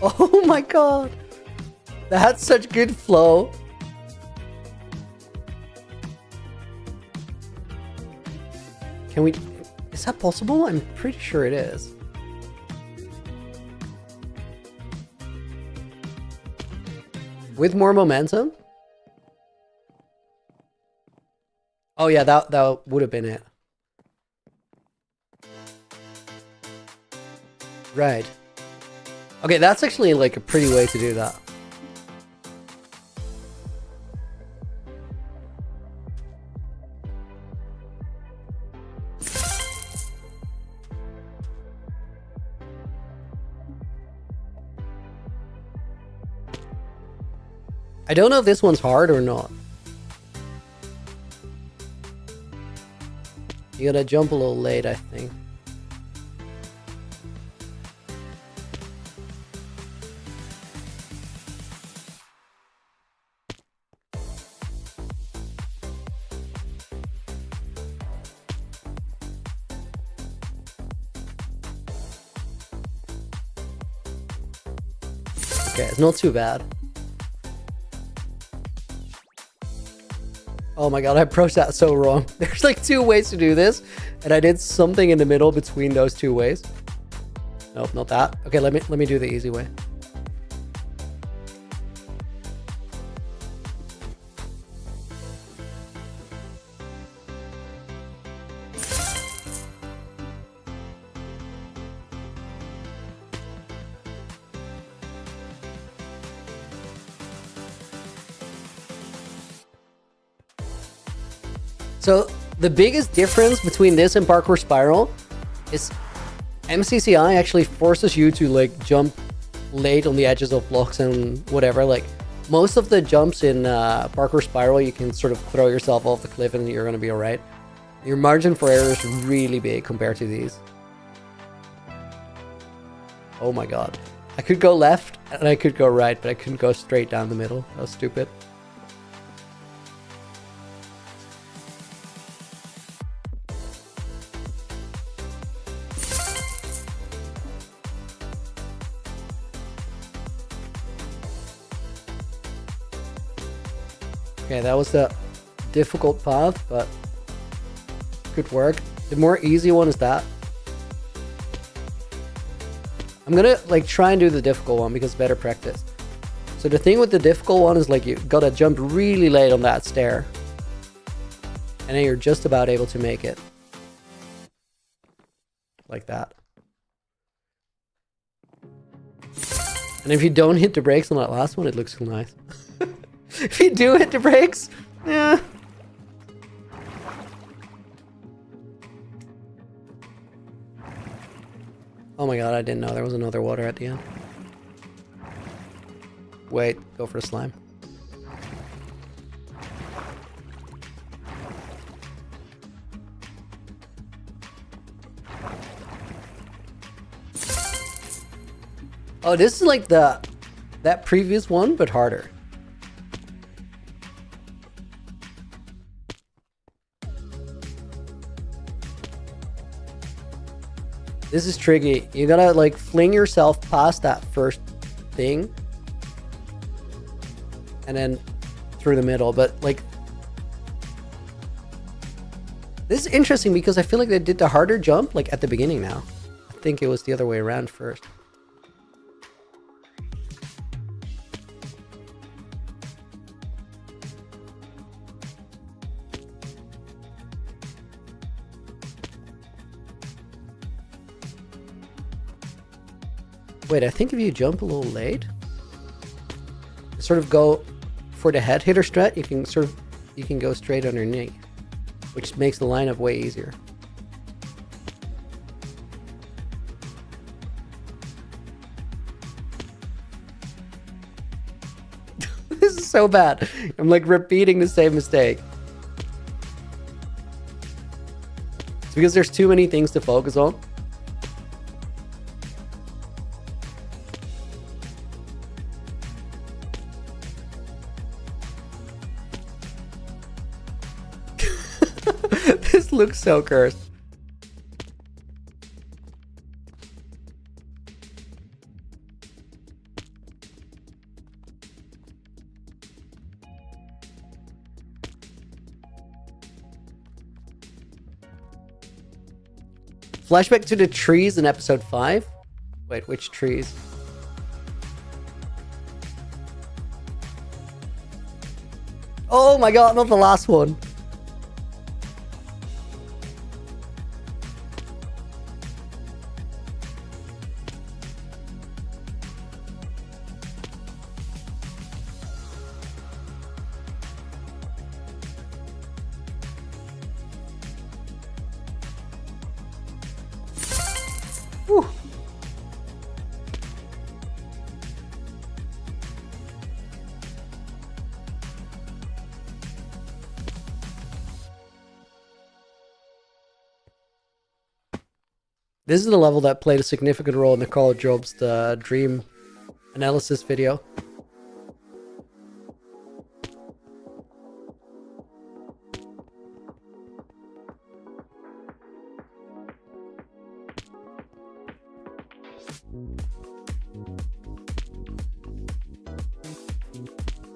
S1: Oh my god! That's such good flow. Can we... Is that possible? I'm pretty sure it is. With more momentum? Oh yeah, that would have been it. Right. Okay, that's actually like a pretty way to do that. I don't know if this one's hard or not. You gotta jump a little late, I think. Okay, it's not too bad. Oh my god, I approached that so wrong. There's like two ways to do this, and I did something in the middle between those two ways. Nope, not that. Okay, let me do the easy way. So the biggest difference between this and Parkour Spiral is MCCI actually forces you to like jump late on the edges of blocks and whatever. Like most of the jumps in Parkour Spiral, you can sort of throw yourself off the cliff and you're going to be all right. Your margin for error is really big compared to these. Oh my god. I could go left and I could go right, but I couldn't go straight down the middle. That was stupid. Okay, that was the difficult path, but good work. The more easy one is that. I'm gonna like try and do the difficult one because better practice. So the thing with the difficult one is like you gotta jump really late on that stair. And then you're just about able to make it. Like that. And if you don't hit the brakes on that last one, it looks so nice. If you do hit the brakes, yeah. Oh my god, I didn't know there was another water at the end. Wait, go for the slime. Oh, this is like that previous one, but harder. This is tricky. You gotta like fling yourself past that first thing. And then through the middle, but like... This is interesting because I feel like they did the harder jump like at the beginning now. I think it was the other way around first. Wait, I think if you jump a little late, sort of go for the head hitter strat, you can go straight underneath, which makes the lineup way easier. This is so bad. I'm like repeating the same mistake. It's because there's too many things to focus on. This looks so cursed. Flashback to the trees in episode 5. Wait, which trees? Oh my god, not the last one. Whew. This is the level that played a significant role in the College Jobs, the dream analysis video.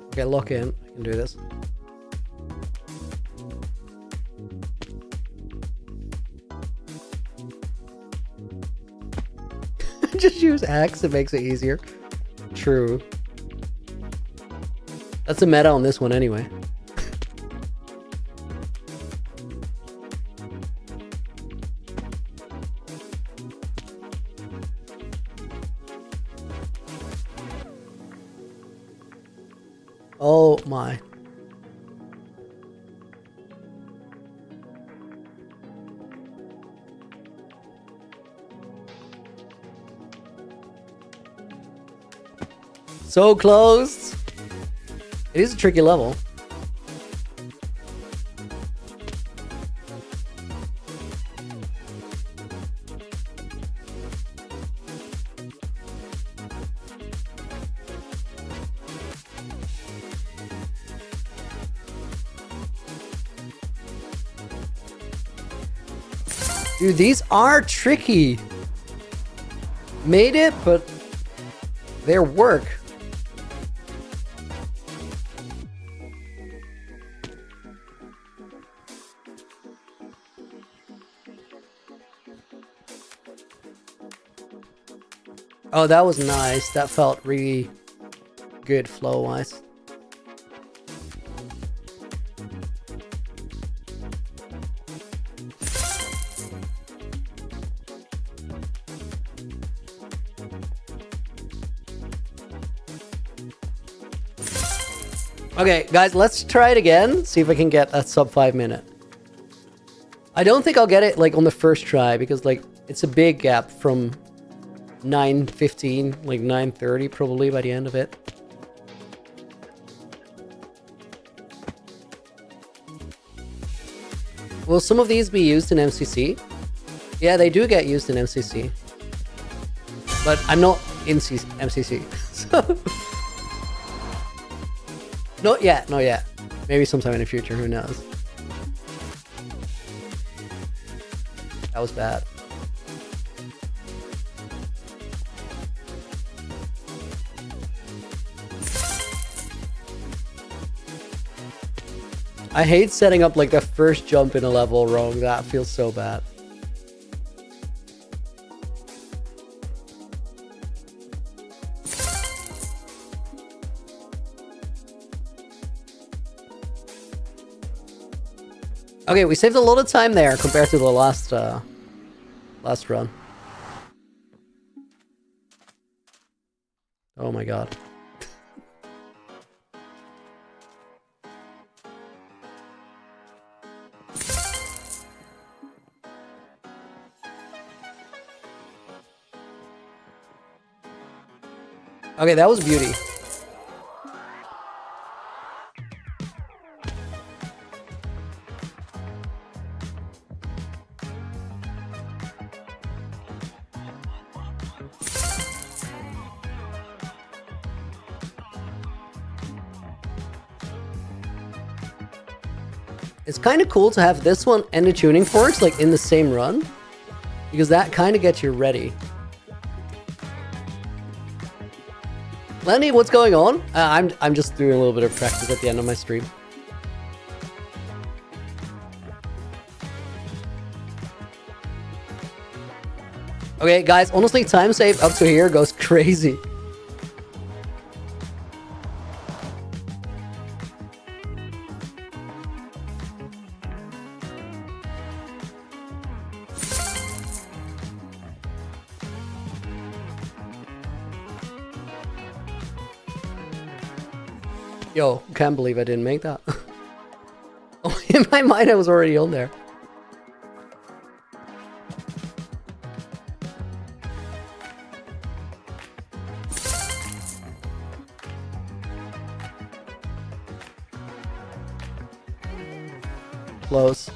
S1: Okay, lock in. I can do this. Just use X, it makes it easier. True. That's the meta on this one anyway. Oh my. So close. It is a tricky level. Dude, these are tricky. Made it, but their work. Oh, that was nice. That felt really good flow-wise. Okay, guys, let's try it again. See if I can get a sub 5 minute. I don't think I'll get it like on the first try because like it's a big gap from 9:15, like 9:30 probably by the end of it. Will some of these be used in MCC? Yeah, they do get used in MCC. But I'm not in MCC, so... Not yet, not yet. Maybe sometime in the future, who knows. That was bad. I hate setting up like the first jump in a level wrong. That feels so bad. Okay, we saved a lot of time there compared to the last run. Oh my god. Okay, that was beauty. It's kind of cool to have this one and the tuning forks like in the same run, because that kind of gets you ready. Lenny, what's going on? I'm just doing a little bit of practice at the end of my stream. Okay, guys, honestly, time save up to here goes crazy. Yo, can't believe I didn't make that. Oh, in my mind, I was already on there. Close.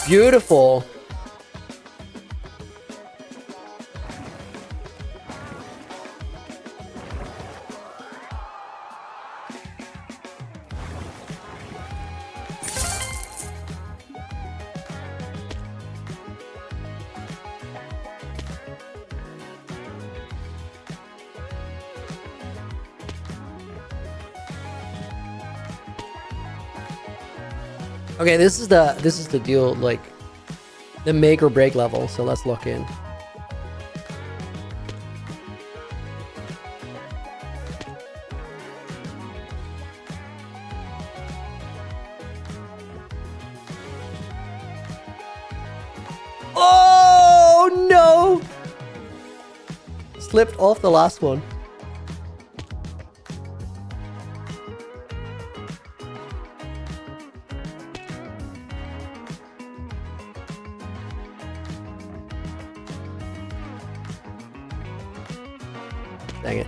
S1: Beautiful. Okay, this is the deal, like the make or break level, so let's lock in. Oh no! Slipped off the last one. Dang it.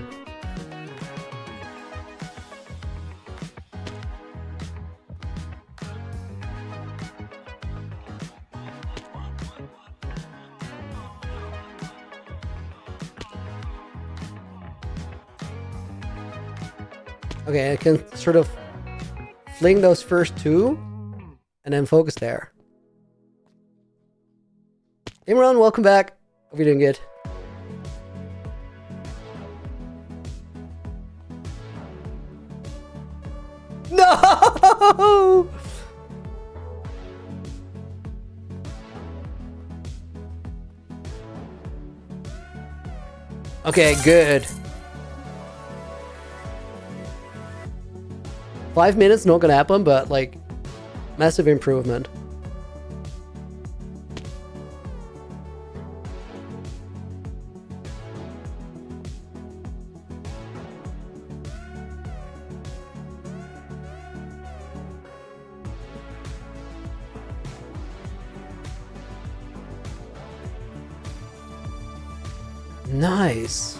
S1: Okay, I can sort of fling those first two and then focus there. Imran, welcome back. Hope you're doing good. No! Okay, good. 5 minutes, not gonna happen, but like, massive improvement. Nice.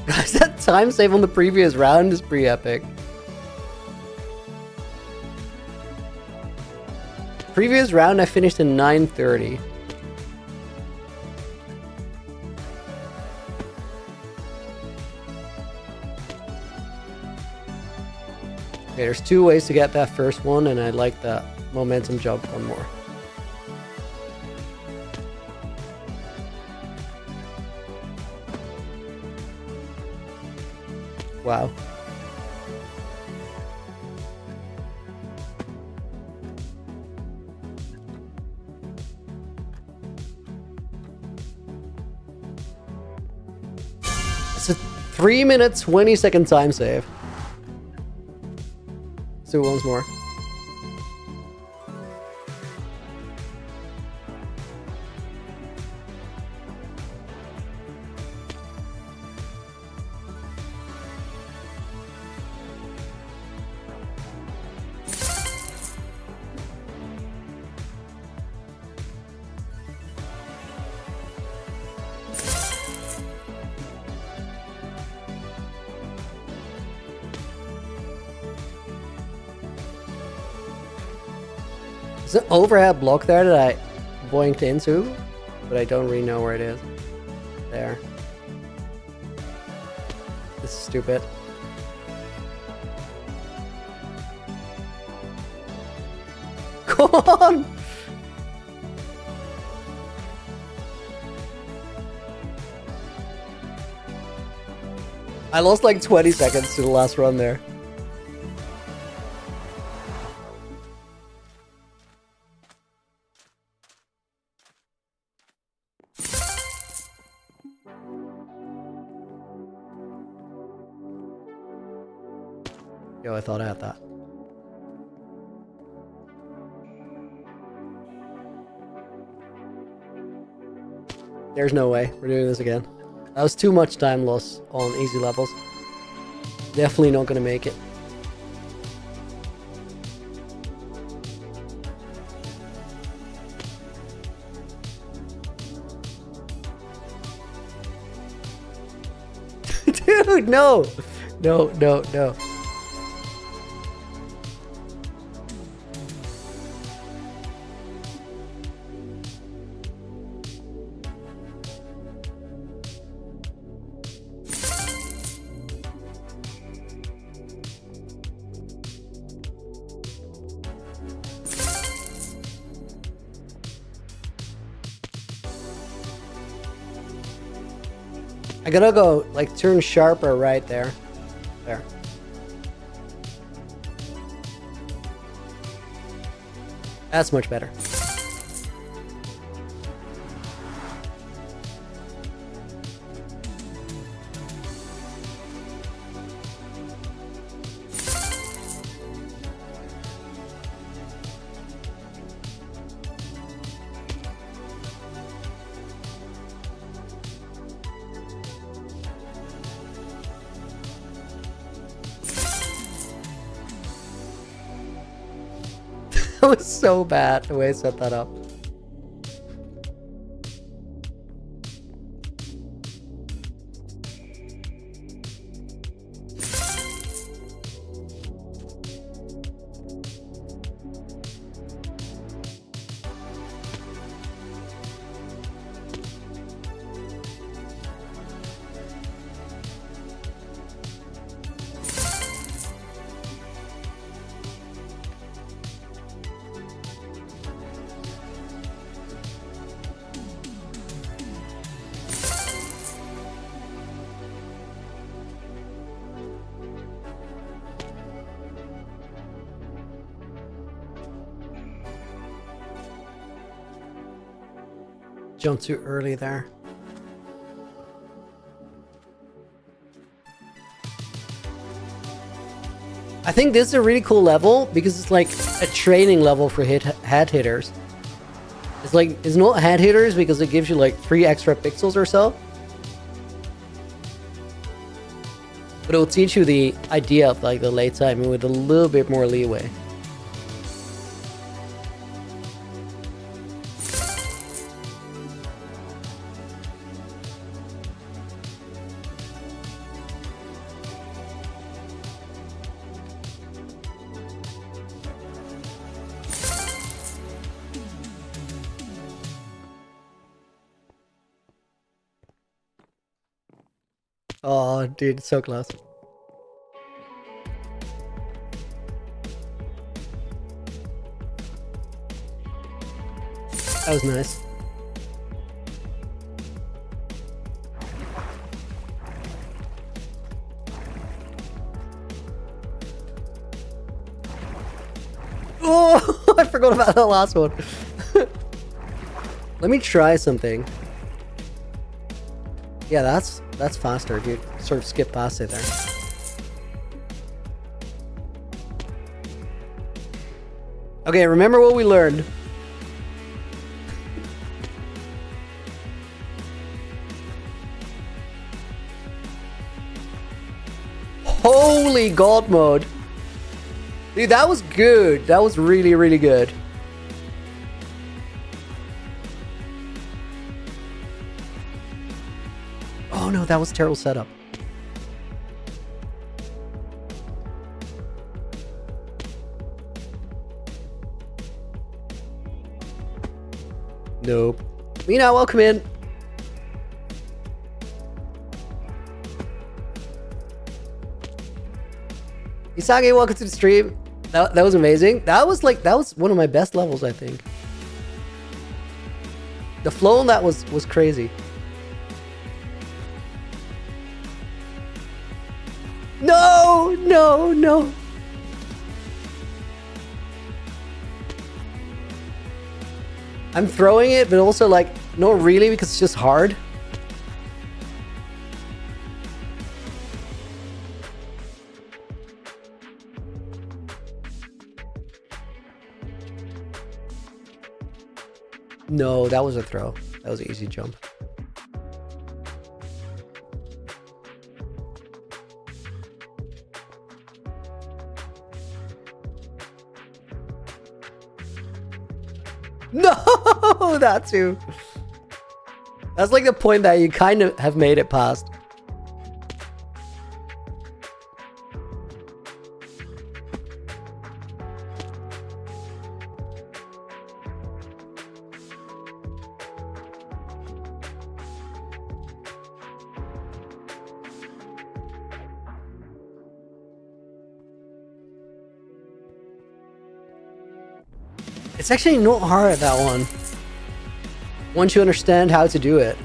S1: Guys, that time save on the previous round is pretty epic. Previous round I finished in 9:30. Okay, there's 2 ways to get that first one, and I like the momentum jump one more. Wow. It's a 3 minute 20-second time save. Let's do it once more. There's an overhead block there that I boinked into, but I don't really know where it is. There. This is stupid. Come on! I lost like 20 seconds to the last run there. Yo, I thought I had that. There's no way we're doing this again. That was too much time loss on easy levels. Definitely not gonna make it. Dude, no! No, no, no. I gotta go, like, turn sharper right there. There. That's much better. That was so bad, the way I set that up. Jumped too early there. I think this is a really cool level because it's like a training level for head hitters. It's like, it's not head hitters because it gives you like 3 extra pixels or so. But it will teach you the idea of like the late time with a little bit more leeway. Oh, dude, so close. That was nice. Oh, I forgot about the last one. Let me try something. Yeah, that's faster, dude. Sort of skip past it there. Okay, remember what we learned. Holy God mode. Dude, that was good. That was really, really good. Oh no, that was a terrible setup. Nope. Mina, welcome in. Isagi, welcome to the stream. That was amazing. That was one of my best levels, I think. The flow on that was crazy. No, no, no. I'm throwing it, but also like, not really, because it's just hard. No, that was a throw. That was an easy jump. No, that too. That's like the point that you kind of have made it past. It's actually not hard, that one, once you understand how to do it.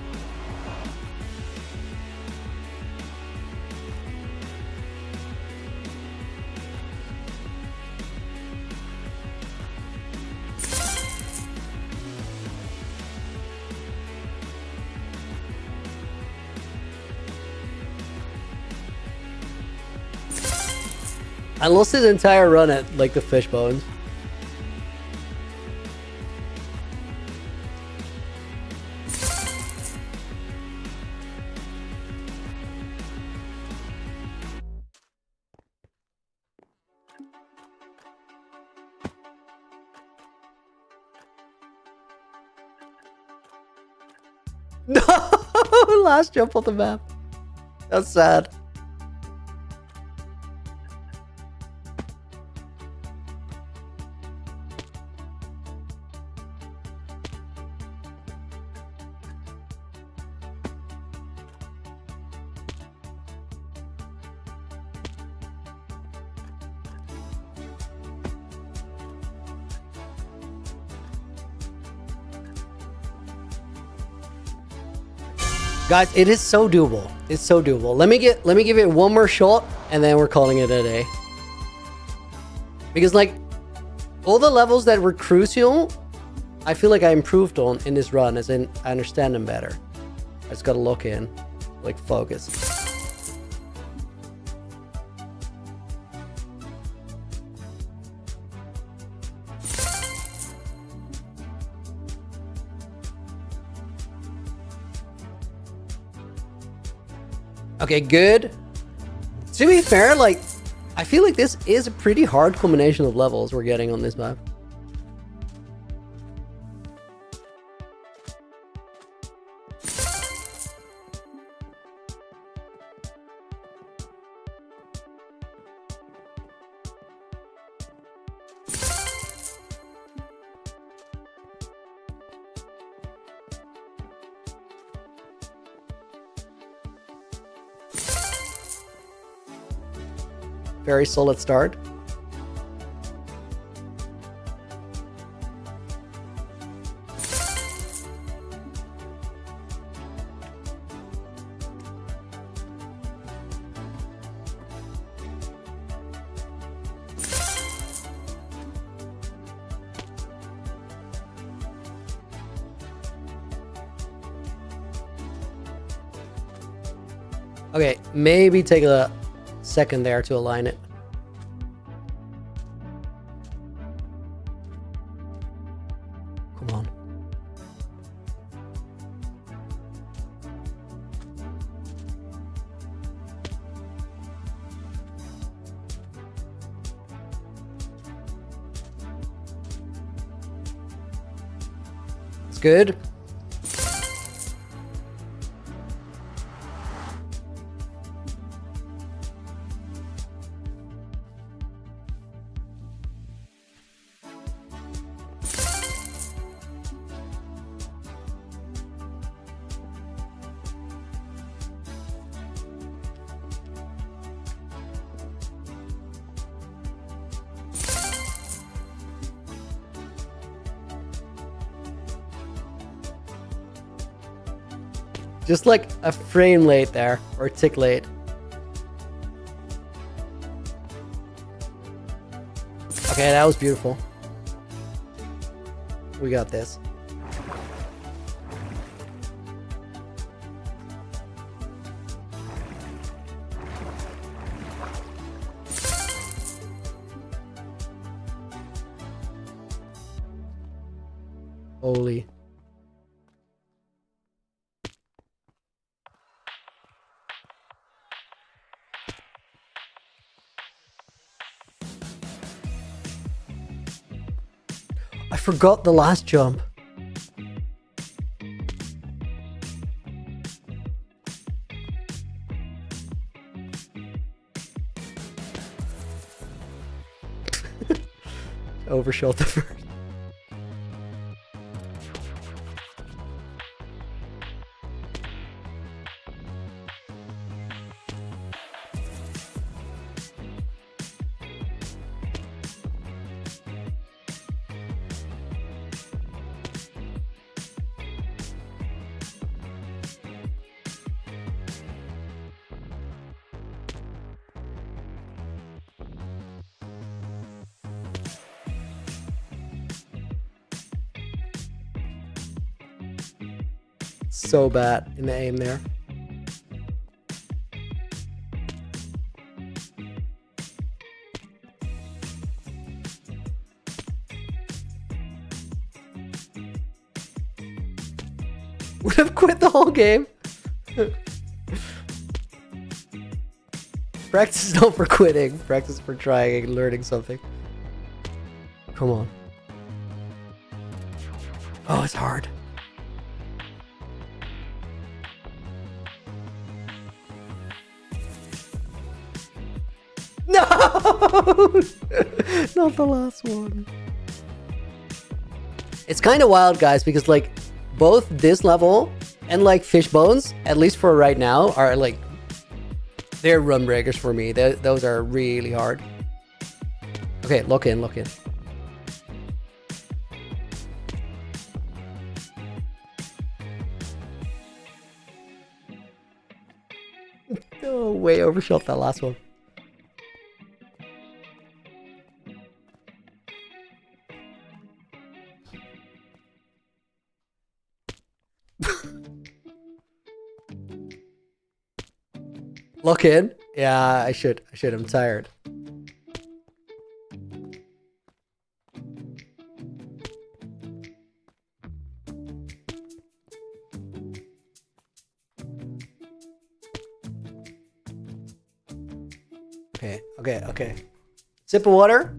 S1: I lost his entire run at like the fish bones. No! Last jump on the map. That's sad. Guys, it is so doable. It's so doable. Let me give it one more shot and then we're calling it a day. Because like all the levels that were crucial I feel like I improved on in this run, as in I understand them better. I just gotta look in, like focus. Okay, good. To be fair, like, I feel like this is a pretty hard combination of levels we're getting on this map. Very solid start. Okay, maybe take a second there to align it. Come on. It's good. Just like a frame late there, or tick late. Okay, that was beautiful. We got this. Holy. I forgot the last jump. Overshot the first. So bad in the aim there. Would have quit the whole game. Practice is not for quitting. Practice for trying and learning something. Come on. Oh, it's hard. No! Not the last one. It's kind of wild, guys, because like both this level and like fish bones, at least for right now, are like they're run breakers for me. Those are really hard. Okay, look in, look in. Oh, way overshot that last one. Lock in? Yeah, I should. I'm tired. Okay. Sip of water.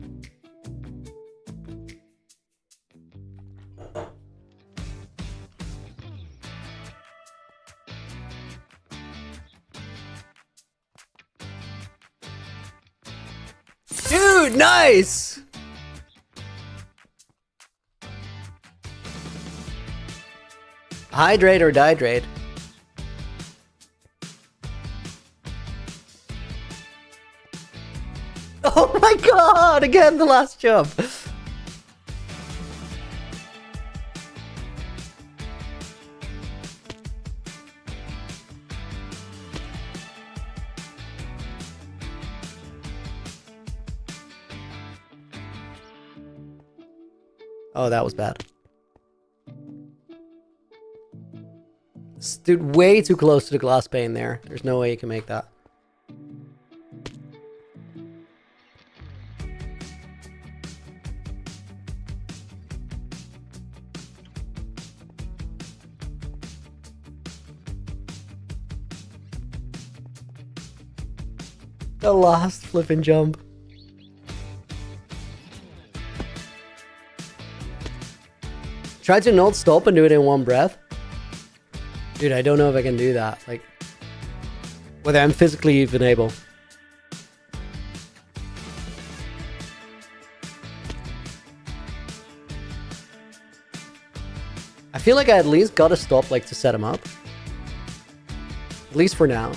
S1: Dude, nice! Hydrate or dihydrate? Oh my god! Again, the last jump! Oh, that was bad. Dude, way too close to the glass pane there. There's no way you can make that. The last flipping jump. Try to not stop and do it in one breath. Dude, I don't know if I can do that. Like, whether I'm physically even able. I feel like I at least gotta stop, like, to set him up. At least for now.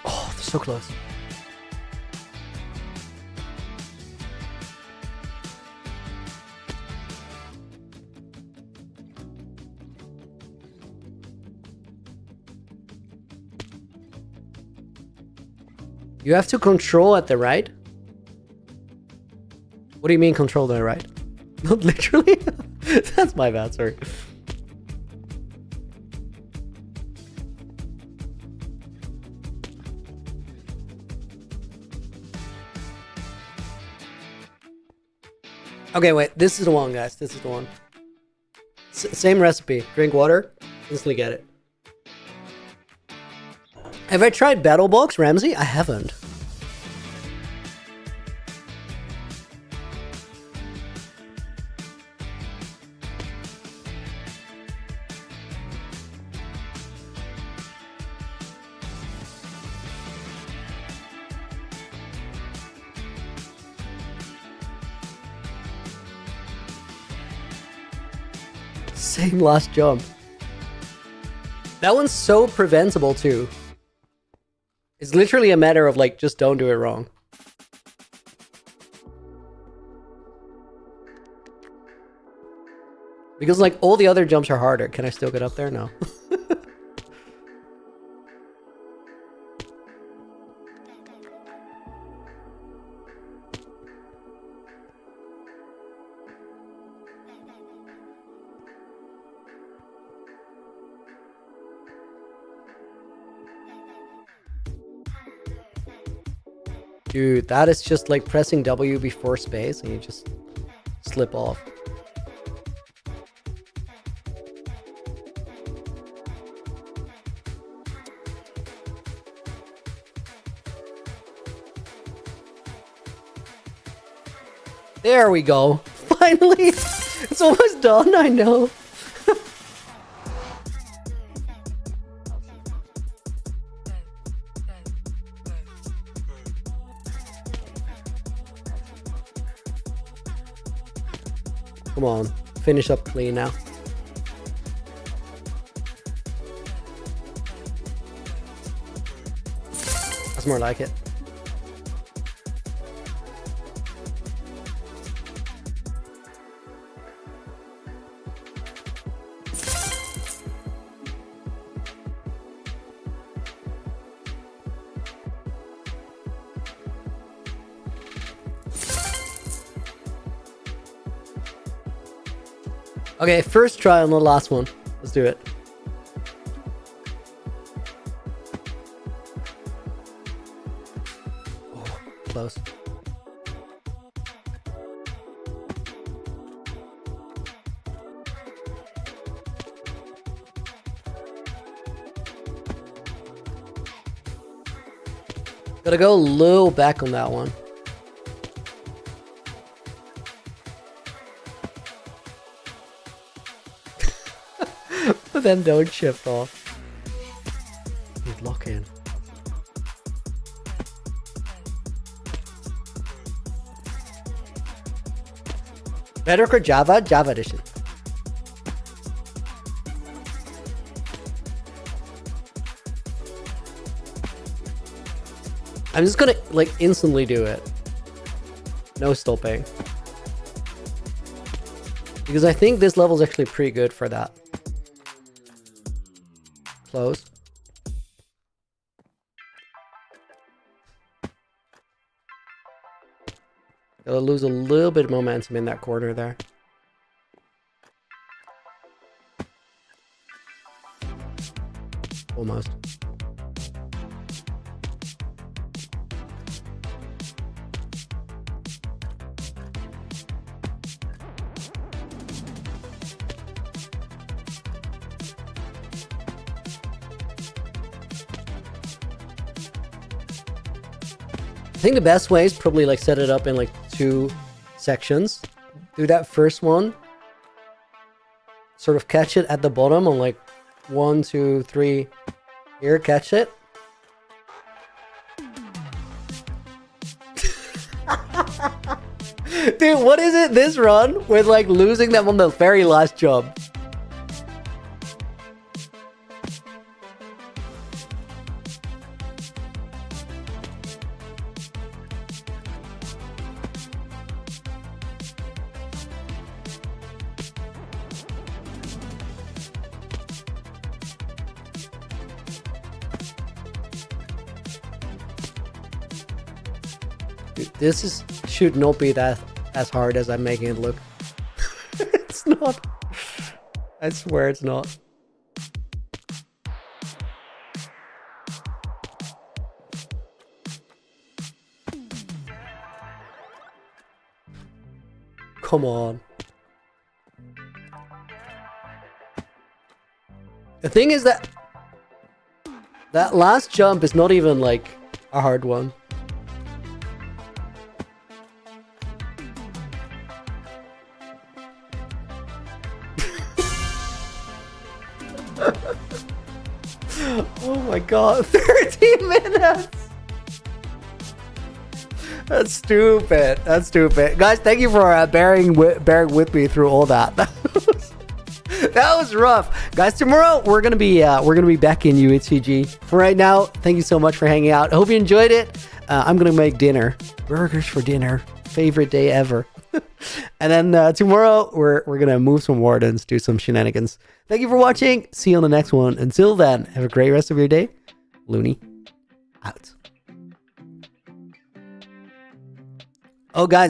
S1: Oh, they're so close. You have to control at the right? What do you mean control the right? Not literally? That's my bad, sorry. Okay, wait. This is the one, guys. This is the one. Same recipe. Drink water. Instantly get it. Have I tried BattleBox, Ramsey? I haven't. Same last jump. That one's so preventable too. It's literally a matter of like, just don't do it wrong. Because like all the other jumps are harder. Can I still get up there? No. Dude, that is just like pressing W before space and you just slip off. There we go. Finally! It's almost done, I know. Come on, finish up clean now. That's more like it. Okay, first try on the last one. Let's do it. Oh, close. Gotta go a little back on that one. But then don't shift off. Dude, lock in. Bedrock or Java? Java edition. I'm just gonna like instantly do it. No stopping. Because I think this level is actually pretty good for that. Close. Gotta lose a little bit of momentum in that corner there. Almost. I think the best way is probably like set it up in like 2 sections. Do that first one. Sort of catch it at the bottom on like 1, 2, 3. Here, catch it. Dude, what is it this run with like losing them on the very last jump? Dude, this should not be that as hard as I'm making it look. It's not. I swear it's not. Come on. The thing is that that last jump is not even like a hard one. Oh my god, 30 minutes! That's stupid. That's stupid. Guys, thank you for bearing with me through all that. That was rough. Guys, tomorrow we're gonna be back in UHCG. For right now, thank you so much for hanging out. I hope you enjoyed it. I'm gonna make dinner. Burgers for dinner. Favorite day ever. And then tomorrow we're gonna move some wardens, do some shenanigans. Thank you for watching. See you on the next one. Until then, have a great rest of your day. Looney out. Oh, guys.